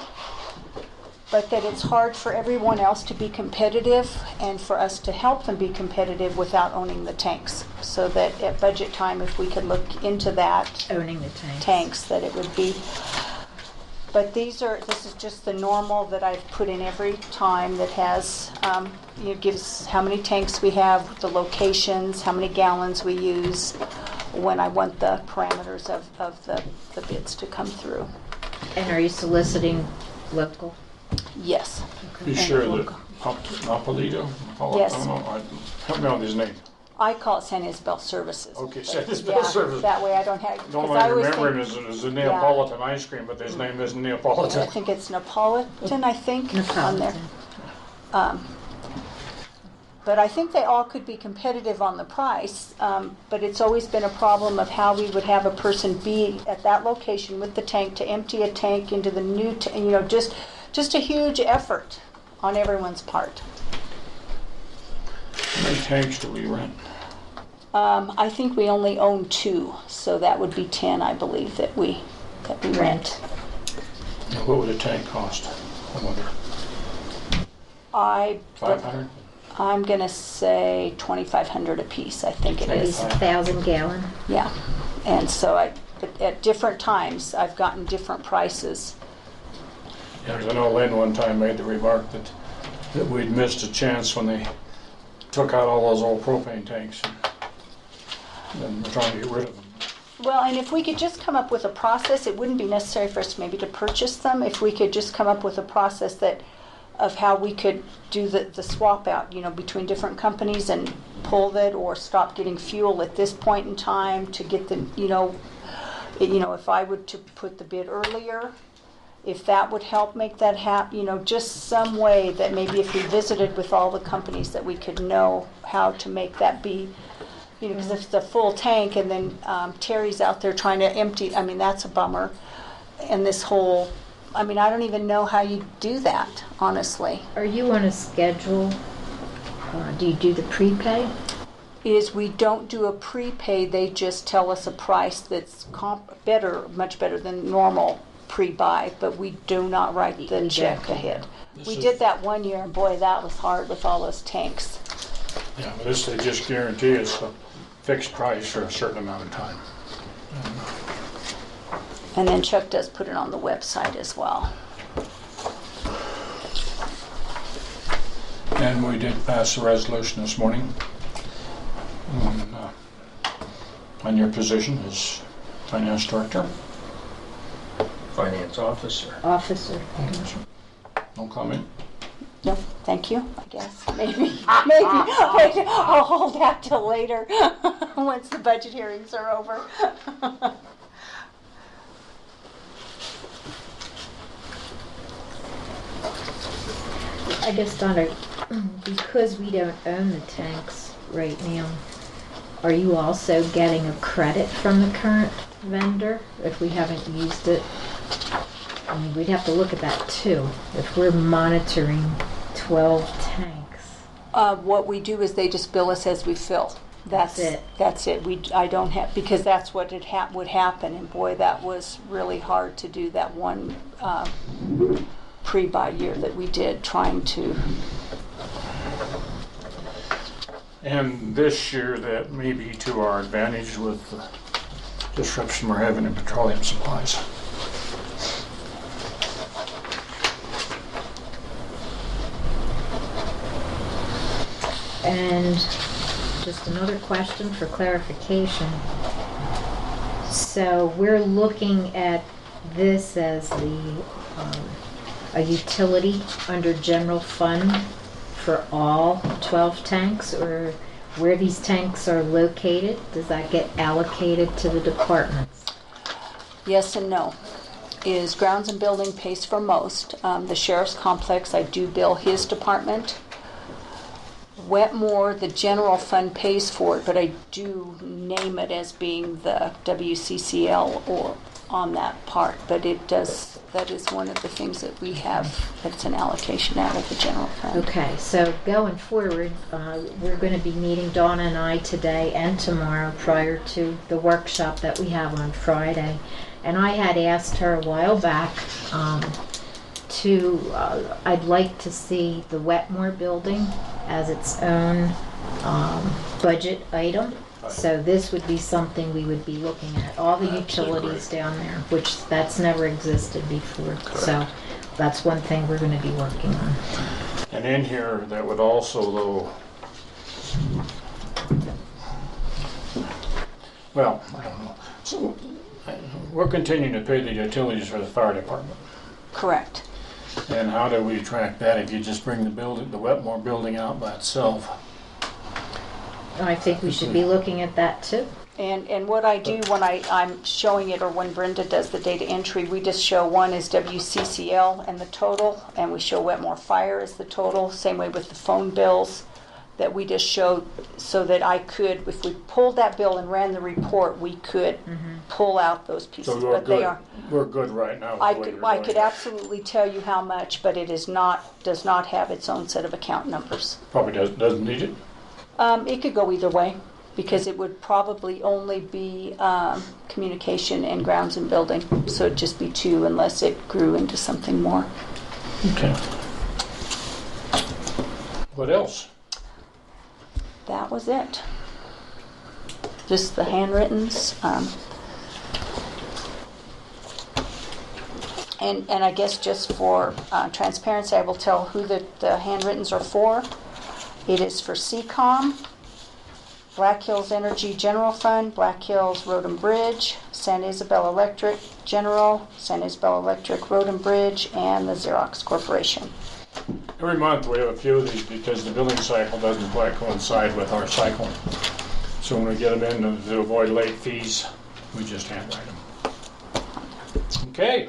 but that it's hard for everyone else to be competitive and for us to help them be competitive without owning the tanks. So that at budget time, if we could look into that, owning the tanks, that it would be. But this is just the normal that I've put in every time that has, gives how many tanks we have, the locations, how many gallons we use, when I want the parameters of the bids to come through. And are you soliciting local? Yes. You sure that Napolito? Yes. Help me on his name. I call it San Isabel Services. Okay, San Isabel Services. That way I don't have. Don't I remember him as a Neapolitan ice cream, but his name isn't Neapolitan. I think it's Neapolitan, on there. But I think they all could be competitive on the price, but it's always been a problem of how we would have a person be at that location with the tank to empty a tank into the new, just a huge effort on everyone's part. How many tanks do we rent? I think we only own 2, so that would be 10, I believe, that we rent. What would a tank cost? I wonder. 500? I'm going to say $2,500 a piece, I think it is. 1,000 gallon. Yeah. And so at different times, I've gotten different prices. Yeah, because I know Lynn one time made the remark that we'd missed a chance when they took out all those old propane tanks and we're trying to get rid of them. Well, and if we could just come up with a process, it wouldn't be necessary for us maybe to purchase them. If we could just come up with a process of how we could do the swap out, between different companies and pull that or stop getting fuel at this point in time to get the, if I would to put the bid earlier, if that would help make that happen, just some way that maybe if we visited with all the companies that we could know how to make that be, because if it's a full tank and then Terry's out there trying to empty, that's a bummer. And this whole, I don't even know how you do that, honestly. Are you on a schedule? Do you do the prepay? We don't do a prepay, they just tell us a price that's much better than normal pre-buy, but we do not write the check ahead. We did that one year, and boy, that was hard with all those tanks. Yeah, but they just guarantee us a fixed price for a certain amount of time. And then Chuck does put it on the website as well. And we did pass a resolution this morning on your position as finance director. Finance officer. Officer. No comment? No, thank you, I guess. Maybe. Wait, I'll hold that till later, once the budget hearings are over. I guess, Donna, because we don't own the tanks right now, are you also getting a credit from the current vendor if we haven't used it? I mean, we'd have to look at that too. If we're monitoring 12 tanks. What we do is they just bill us as we fill. That's it. That's it. I don't have, because that's what would happen. And boy, that was really hard to do, that one pre-buy year that we did, trying to. And this year, that may be to our advantage with the disruption we're having in petroleum supplies. And just another question for clarification. So we're looking at this as a utility under general fund for all 12 tanks, or where these tanks are located, does that get allocated to the departments? Yes and no. Is grounds and building pays for most. The sheriff's complex, I do bill his department. Wetmore, the general fund pays for it, but I do name it as being the WCCL or on that part. But it does, that is one of the things that we have, that's an allocation out of the general fund. Okay, so going forward, we're going to be meeting, Donna and I, today and tomorrow prior to the workshop that we have on Friday. And I had asked her a while back I'd like to see the Wetmore building as its own budget item. So this would be something we would be looking at, all the utilities down there, which that's never existed before. Correct. So that's one thing we're going to be working on. And in here, that would also, though, well, I don't know. So we're continuing to pay the utilities for the fire department. Correct. And how do we track that if you just bring the building, the Wetmore building out by itself? I think we should be looking at that too. And what I do when I'm showing it, or when Brenda does the data entry, we just show one as WCCL and the total, and we show Wetmore Fire as the total. Same way with the phone bills, that we just showed, so that I could, if we pulled that bill and ran the report, we could pull out those pieces. So But they are. We're good right now with I the way could, you're I doing could it. absolutely tell you how much, but it is not, does not have its own set of account numbers. Probably doesn't need it. It could go either way, because it would probably only be communication and grounds and building. So it'd just be two, unless it grew into something more. Okay. What else? That was it. Just the handwrittens. And I guess just for transparency, I will tell who the handwrittens are for. It is for CCOM, Black Hills Energy General Fund, Black Hills Road and Bridge, San Isabel Electric General, San Isabel Electric Road and Bridge, and the Xerox Corporation. Every month we have a few of these because the billing cycle doesn't quite coincide with our cycle. So when we get them in to avoid late fees, we just handwrite them. Okay.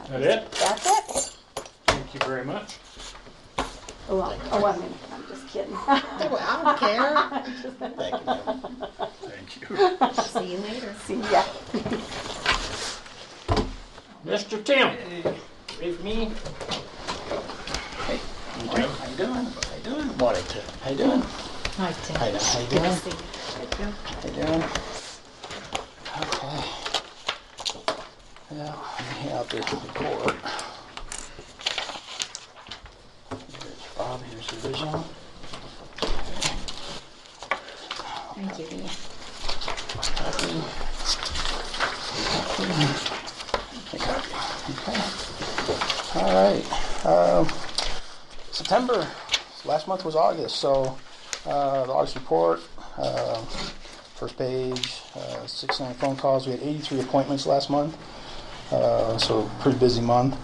That it? That's it. Thank you very much. Oh, I mean, I'm just kidding. I don't care. Thank you, ma'am. Thank you. See you later. See ya. Mr. Tim. Ready for me? Hey, how you doing? How you doing? Morning, Tim. How you doing? Hi, Tim. How you doing? Good to see you. How you doing? Okay. Yeah, let me have the report. Here's Bob, here's the original. Thank you. Copy. Okay. All right. September. Last month was August, so the August report. First page. 69 phone calls. We had 83 appointments last month. So pretty busy month.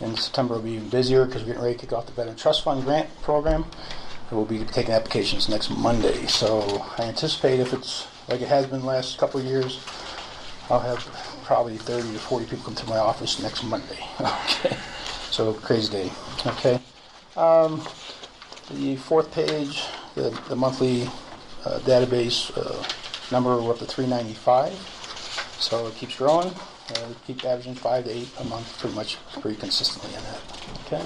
In September, we'll be even busier because we're getting ready to kick off the Veteran Trust Fund grant program. And we'll be taking applications next Monday. So I anticipate if it's like it has been the last couple of years, I'll have probably 30 to 40 people come to my office next Monday. Okay, so crazy day. Okay, the fourth page, the monthly database number, we're up to 395. So it keeps growing. We keep averaging 5 to 8 a month, pretty consistently in that. Okay.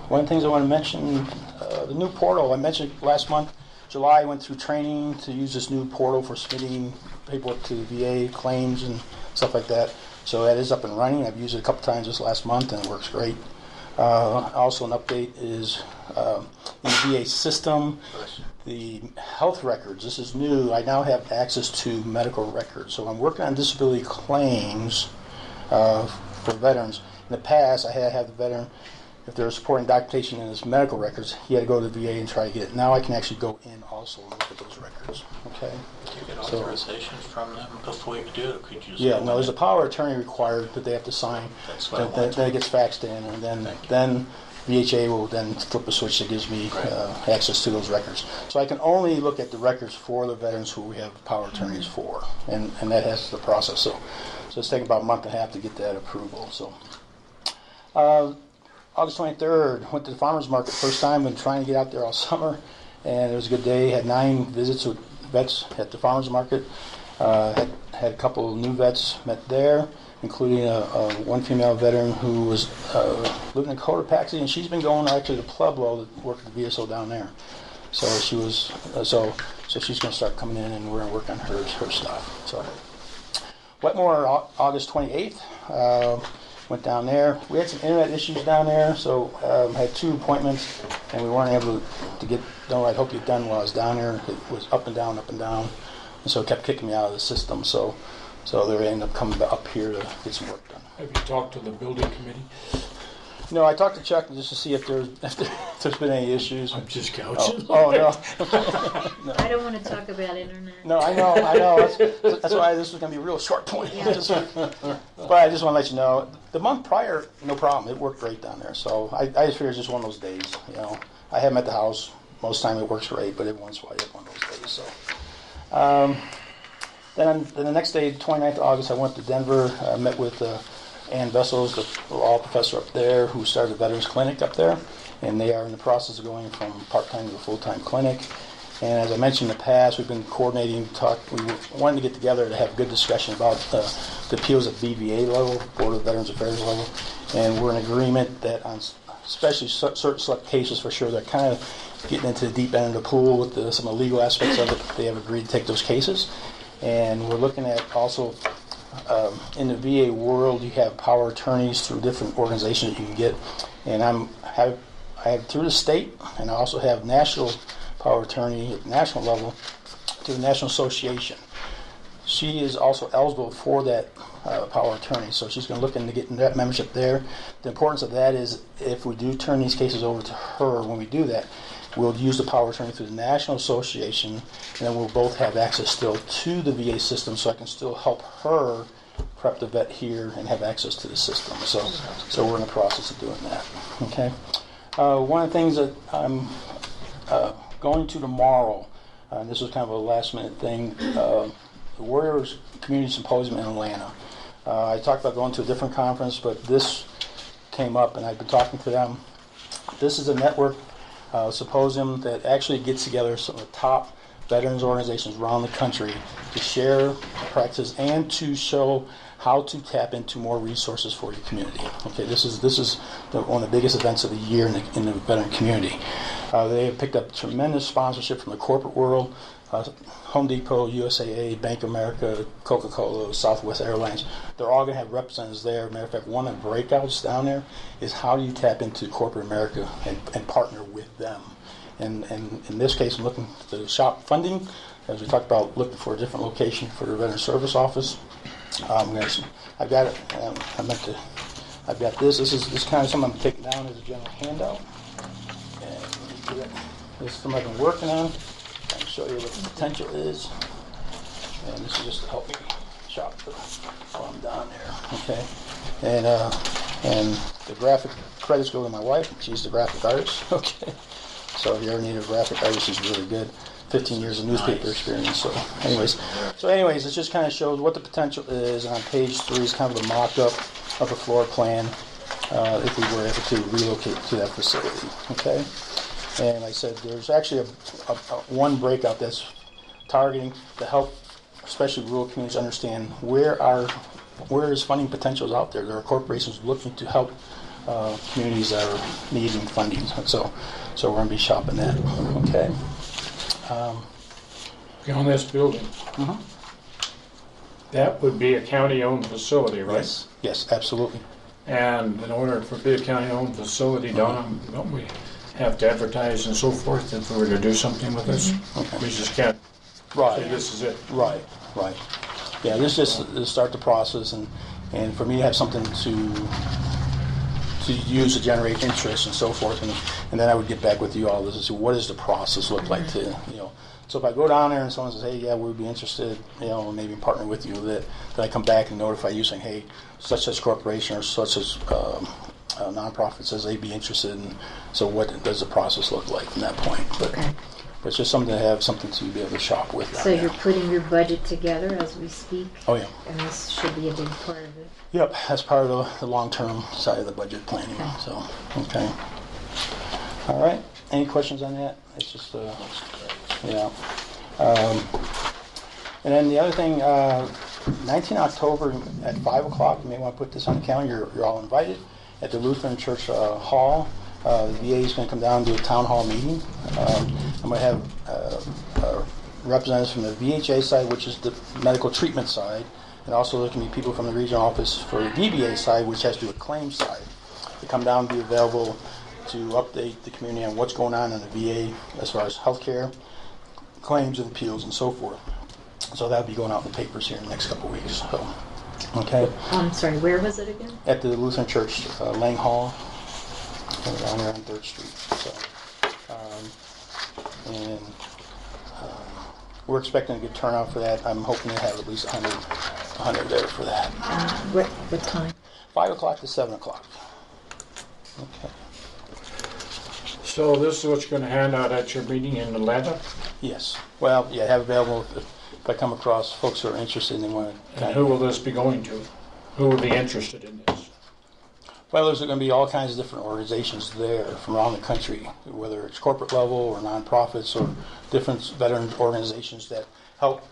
One of the things I want to mention, the new portal. I mentioned last month, July, I went through training to use this new portal for submitting paperwork to VA claims and stuff like that. So that is up and running. I've used it a couple times this last month, and it works great. Also, an update is in the VA system, the health records. This is new. I now have access to medical records. So I'm working on disability claims for veterans. In the past, I had to have the veteran, if they were supporting documentation in his medical records, he had to go to the VA and try to get it. Now I can actually go in also and look at those records. Okay. Do you get authorizations from them before you do it, or could you just Yeah, no, there's a power of attorney required that they have to sign. That's what I want. Then it gets faxed in, and then VHA will then flip a switch that gives me access to those records. So I can only look at the records for the veterans who we have power attorneys for, and that has the process. So it's taken about a month and a half to get that approval. So August 23rd, went to the farmers market first time. Been trying to get out there all summer, and it was a good day. Had 9 visits with vets at the farmers market. Had a couple of new vets met there, including one female veteran who was living in Cotopaxi, and she's been going actually to Pueblo to work at the VSO down there. So she was so she's going to start coming in, and we're going to work on her stuff. So Wetmore, August 28th. Went down there. We had some internet issues down there, so had 2 appointments, and we weren't able to get done what I'd hoped to get done while I was down there. It was up and down, and so it kept kicking me out of the system. So they ended up coming up here to get some work done. Have you talked to the building committee? No, I talked to Chuck just to see if there's been any issues. I'm just couching. Oh no. No. I don't want to talk about internet. No, I know. That's why this was going to be a real short point. Yeah. But I just want to let you know, the month prior, no problem. It worked great down there. So I just figured it's just one of those days. I have them at the house. Most of the time it works great, but every once in a while I have one of those days. So then the next day, 29th of August, I went to Denver. I met with Ann Vessels, the law professor up there, who started a veterans clinic up there, and they are in the process of going from part-time to a full-time clinic. And as I mentioned in the past, we've been coordinating, we wanted to get together to have a good discussion about the appeals at BVA level, Board of Veterans Affairs level, and we're in agreement that on especially certain select cases for sure, they're kind of getting into the deep end of the pool with some of the legal aspects of it. They have agreed to take those cases, and we're looking at also in the VA world, you have power attorneys through different organizations that you can get, and I have through the state, and I also have national power attorney at the national level through the National Association. She is also eligible for that power attorney, so she's going to look into getting that membership there. The importance of that is if we do turn these cases over to her, when we do that, we'll use the power attorney through the National Association, and then we'll both have access still to the VA system, so I can still help her prep the vet here and have access to the system. So we're in the process of doing that. Okay. One of the things that I'm going to tomorrow, and this was kind of a last-minute thing, the Warriors Community Symposium in Atlanta. I talked about going to a different conference, but this came up, and I've been talking to them. This is a network symposium that actually gets together some of the top veterans organizations around the country to share practices and to show how to tap into more resources for your community. Okay, this is one of the biggest events of the year in the veteran community. They have picked up tremendous sponsorship from the corporate world. Home Depot, USAA, Bank of America, Coca-Cola, Southwest Airlines, they're all going to have representatives there. Matter of fact, one of the breakouts down there is how do you tap into corporate America and partner with them. And in this case, I'm looking to shop funding, as we talked about looking for a different location for the Veteran Service Office. I've got it. I've got this. This is kind of something I'm taking down as a general handout. And this is something I've been working on. I'll show you what the potential is. And this is just to help me shop while I'm down there, okay? And the graphic credits go to my wife. She's the graphic artist, okay? So if you ever need a graphic artist, she's really good. 15 years of newspaper experience. So anyways, it just kind of shows what the potential is. On page 3 is kind of a mock-up of a floor plan if we were able to relocate to that facility, okay? And like I said, there's actually one breakout that's targeting to help, especially rural communities, understand where is funding potentials out there. There are corporations looking to help communities that are needing funding. So we're going to be shopping that, okay? On this building, that would be a county-owned facility, right? Yes, absolutely. And in order for it to be a county-owned facility, Donna, don't we have to advertise and so forth if we were to do something with this? Okay. We just can't say this is it. Right. Yeah, this is just to start the process, and for me to have something to use to generate interest and so forth, and then I would get back with you all to see what does the process look like to, So if I go down there and someone says, hey, yeah, we'd be interested, maybe partner with you, that I come back and notify you saying, hey, such corporation or such as a nonprofit says they'd be interested in, so what does the process look like from that point? But it's just something to have, something to be able to shop with. So you're putting your budget together as we speak? Oh, yeah. And this should be a big part of it? Yep, that's part of the long-term side of the budget planning. Okay. So, okay. All right. Any questions on that? It's just, yeah. And then the other thing, 19 October at 5 o'clock, you may want to put this on the calendar. You're all invited at the Lutheran Church Hall. The VA is going to come down and do a town hall meeting. I'm going to have representatives from the VHA side, which is the medical treatment side, and also there can be people from the regional office for the DBA side, which has to do with claims side, to come down and be available to update the community on what's going on in the VA as far as healthcare, claims and appeals and so forth. So that'll be going out in the papers here in the next couple of weeks. So, okay. I'm sorry, where was it again? At the Lutheran Church, Lang Hall, down there on 3rd Street. So, we're expecting a good turnout for that. I'm hoping to have at least 100 there for that. What time? 5 o'clock to 7 o'clock. Okay. So this is what you're going to hand out at your meeting in Atlanta? Yes. Well, yeah, have available if I come across folks who are interested and they want to. And who will this be going to? Who will be interested in this? Well, there's going to be all kinds of different organizations there from around the country, whether it's corporate level or nonprofits or different veteran organizations that help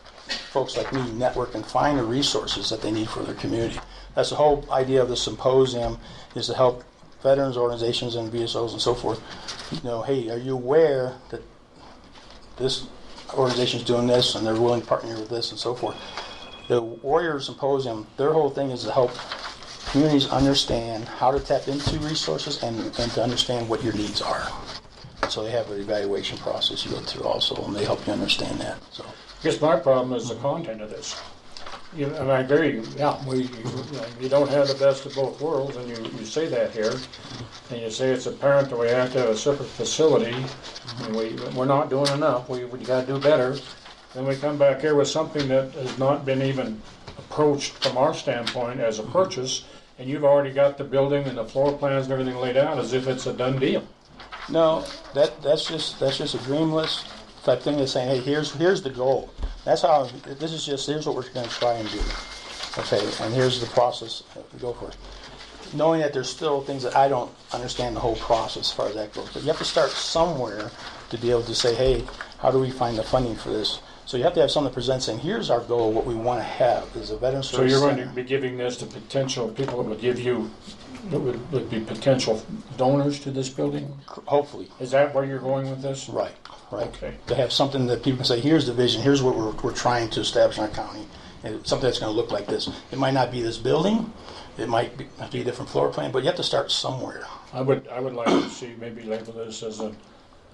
folks like me network and find the resources that they need for their community. That's the whole idea of the symposium, is to help veterans organizations and VSOs and so forth hey, are you aware that this organization is doing this and they're willing to partner with this and so forth. The Warrior Symposium, their whole thing is to help communities understand how to tap into resources and to understand what your needs are. So they have an evaluation process you go through also, and they help you understand that. So, I guess my problem is the content of this. And I agree, you don't have the best of both worlds, and you say that here, and you say it's apparent that we have to have a separate facility, and we're not doing enough, we got to do better. Then we come back here with something that has not been even approached from our standpoint as a purchase, and you've already got the building and the floor plans and everything laid out as if it's a done deal. No, that's just a dream list type thing of saying, hey, here's the goal. That's how, here's what we're going to try and do. Okay, and here's the process we go for it. Knowing that there's still things that I don't understand the whole process as far as that goes. But you have to start somewhere to be able to say, hey, how do we find the funding for this? So you have to have something to present saying, here's our goal, what we want to have is a veteran service. So you're going to be giving this to potential people that would give you, that would be potential donors to this building? Hopefully. Is that where you're going with this? Right. Okay. To have something that people can say, here's the vision, here's what we're trying to establish in our county. And something that's going to look like this. It might not be this building, it might be a different floor plan, but you have to start somewhere. I would like to see maybe label this as a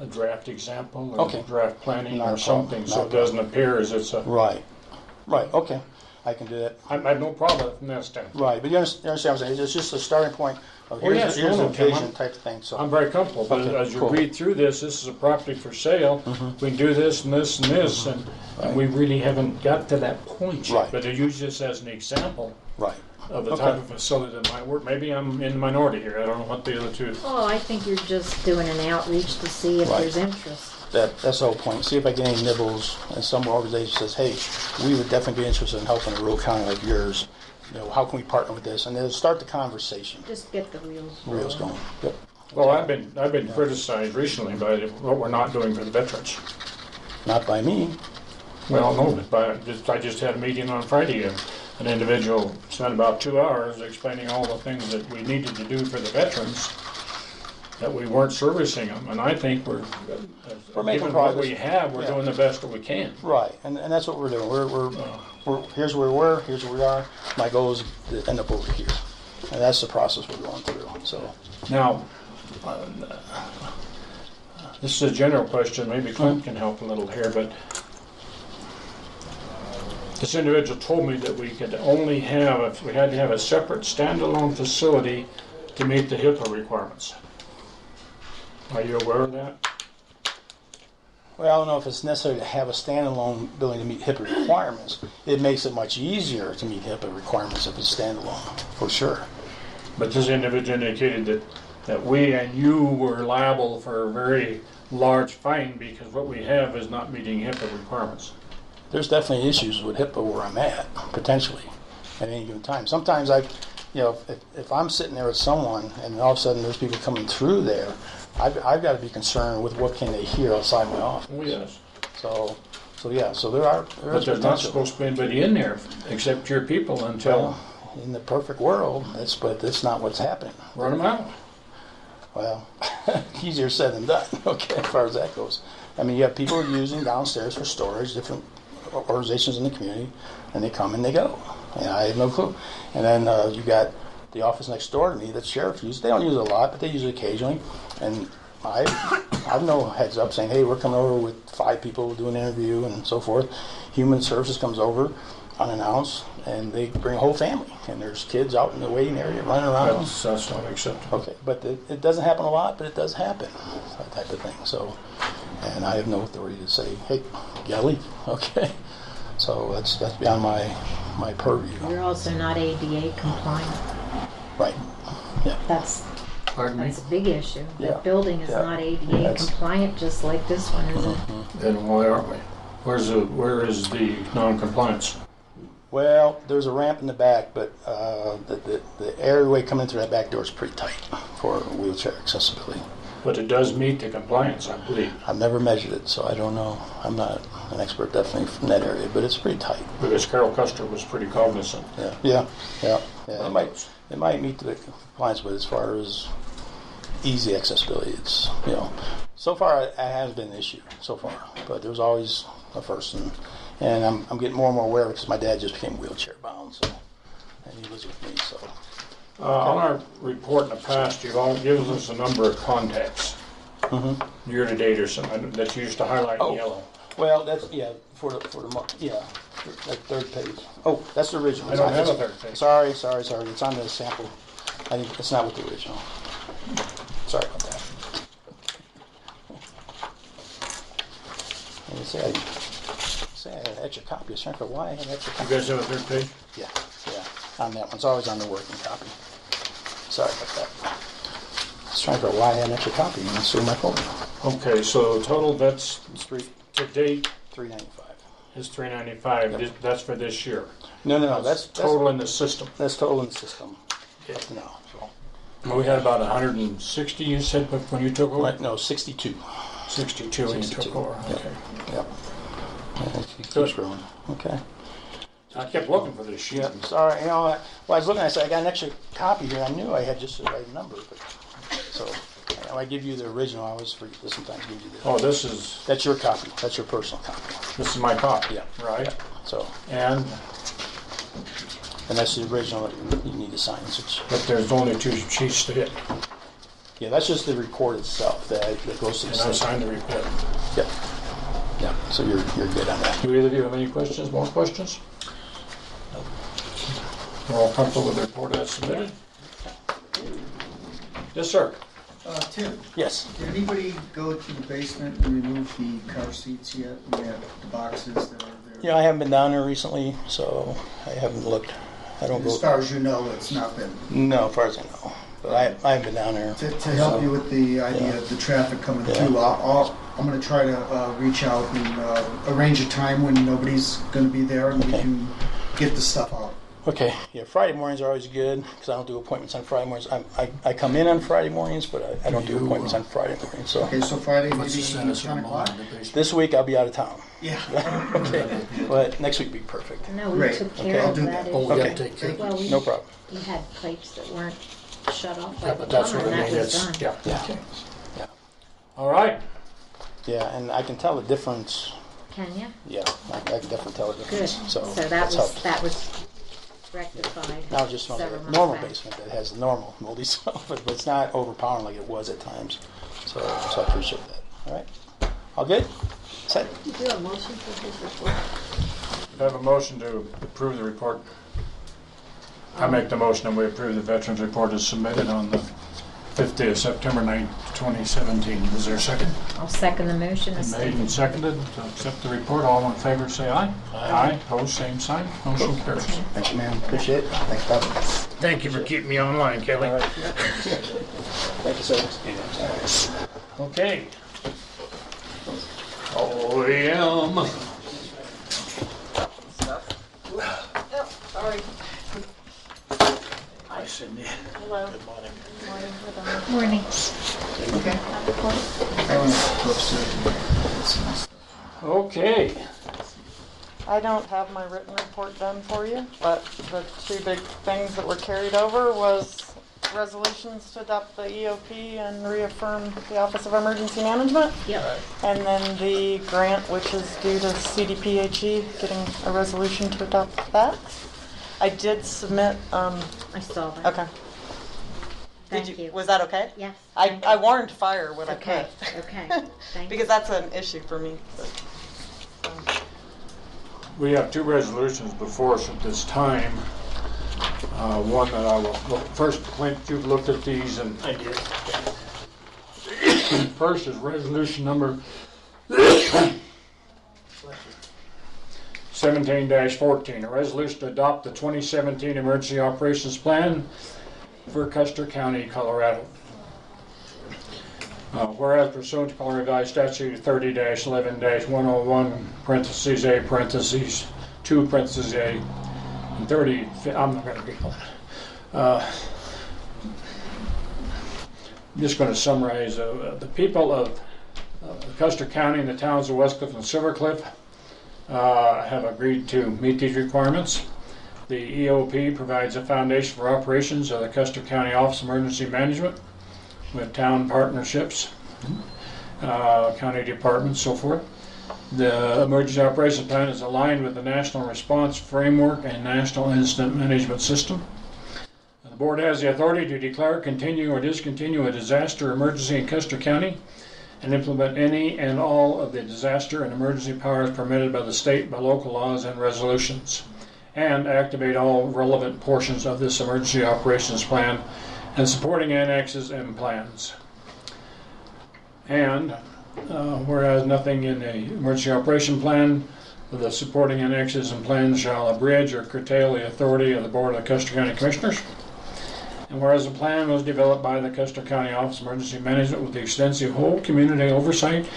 draft example or draft planning or something, so it doesn't appear as it's a... Right, okay. I can do that. I have no problem from that standpoint. Right, but you understand what I'm saying? It's just a starting point Oh, here's, yes, here's no, the Tim, vision I'm- type of thing. So I'm very comfortable, but Okay, as you cool. read through this is a property for sale. We can do this and this and this, and we really haven't got to that point yet. Right. But to use this as an example right. of the Okay. type of facility that might work. Maybe I'm in the minority here. I don't know what the other two. Oh, I think you're just doing an outreach to see if Right. there's interest. That's the whole point. See if I get any nibbles, and some organization says, "Hey, we would definitely be interested in helping a rural county like yours. You know, how can we partner with this?" And they'll start the conversation. Just get the wheels Wheels going. Yep. Well, I've been criticized recently by what we're not doing for the veterans. Not by me. Well, no, but I just had a meeting on Friday. An individual spent about 2 hours explaining all the things that we needed to do for the veterans, that we weren't servicing them. And I think we're making given progress. what we have, we're Yeah. doing the best that we can. Right, and that's what we're doing. We're here's where we were, here's where we are. My goal is to end up over here, and that's the process we're going through. So Now, this is a general question. Maybe Clint can help a little here, but this individual told me that we could only have, we had to have a separate standalone facility to meet the HIPAA requirements. Are you aware of that? well, I don't know if it's necessary to have a standalone building to meet HIPAA requirements. It makes it much easier to meet HIPAA requirements if it's standalone, for sure. But this individual indicated that we and you were liable for a very large fine because what we have is not meeting HIPAA requirements. There's definitely issues with HIPAA where I'm at, potentially, at any given time. Sometimes if I'm sitting there with someone and all of a sudden there's people coming through there, I've got to be concerned with what can they hear outside my office. Oh, yes. So there is But there's not potential. supposed to be anybody in there except your people until Well, in the perfect world, but that's not what's happening. run them out. Well, easier said than done, okay, as far as that goes. I mean, you have people using downstairs for storage, different organizations in the community, and they come and they go. And I have no clue. And then you got the office next door to me that sheriff uses. They don't use it a lot, but they use it occasionally. And I've no heads up saying, hey, we're coming over with 5 people, do an interview and so forth. Human Services comes over unannounced, and they bring a whole family. And there's kids out in the waiting area running around. That's not acceptable. Okay, but it doesn't happen a lot, but it does happen, that type of thing. So, and I have no authority to say, hey, you gotta leave. Okay, so that's beyond my purview. You're also not ADA compliant. Right. Yeah. That's a big issue. Yeah. That building is Yeah. not ADA That's- compliant, just like this one is. Then why aren't we? Where is the non-compliance? Well, there's a ramp in the back, but the airway coming through that back door is pretty tight for wheelchair accessibility. But it does meet the compliance, I believe. I've never measured it, so I don't know. I'm not an expert definitely from that area, but it's pretty tight. Because Carol Custer was pretty cognizant. Yeah. It might meet the compliance, but as far as easy accessibility, it's, so far it hasn't been an issue so far, but there's always a first, and I'm getting more and more aware because my dad just became wheelchair bound, so, and he lives with me, so. On our report in the past, you've all given us a number of contacts, year to date or something, that you used to highlight in yellow. Well, that's, for the month, that third page. Oh, that's the original. I don't have a third page. Sorry. It's on the sample. I think it's not with the original. Sorry about that. I say I had an extra copy. I was trying to figure why I had an extra copy. You guys have a third page? Yeah, on that one. It's always on the working copy. Sorry about that. I was trying to figure why I had an extra copy and it's in my folder. Okay, so total, that's to date $395. is $395. Yep. That's for this year. No, that's total in the system. That's total in the system. Okay. No. Well, we had about 160, you said, when you took over? No, 62. 62 when you took 62. over. Yep. Okay. Yep. Yeah, it keeps Good. growing. Okay. I kept looking for this sheet. Yeah, sorry. I was looking, I said, I got an extra copy here. I knew I had just the right number, but so I give you the original. I always forget to sometimes give you the. Oh, this is. That's your copy. That's your personal copy. This is my copy. Yeah. Right. Yeah. So. And that's the original that you need to sign. But there's only 2 sheets to hit. Yeah, that's just the report itself that goes to the. And I signed the report. Yep. Yeah. So you're good on that. Do either of you have any questions? More questions? We're all comfortable with the report as submitted? Yes, sir. Tim, Yes. did anybody go to the basement and remove the car seats yet? We have the boxes that are there. You know, I haven't been down there recently, so I haven't looked. I don't go. As far as you know, it's not been. No, as far as I know. But I haven't been down there. To help you with the idea of the traffic coming through, I'm going to try to reach out and arrange a time when nobody's going to be there and we can get the stuff out. Okay, yeah, Friday mornings are always good because I don't do appointments on Friday mornings. I come in on Friday mornings, but I don't do appointments on Friday mornings. So Okay, so Friday maybe 10 o'clock? this week I'll be out of town. Yeah. Okay, but next week will be perfect. No, we Great. took Okay. care I'll of do that. that. Oh, we gotta take care of it. No problem. You had pipes that weren't shut off by Yeah, the but that's plumber, what I and mean, that was it's, done. yeah. Yeah. Yeah. All right. Yeah, and I can tell the difference. Can you? Yeah, I can definitely tell the Good. difference. So that that's was, helped. that was rectified. Now just from several the months normal back. basement that has the normal moldy stuff, but it's not overpowering like it was at times. So I appreciate that. All right, all good. Set. You do a motion for his report? I have a motion to approve the report. I make the motion that we approve the veterans report as submitted on the 5th day of September 9th, 2017. Is there a second? I'll second the motion. Been made and seconded to accept the report. All in favor say aye. Aye. Opposed, same sign. Motion carries. Thank you, man. Appreciate it. Thanks, Bob. Thank you for keeping me online, Kelly. All right. Thank you, sir. Okay. OEM. Sorry. Hi, Cindy. Hello. Good morning. Morning. Okay. I don't have my written report done for you, but the two big things that were carried over was resolutions to adopt the EOP and reaffirm the Office of Emergency Management. Yep. And then the grant, which is due to CDPHE, getting a resolution to adopt that. I did submit, I saw that. okay. Thank you. Was that okay? Yes. I warned fire when Okay, I could. okay. Thank Because that's an issue for me. We have two resolutions before us at this time. One that I will look, first, Clint, you've looked at these and I did. First is resolution number 17-14, a resolution to adopt the 2017 Emergency Operations Plan for Custer County, Colorado. Whereas pursuant to Colorado Revised Statute 30-11-101, parentheses A, parentheses 2, parentheses A, and 30, I'm not going to read all that. I'm just going to summarize. The people of Custer County and the towns of Westcliff and Silvercliff have agreed to meet these requirements. The EOP provides a foundation for operations of the Custer County Office of Emergency Management with town partnerships, county departments, so forth. The Emergency Operations Plan is aligned with the National Response Framework and National Incident Management System. The Board has the authority to declare, continue, or discontinue a disaster emergency in Custer County and implement any and all of the disaster and emergency powers permitted by the state, by local laws and resolutions, and activate all relevant portions of this Emergency Operations Plan and supporting annexes and plans. And whereas nothing in the Emergency Operation Plan, the supporting annexes and plans shall abridge or curtail the authority of the Board of the Custer County Commissioners. And whereas the plan was developed by the Custer County Office of Emergency Management with the extensive whole community oversight,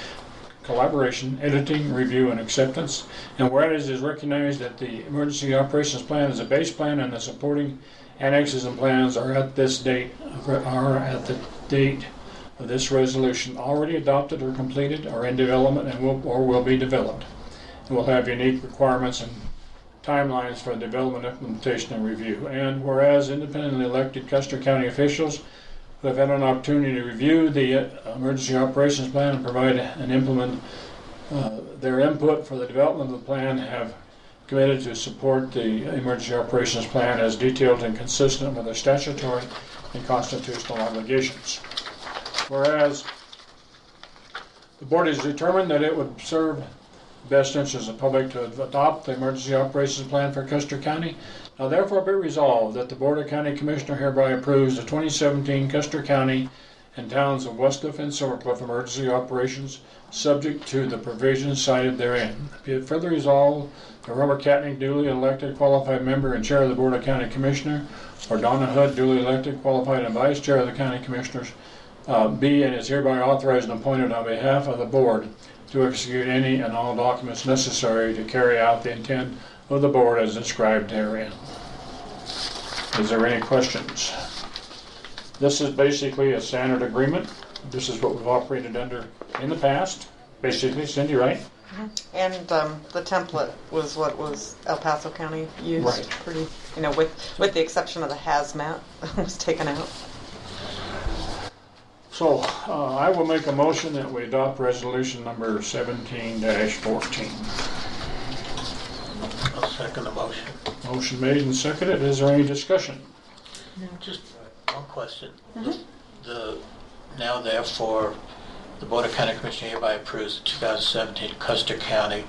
collaboration, editing, review, and acceptance. And whereas it is recognized that the Emergency Operations Plan is a base plan and the supporting annexes and plans are at the date of this resolution already adopted or completed or in development and will be developed. And will have unique requirements and timelines for development, implementation, and review. And whereas independently elected Custer County officials who have had an opportunity to review the Emergency Operations Plan and provide and implement their input for the development of the plan have committed to support the Emergency Operations Plan as detailed and consistent with their statutory and constitutional obligations. Whereas the Board has determined that it would serve best interest of the public to adopt the emergency operations plan for Custer County. Now therefore be resolved that the Board of County Commissioner hereby approves the 2017 Custer County and towns of Westcliff and Silvercliff emergency operations, subject to the provisions cited therein. Be it further resolved, the Robert Katnick, duly elected qualified member and chair of the Board of County Commissioner, or Donna Hood, duly elected qualified and vice chair of the County Commissioners, be and is hereby authorized and appointed on behalf of the Board to execute any and all documents necessary to carry out the intent of the Board as described therein. Is there any questions? This is basically a standard agreement. This is what we've operated under in the past. Basically, Cindy, right? And the template was what was El Paso County used. Right. Pretty, with the exception of the hazmat was taken out. So I will make a motion that we adopt resolution number 17-14. I'll second the motion. Motion made and seconded. Is there any discussion? No. Just one question. Now therefore, the Board of County Commissioners hereby approves the 2017 Custer County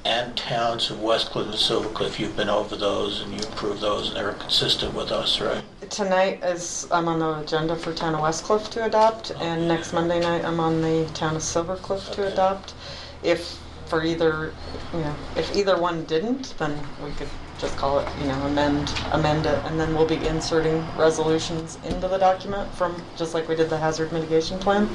and towns of Westcliff and Silvercliff. You've been over those and you approved those and they're consistent with us, right? Tonight I'm on the agenda for town of Westcliff to adopt, and next Monday night I'm on the town of Silvercliff to adopt. If either one didn't, then we could just call it, amend it, and then we'll be inserting resolutions into the document from, just like we did the hazard mitigation plan.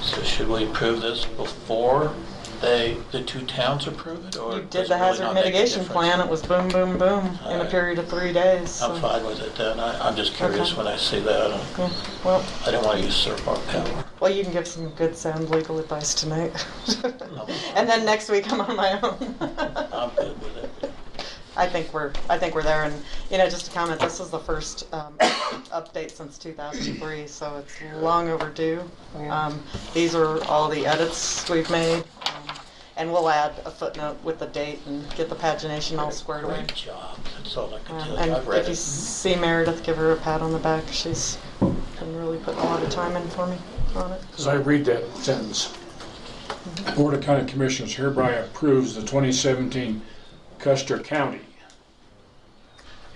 So should we approve this before the two towns approve it? Or You did does it the really hazard not make a mitigation difference? plan, it was boom, boom, boom in a period of 3 days. So. I'm fine with it then. I'm just curious Okay. when I see that. Yeah, well, I don't want to usurp our power. well, you can give some good sound legal advice tonight. And then next week I'm on my own. I'm good with it. I think we're there, and just to comment, this is the first update since 2003, so it's long overdue. These are all the edits we've made, and we'll add a footnote with the date and get the pagination all squared away. Great job. That's all I can tell you. And I've read if you it. see Meredith, give her a pat on the back. She's been really putting a lot of time in for me on it. As I read that sentence, Board of County Commissioners hereby approves the 2017 Custer County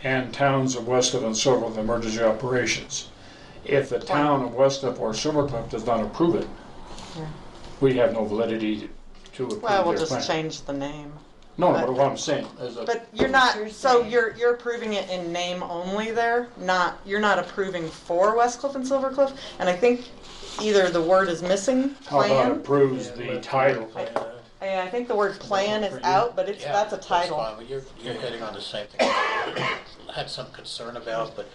and towns of Westcliff and Silvercliff emergency operations. If the town of Westcliff or Silvercliff does not approve it, we have no validity to approve Well, we'll their just plan. change the name. No, but what I'm saying is that But you're not, so you're approving it in name only there, you're not approving for Westcliff and Silvercliff, and I think either the word is missing, how about plan. approves the title? I think the word plan is out, but that's a title. That's fine, but you're hitting on the same thing I had some concern about, but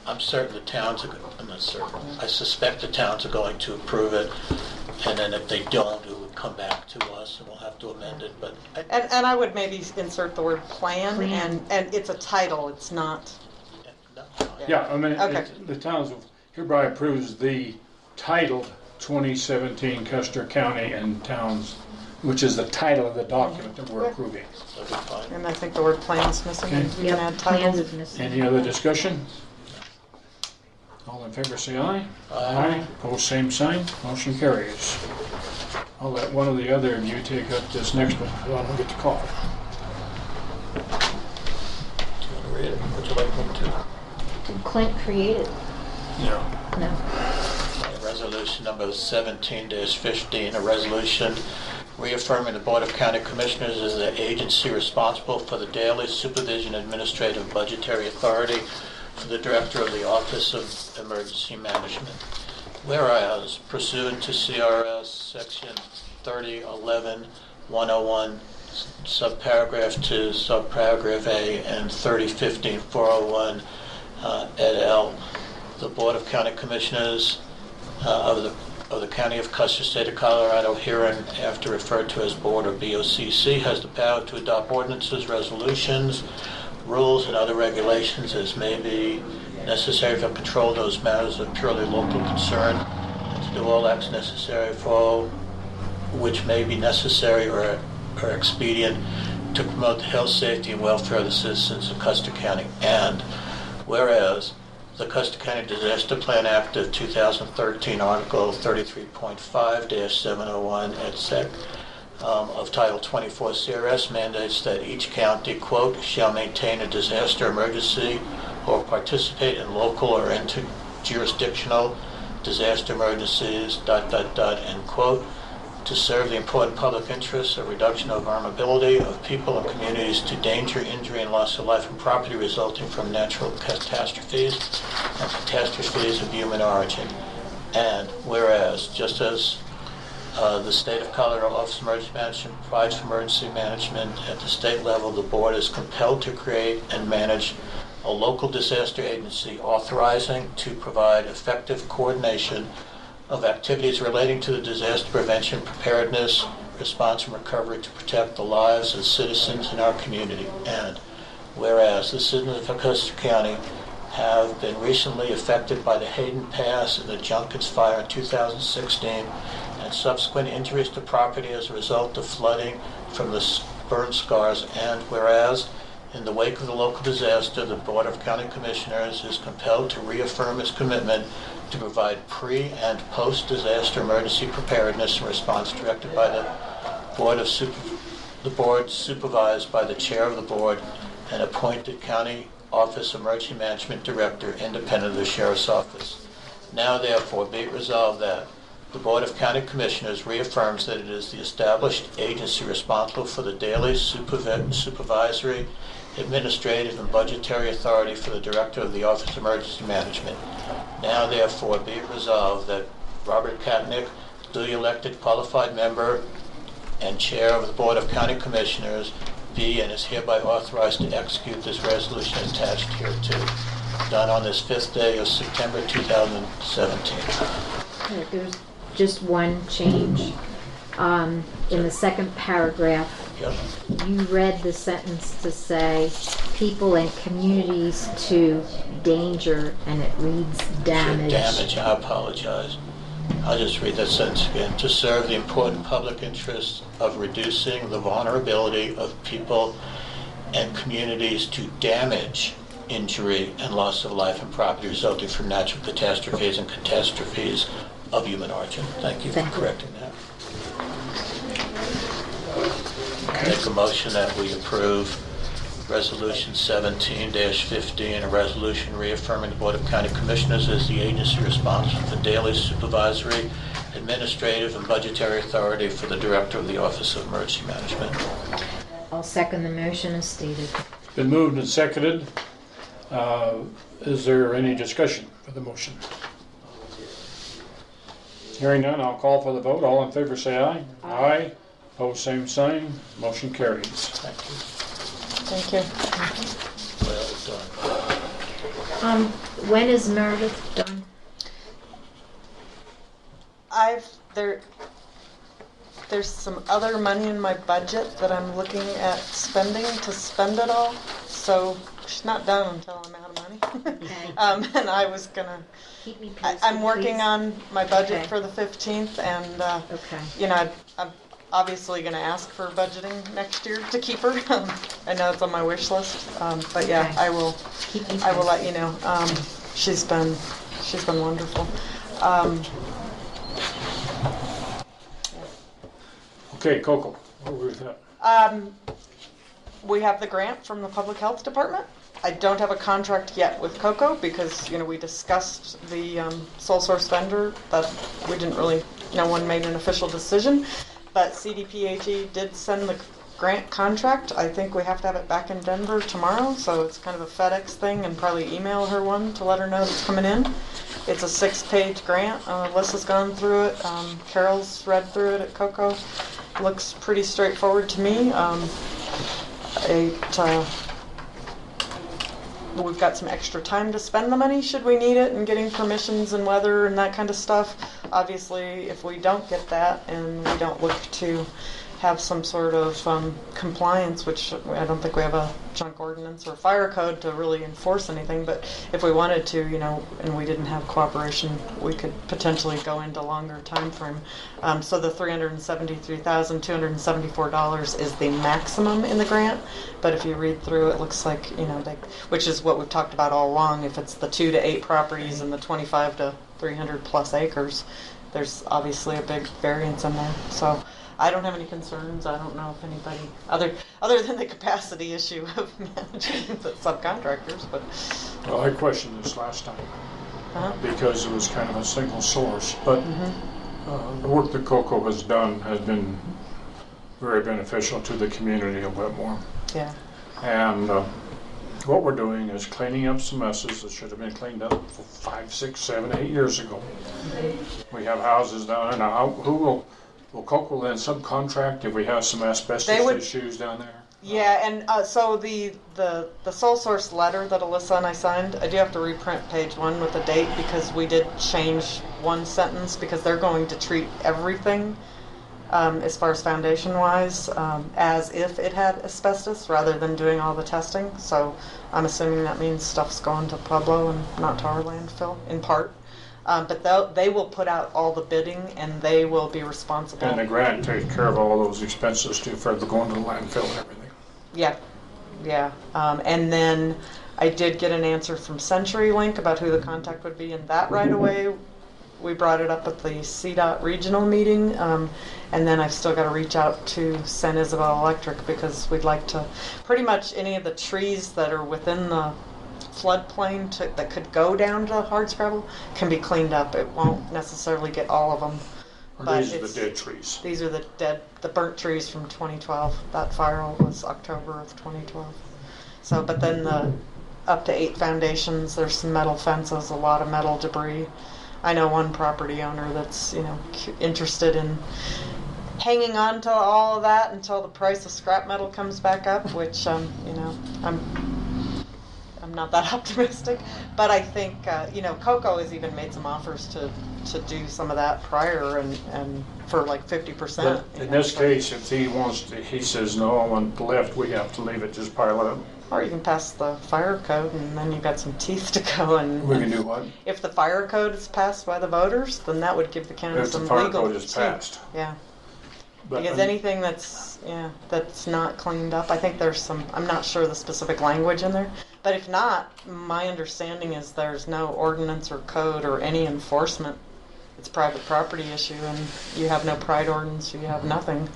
I'm certain the towns I'm not certain. I suspect the towns are going to approve it, and then if they don't, it would come back to us and we'll have to amend it, but And I would maybe insert the word plan, and it's a title, it's not. Yeah, I mean, Okay. the towns hereby approves the titled 2017 Custer County and towns, which is the title of the document that we're approving. And I think the word plan's missing, Okay. we can add titles. Any other discussion? All in favor say aye. Aye. Opposed, same sign. Motion carries. I'll let one of the other of you take up this next one. I don't get to call. do you want to read it? Would you like me to? Did Clint create it? No. No. Resolution number 17-15, a resolution reaffirming the Board of County Commissioners as the agency responsible for the daily supervision, administrative, budgetary authority for the Director of the Office of Emergency Management. Whereas, pursuant to CRS Section 3011-101, subparagraph 2, subparagraph A, and 3015-401 et al., the Board of County Commissioners of the County of Custer, State of Colorado, hereinafter referred to as Board or BOCC, has the power to adopt ordinances, resolutions, rules, and other regulations as may be necessary for control of those matters of purely local concern, and to do all acts necessary for which may be necessary or expedient to promote the health, safety, and welfare of the citizens of Custer County. And whereas the Custer County Disaster Plan Act of 2013, Article 33.5-701 et sec, of Title 24 CRS mandates that each county, quote, shall maintain a disaster emergency or participate in local or inter-jurisdictional disaster emergencies, ... end quote, to serve the important public interests of reduction of vulnerability of people and communities to danger, injury, and loss of life and property resulting from natural catastrophes and catastrophes of human origin. And whereas, just as the State of Colorado Office of Emergency Management provides for emergency management at the state level, the board is compelled to create and manage a local disaster agency authorizing to provide effective coordination of activities relating to the disaster prevention, preparedness, response, and recovery to protect the lives of citizens in our community. And whereas the citizens of Custer County have been recently affected by the Hayden Pass and the Junkins Fire in 2016 and subsequent injuries to property as a result of flooding from the burn scars, and whereas in the wake of the local disaster, the Board of County Commissioners is compelled to reaffirm its commitment to provide pre- and post-disaster emergency preparedness and response directed by the board supervised by the chair of the board and appointed County Office of Emergency Management Director independent of the Sheriff's Office. Now therefore be it resolved that the Board of County Commissioners reaffirms that it is the established agency responsible for the daily supervisory, administrative, and budgetary authority for the Director of the Office of Emergency Management. Now therefore be it resolved that Robert Katnick, duly elected qualified member and chair of the Board of County Commissioners, be and is hereby authorized to execute this resolution attached hereto. Done on this 5th day of September 2017. There's just one change. In the second paragraph, you read the sentence to say people and communities to danger, and it reads damage. Damage, I apologize. I'll just read that sentence again. To serve the important public interests of reducing the vulnerability of people and communities to damage, injury, and loss of life and property resulting from natural catastrophes and catastrophes of human origin. Thank you for correcting that. I make a motion that we approve Resolution 17-15, a resolution reaffirming the Board of County Commissioners as the agency responsible for daily supervisory, administrative, and budgetary authority for the Director of the Office of Emergency Management. I'll second the motion as stated. Been moved and seconded. Is there any discussion for the motion? Hearing none, I'll call for the vote. All in favor say aye. Aye. Opposed, same sign. Motion carries. Thank you. Thank you. Well done. When is Meredith done? There's some other money in my budget that I'm looking at spending to spend it all. So she's not done until I'm out of money. Okay. And I was gonna. Keep me posted, I'm working please. on my budget Okay. for the 15th, and Okay. you know, I'm obviously going to ask for budgeting next year to keep her. I know it's on my wish list, but yeah, Okay. I will. Keep me I will let posted. you know. She's been wonderful. Okay, Coco, what were we with that? We have the grant from the Public Health Department. I don't have a contract yet with Coco because, you know, we discussed the sole source vendor, but we didn't really, no one made an official decision. But CDPHE did send the grant contract. I think we have to have it back in Denver tomorrow, so it's kind of a FedEx thing, and probably email her one to let her know it's coming in. It's a 6-page grant. Alyssa's gone through it. Carol's read through it at Coco. Looks pretty straightforward to me. We've got some extra time to spend the money should we need it, and getting permissions and weather and that kind of stuff. Obviously, if we don't get that and we don't look to have some sort of compliance, which I don't think we have a junk ordinance or fire code to really enforce anything, but if we wanted to, you know, and we didn't have cooperation, we could potentially go into longer time frame. So the $373,274 is the maximum in the grant, but if you read through, it looks like, you know, which is what we've talked about all along. If it's the 2 to 8 properties and the 25 to 300 plus acres, there's obviously a big variance in there. So I don't have any concerns. I don't know if anybody, other than the capacity issue of managing the subcontractors, but. Well, I questioned this last time because it was kind of a single source, but the work that Coco has done has been very beneficial to the community of Wetmore. Yeah. And what we're doing is cleaning up some messes that should have been cleaned up 5, 6, 7, 8 years ago. We have houses down there now. Will Coco then subcontract if we have some asbestos issues down there? Yeah, and so the sole source letter that Alyssa and I signed, I do have to reprint page 1 with the date because we did change one sentence because they're going to treat everything as far as foundation-wise as if it had asbestos rather than doing all the testing. So I'm assuming that means stuff's going to Pueblo and not to our landfill in part. But they will put out all the bidding and they will be responsible. And the grant takes care of all those expenses too for going to the landfill and everything. Yeah, yeah. And then I did get an answer from CenturyLink about who the contact would be, and that right away we brought it up at the CDOT regional meeting. And then I've still got to reach out to San Isabel Electric because we'd like to, pretty much any of the trees that are within the floodplain that could go down to hardscrabble can be cleaned up. It won't necessarily get all of them. But these are the dead trees. These are the burnt trees from 2012. That fire was October of 2012. So, but then the up to 8 foundations, there's some metal fences, a lot of metal debris. I know one property owner that's, interested in hanging on to all of that until the price of scrap metal comes back up, which, I'm not that optimistic. But I think, Coco has even made some offers to do some of that prior and for like 50%. But in this case, if he says no, I want the lift, we have to leave it, just pile it up. Or you can pass the fire code and then you've got some teeth to go. And we can do what? If the fire code is passed by the voters, then that would give the county some legal teeth. If the fire code is passed. Yeah. But because anything that's not cleaned up, I think there's some, I'm not sure the specific language in there, but if not, my understanding is there's no ordinance or code or any enforcement. It's a private property issue and you have no pride ordinance, you have nothing.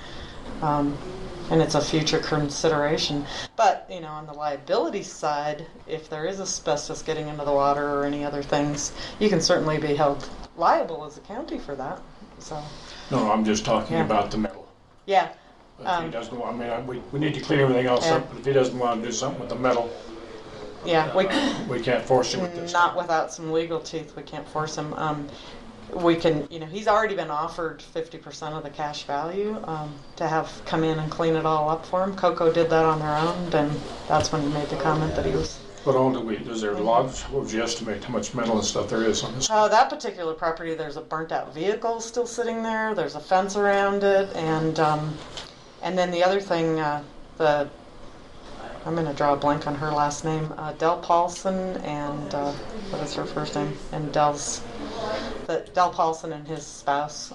And it's a future consideration. But, on the liability side, if there is asbestos getting into the water or any other things, you can certainly be held liable as a county for that. So. No, I'm just talking about the metal. Yeah. If he doesn't want, we need to clean everything else up, but if he doesn't want to do something with the metal, we can't force him with this. Not without some legal teeth, we can't force him. We can, he's already been offered 50% of the cash value to have come in and clean it all up for him. Coco did that on their own, and that's when he made the comment that he was. What all is there logs? What would you estimate how much metal and stuff there is on this? That particular property, there's a burnt out vehicle still sitting there. There's a fence around it, and then the other thing, I'm going to draw a blank on her last name, Del Paulson and what is her first name? And Del Paulson and his spouse,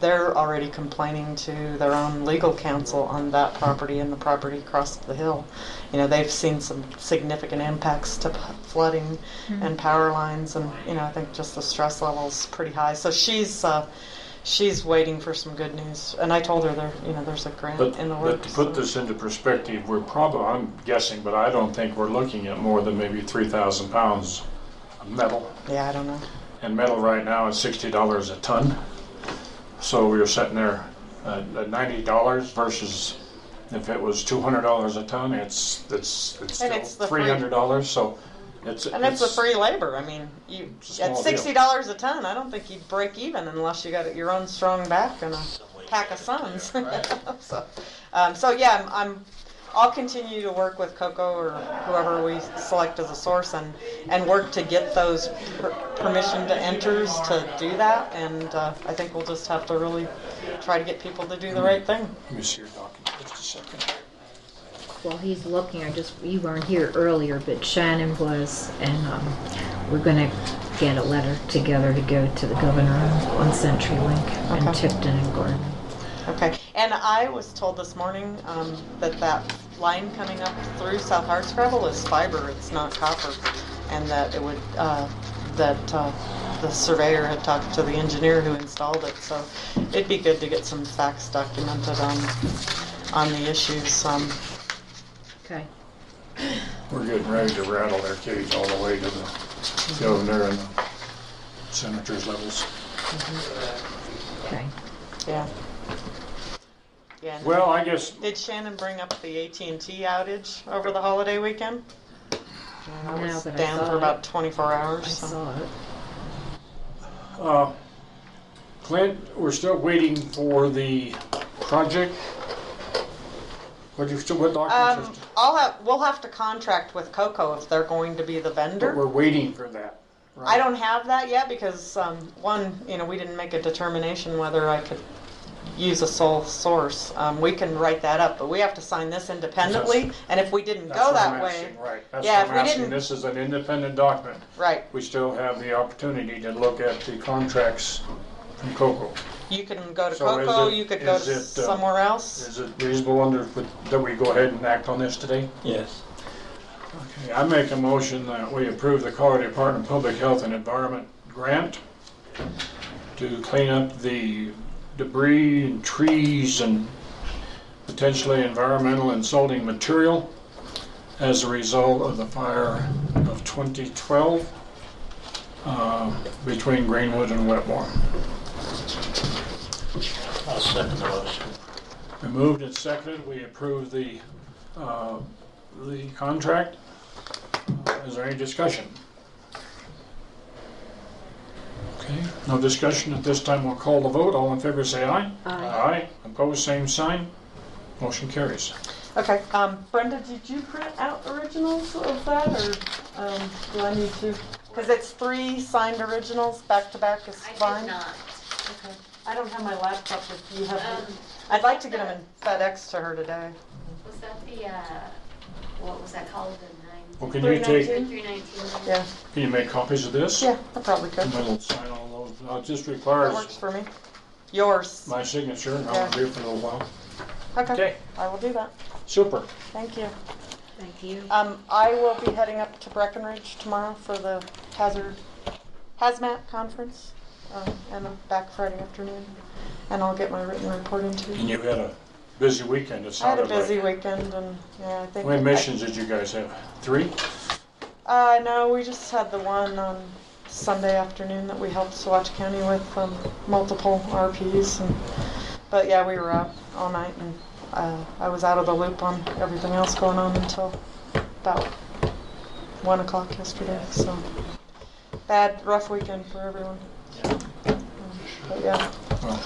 they're already complaining to their own legal counsel on that property and the property across the hill. They've seen some significant impacts to flooding and power lines, and I think just the stress level's pretty high. So she's waiting for some good news, and I told her there's a grant in the works. But to put this into perspective, I'm guessing, but I don't think we're looking at more than maybe 3,000 pounds of metal. Yeah, I don't know. And metal right now is $60 a ton. So we were sitting there at $90 versus if it was $200 a ton, it's still $300. So it's the free labor. I mean, at $60 a ton, I don't think you'd break even unless you got your own strong back and a pack of sons. I'll continue to work with Coco or whoever we select as a source and work to get those permission to enters to do that. And I think we'll just have to really try to get people to do the right thing. Let me see your document just a second. While he's looking, you weren't here earlier, but Shannon was, and we're going to get a letter together to go to the governor on CenturyLink and Tipton and Gordon. Okay, and I was told this morning that line coming up through South Hardscrabble is fiber, it's not copper, and that it would that the surveyor had talked to the engineer who installed it, so it'd be good to get some facts documented on the issues. Okay. We're getting ready to rattle their cage all the way to the governor and the senator's levels. Okay. Yeah. Yeah. and Well, I guess, Did Shannon bring up the AT&T outage over the holiday weekend? Yeah, it No, was but I down saw for it. about 24 hours. I so. saw it. Clint, we're still waiting for the project. What documents? We'll have to contract with Coco if they're going to be the vendor. But we're waiting for that. I don't have that yet because one, we didn't make a determination whether I could use a sole source. We can write that up, but we have to sign this independently. And if we didn't go that way, right? That's yeah, what I'm if we asking. didn't, This is an independent document. right? We still have the opportunity to look at the contracts from Coco. You can go to So is Coco. it- You could go is to it, somewhere else. Is it reasonable that we go ahead and act on this today? Yes. Okay, I make a motion that we approve the Colorado Department of Public Health and Environment grant to clean up the debris and trees and potentially environmental insulting material as a result of the fire of 2012 between Greenwood and Wetmore. I'll second the motion. We moved and seconded. We approve the contract. Is there any discussion? Okay, no discussion at this time. We'll call the vote. All in favor say aye. Aye. Aye. Opposed, same sign. Motion carries. Okay. Brenda, did you print out originals of that, or do I need to? Because it's 3 signed originals back to back is fine. I did not. Okay. I don't have my laptop. If you have, I'd like to get them in FedEx to her today. Was that the, what was that called? The 9? Well, can you take, 319? Yeah. can you make copies of this? Yeah, I probably could. And then we'll sign all those. It just That requires works for me. Yours. my signature, and Yeah. I'll do it for a little while. Okay. I will do that. Super. Thank you. Thank you. I will be heading up to Breckenridge tomorrow for the hazmat conference, and I'm back Friday afternoon, and I'll get my written report into And you. you had a busy weekend, it I had a sounded like. busy weekend, and yeah, I think. How many missions did you guys have? 3? No, we just had the one on Sunday afternoon that we helped Saguache County with multiple RPs, but yeah, we were out all night, and I was out of the loop on everything else going on until about 1 o'clock yesterday. So rough weekend for everyone. But yeah. Well,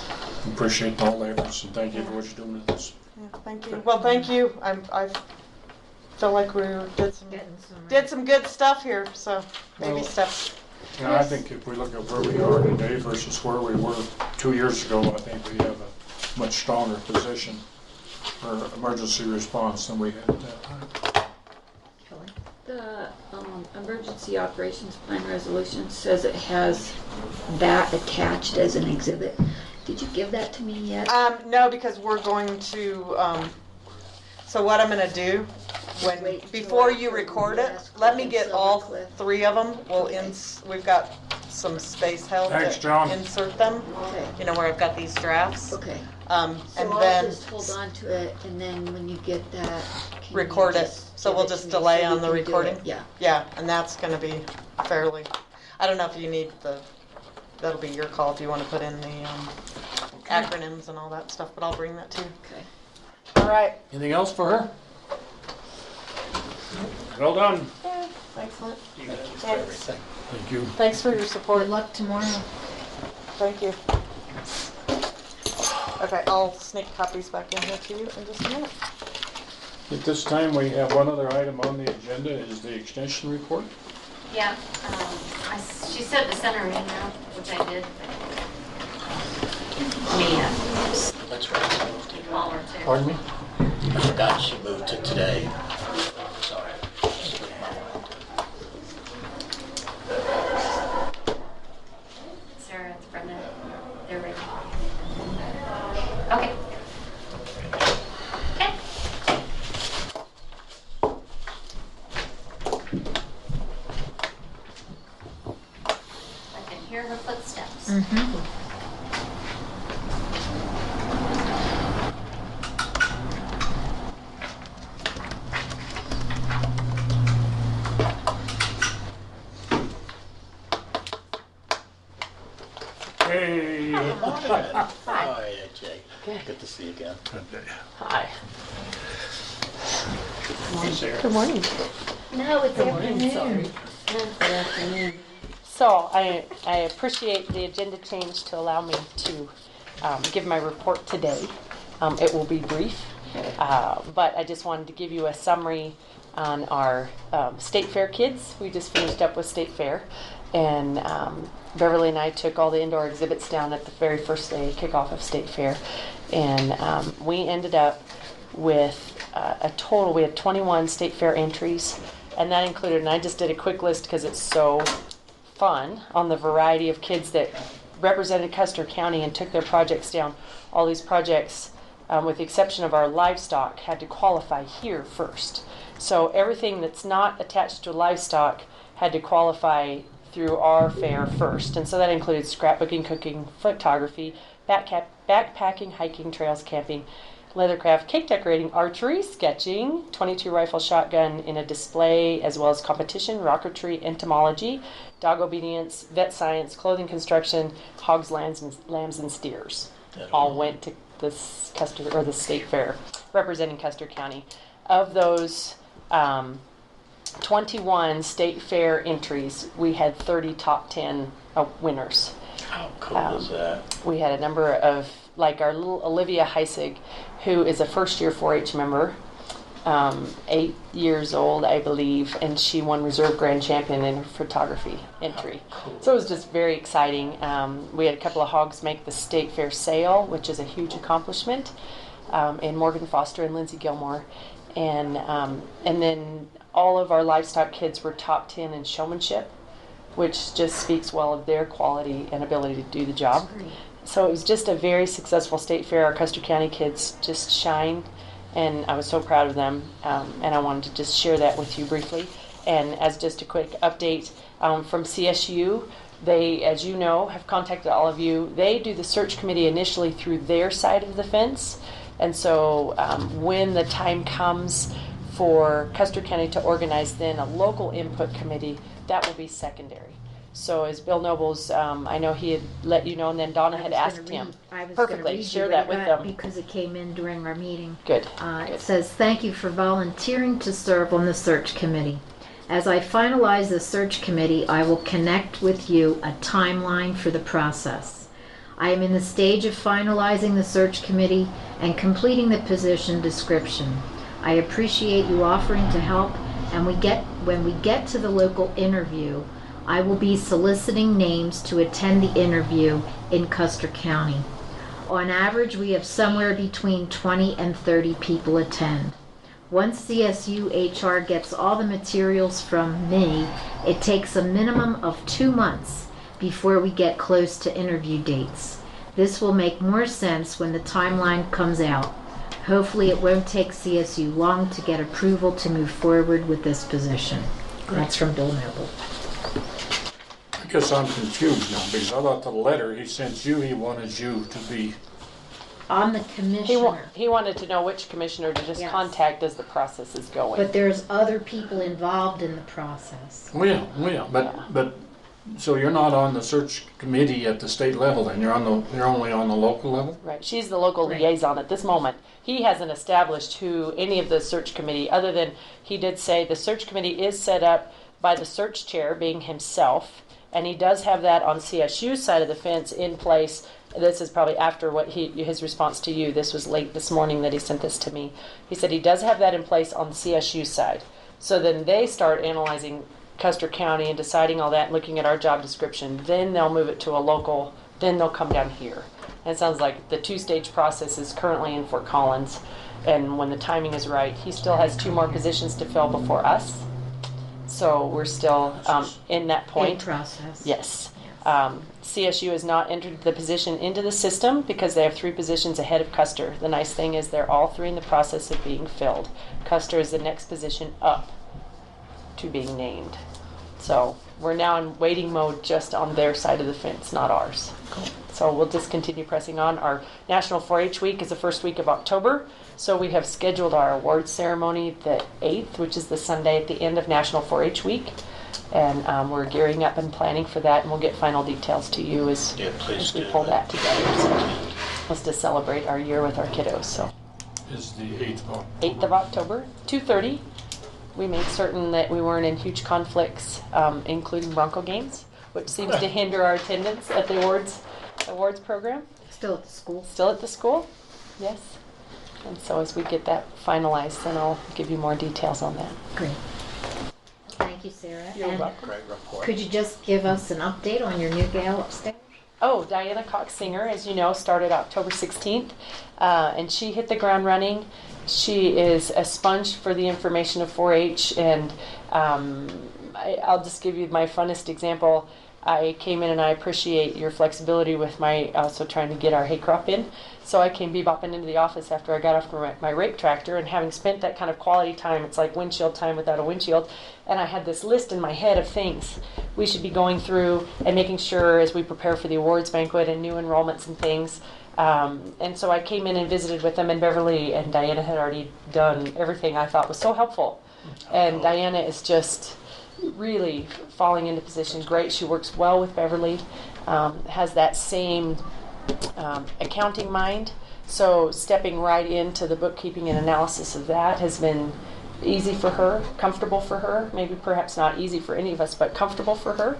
appreciate all the efforts, and thank you for what you're doing with this. Yeah, thank you. Well, thank you. I feel like we did some good stuff here. So baby Well, steps. Yeah, I think if we look at where we are today versus where we were 2 years ago, I think we have a much stronger position for emergency response than we had at that time. The emergency operations plan resolution says it has that attached as an exhibit. Did you give that to me yet? No, because we're going to. So what I'm going to do before you record it, let me get all 3 of them. We've got some space held Thanks, to John. insert them. Okay. You know where I've got these drafts. Okay. And So I'll then just hold on to it, and then when you get that, can you record it. just So give we'll it to just me delay so we on the can do recording. it? Yeah. Yeah, and that's going to be fairly. I don't know if you need that'll be your call if you want to put in the acronyms and all that stuff, but I'll bring that too. Okay. All right. Anything else for her? Well done. Yeah, excellent. Thanks. Thank you. Thanks for your support. Good luck tomorrow. Thank you. Okay, I'll sneak copies back in here to you in just a minute. At this time, we have one other item on the agenda, is the extension report. Yeah, she said to send her an email, which I did. That's right. She moved it. Call her too. Pardon me? I forgot she moved it today. Sorry. Sarah, it's Brenda. They're ready. Okay. Okay. Hey. Hi, Jay. Good to see you again. Hi. Good morning. No, it's Good morning, afternoon. Good afternoon. So I appreciate the agenda change to allow me to give my report today. It will be brief, but I just wanted to give you a summary on our State Fair kids. We just finished up with State Fair, and Beverly and I took all the indoor exhibits down at the very first day kickoff of State Fair, and we ended up with a total, we had 21 State Fair entries, and that included, and I just did a quick list because it's so fun, on the variety of kids that represented Custer County and took their projects down. All these projects, with the exception of our livestock, had to qualify here first. So everything that's not attached to livestock had to qualify through our fair first. And so that included scrapbooking, cooking, photography, backpacking, hiking, trails, camping, leathercraft, cake decorating, archery, sketching, 22 rifle shotgun in a display, as well as competition, rocketry, entomology, dog obedience, vet science, clothing construction, hogs, lambs, and steers. All went to this Custer, or the State Fair, representing Custer County. Of those 21 State Fair entries, we had 30 top 10 winners. How cool is that? We had a number of, like our little Olivia Heisig, who is a first-year 4-H member, 8 years old, I believe, and she won Reserve Grand Champion in her photography entry. Cool. So it was just very exciting. We had a couple of hogs make the State Fair sale, which is a huge accomplishment, and Morgan Foster and Lindsay Gilmore. And then all of our livestock kids were top 10 in showmanship, which just speaks well of their quality and ability to do the job. So it was just a very successful State Fair. Our Custer County kids just shined, and I was so proud of them. And I wanted to just share that with you briefly. And as just a quick update from CSU, they, as you know, have contacted all of you. They do the search committee initially through their side of the fence. And so when the time comes for Custer County to organize then a local input committee, that will be secondary. So as Bill Nobles, I know he had let you know, and then Donna had asked him. Perfectly, share that with them. Because it came in during our meeting. Good. It says, thank you for volunteering to serve on the search committee. As I finalize the search committee, I will connect with you a timeline for the process. I am in the stage of finalizing the search committee and completing the position description. I appreciate you offering to help, and when we get to the local interview, I will be soliciting names to attend the interview in Custer County. On average, we have somewhere between 20 and 30 people attend. Once CSU HR gets all the materials from me, it takes a minimum of 2 months before we get close to interview dates. This will make more sense when the timeline comes out. Hopefully it won't take CSU long to get approval to move forward with this position. That's from Bill Noble. I guess I'm confused now, because I thought the letter he sent you, he wanted you to be... I'm the commissioner. He wanted to know which commissioner to just contact as the process is going. But there's other people involved in the process. Well, but so you're not on the search committee at the state level then? You're only on the local level? Right. She's the local liaison at this moment. He hasn't established who any of the search committee, other than he did say the search committee is set up by the search chair being himself, and he does have that on CSU's side of the fence in place. This is probably after what his response to you. This was late this morning that he sent this to me. He said he does have that in place on the CSU side. So then they start analyzing Custer County and deciding all that and looking at our job description. Then they'll move it to a local, then they'll come down here. And it sounds like the 2-stage process is currently in Fort Collins. And when the timing is right, he still has 2 more positions to fill before us. So we're still in that point. Process. Yes. CSU has not entered the position into the system because they have 3 positions ahead of Custer. The nice thing is they're all 3 in the process of being filled. Custer is the next position up to being named. So we're now in waiting mode just on their side of the fence, not ours. So we'll just continue pressing on. Our National 4-H Week is the first week of October. So we have scheduled our awards ceremony the 8th, which is the Sunday at the end of National 4-H Week. And we're gearing up and planning for that, and we'll get final details to you as we pull that together. So let's just celebrate our year with our kiddos. So Is the 8th 8th of October, 2:30. We made certain that we weren't in huge conflicts, including Bronco games, which seems to hinder our attendance at the awards program. Still at the school? Still at the school, yes. And so as we get that finalized, then I'll give you more details on that. Great. Thank you, Sarah. You're And welcome. Great report. could you just give us an update on your new gal upstairs? Oh, Diana Cox Singer, as you know, started October 16th, and she hit the ground running. She is a sponge for the information of 4-H, and I'll just give you my funnest example. I came in and I appreciate your flexibility with my also trying to get our hay crop in. So I came bebopping into the office after I got off my rake tractor, and having spent that kind of quality time, it's like windshield time without a windshield, and I had this list in my head of things we should be going through and making sure as we prepare for the awards banquet and new enrollments and things. And so I came in and visited with them in Beverly, and Diana had already done everything I thought was so helpful. And Diana is just really falling into position. Great. She works well with Beverly, has that same accounting mind. So stepping right into the bookkeeping and analysis of that has been easy for her, comfortable for her, maybe perhaps not easy for any of us, but comfortable for her.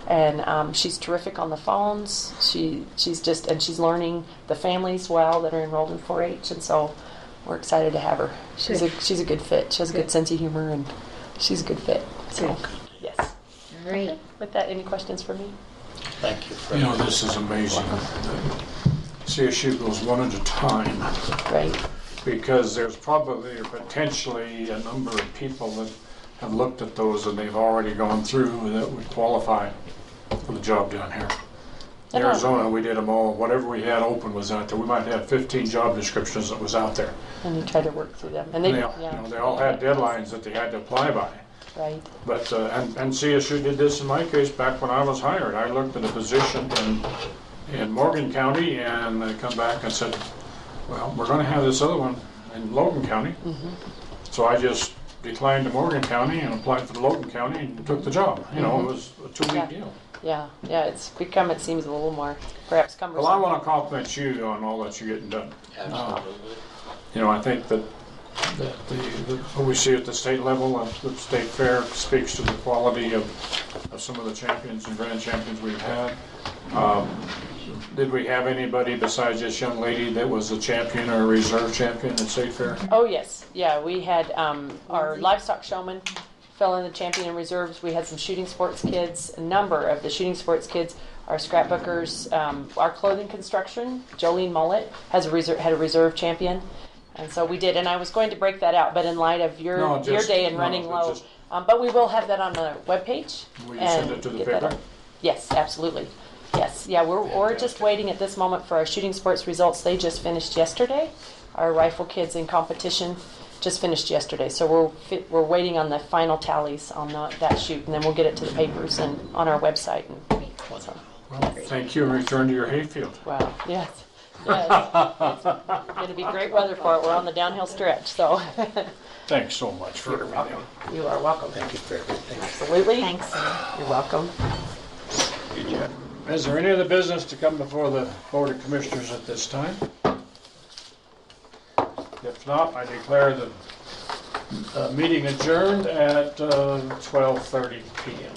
And she's terrific on the phones. She's learning the families well that are enrolled in 4-H, and so we're excited to have her. She's a good fit. She has a good sense of humor, and she's a good fit. So yes. All right. Okay. With that, any questions for me? Thank you. You know, this is amazing. CSU goes one at a time. Right. Because there's probably or potentially a number of people that have looked at those and they've already gone through that would qualify for the job down here. In Arizona, we did them all. Whatever we had open was out there. We might have 15 job descriptions that was out there. And you try to work through them. And they all had deadlines that they had to apply by. Right. But and CSU did this in my case back when I was hired. I looked at a position in Morgan County, and they come back and said, well, we're going to have this other one in Logan County. Mm-hmm. So I just declined to Morgan County and applied for the Logan County and took the job. You know, it was a 2-week deal. Yeah, it's become, it seems, a little more perhaps cumbersome. Well, I want to compliment you on all that you're getting done. Absolutely. You know, I think that what we see at the state level, the state fair speaks to the quality of some of the champions and grand champions we've had. Did we have anybody besides this young lady that was a champion or a reserve champion at state fair? Oh yes, yeah, we had our livestock showman fell in the champion and reserves. We had some shooting sports kids. A number of the shooting sports kids are scrapbookers. Our clothing construction, Jolene Mullet had a reserve champion. And so we did, and I was going to break that out, but in light of your day and running low, but we will have that on the webpage. Will you send it to the paper? Yes, absolutely. Yes, yeah, we're just waiting at this moment for our shooting sports results. They just finished yesterday. Our rifle kids in competition just finished yesterday, so we're waiting on the final tallies on that shoot, and then we'll get it to the papers and on our website. And so. Well, thank you, and return to your hayfield. Wow, yes. Yes, it's going to be great weather for it. We're on the downhill stretch, so. Thanks so much for everything. You are welcome. Thank you for everything. Absolutely. Thanks. You're welcome. Is there any other business to come before the Board of Commissioners at this time? If not, I declare the meeting adjourned at 12:30 p.m.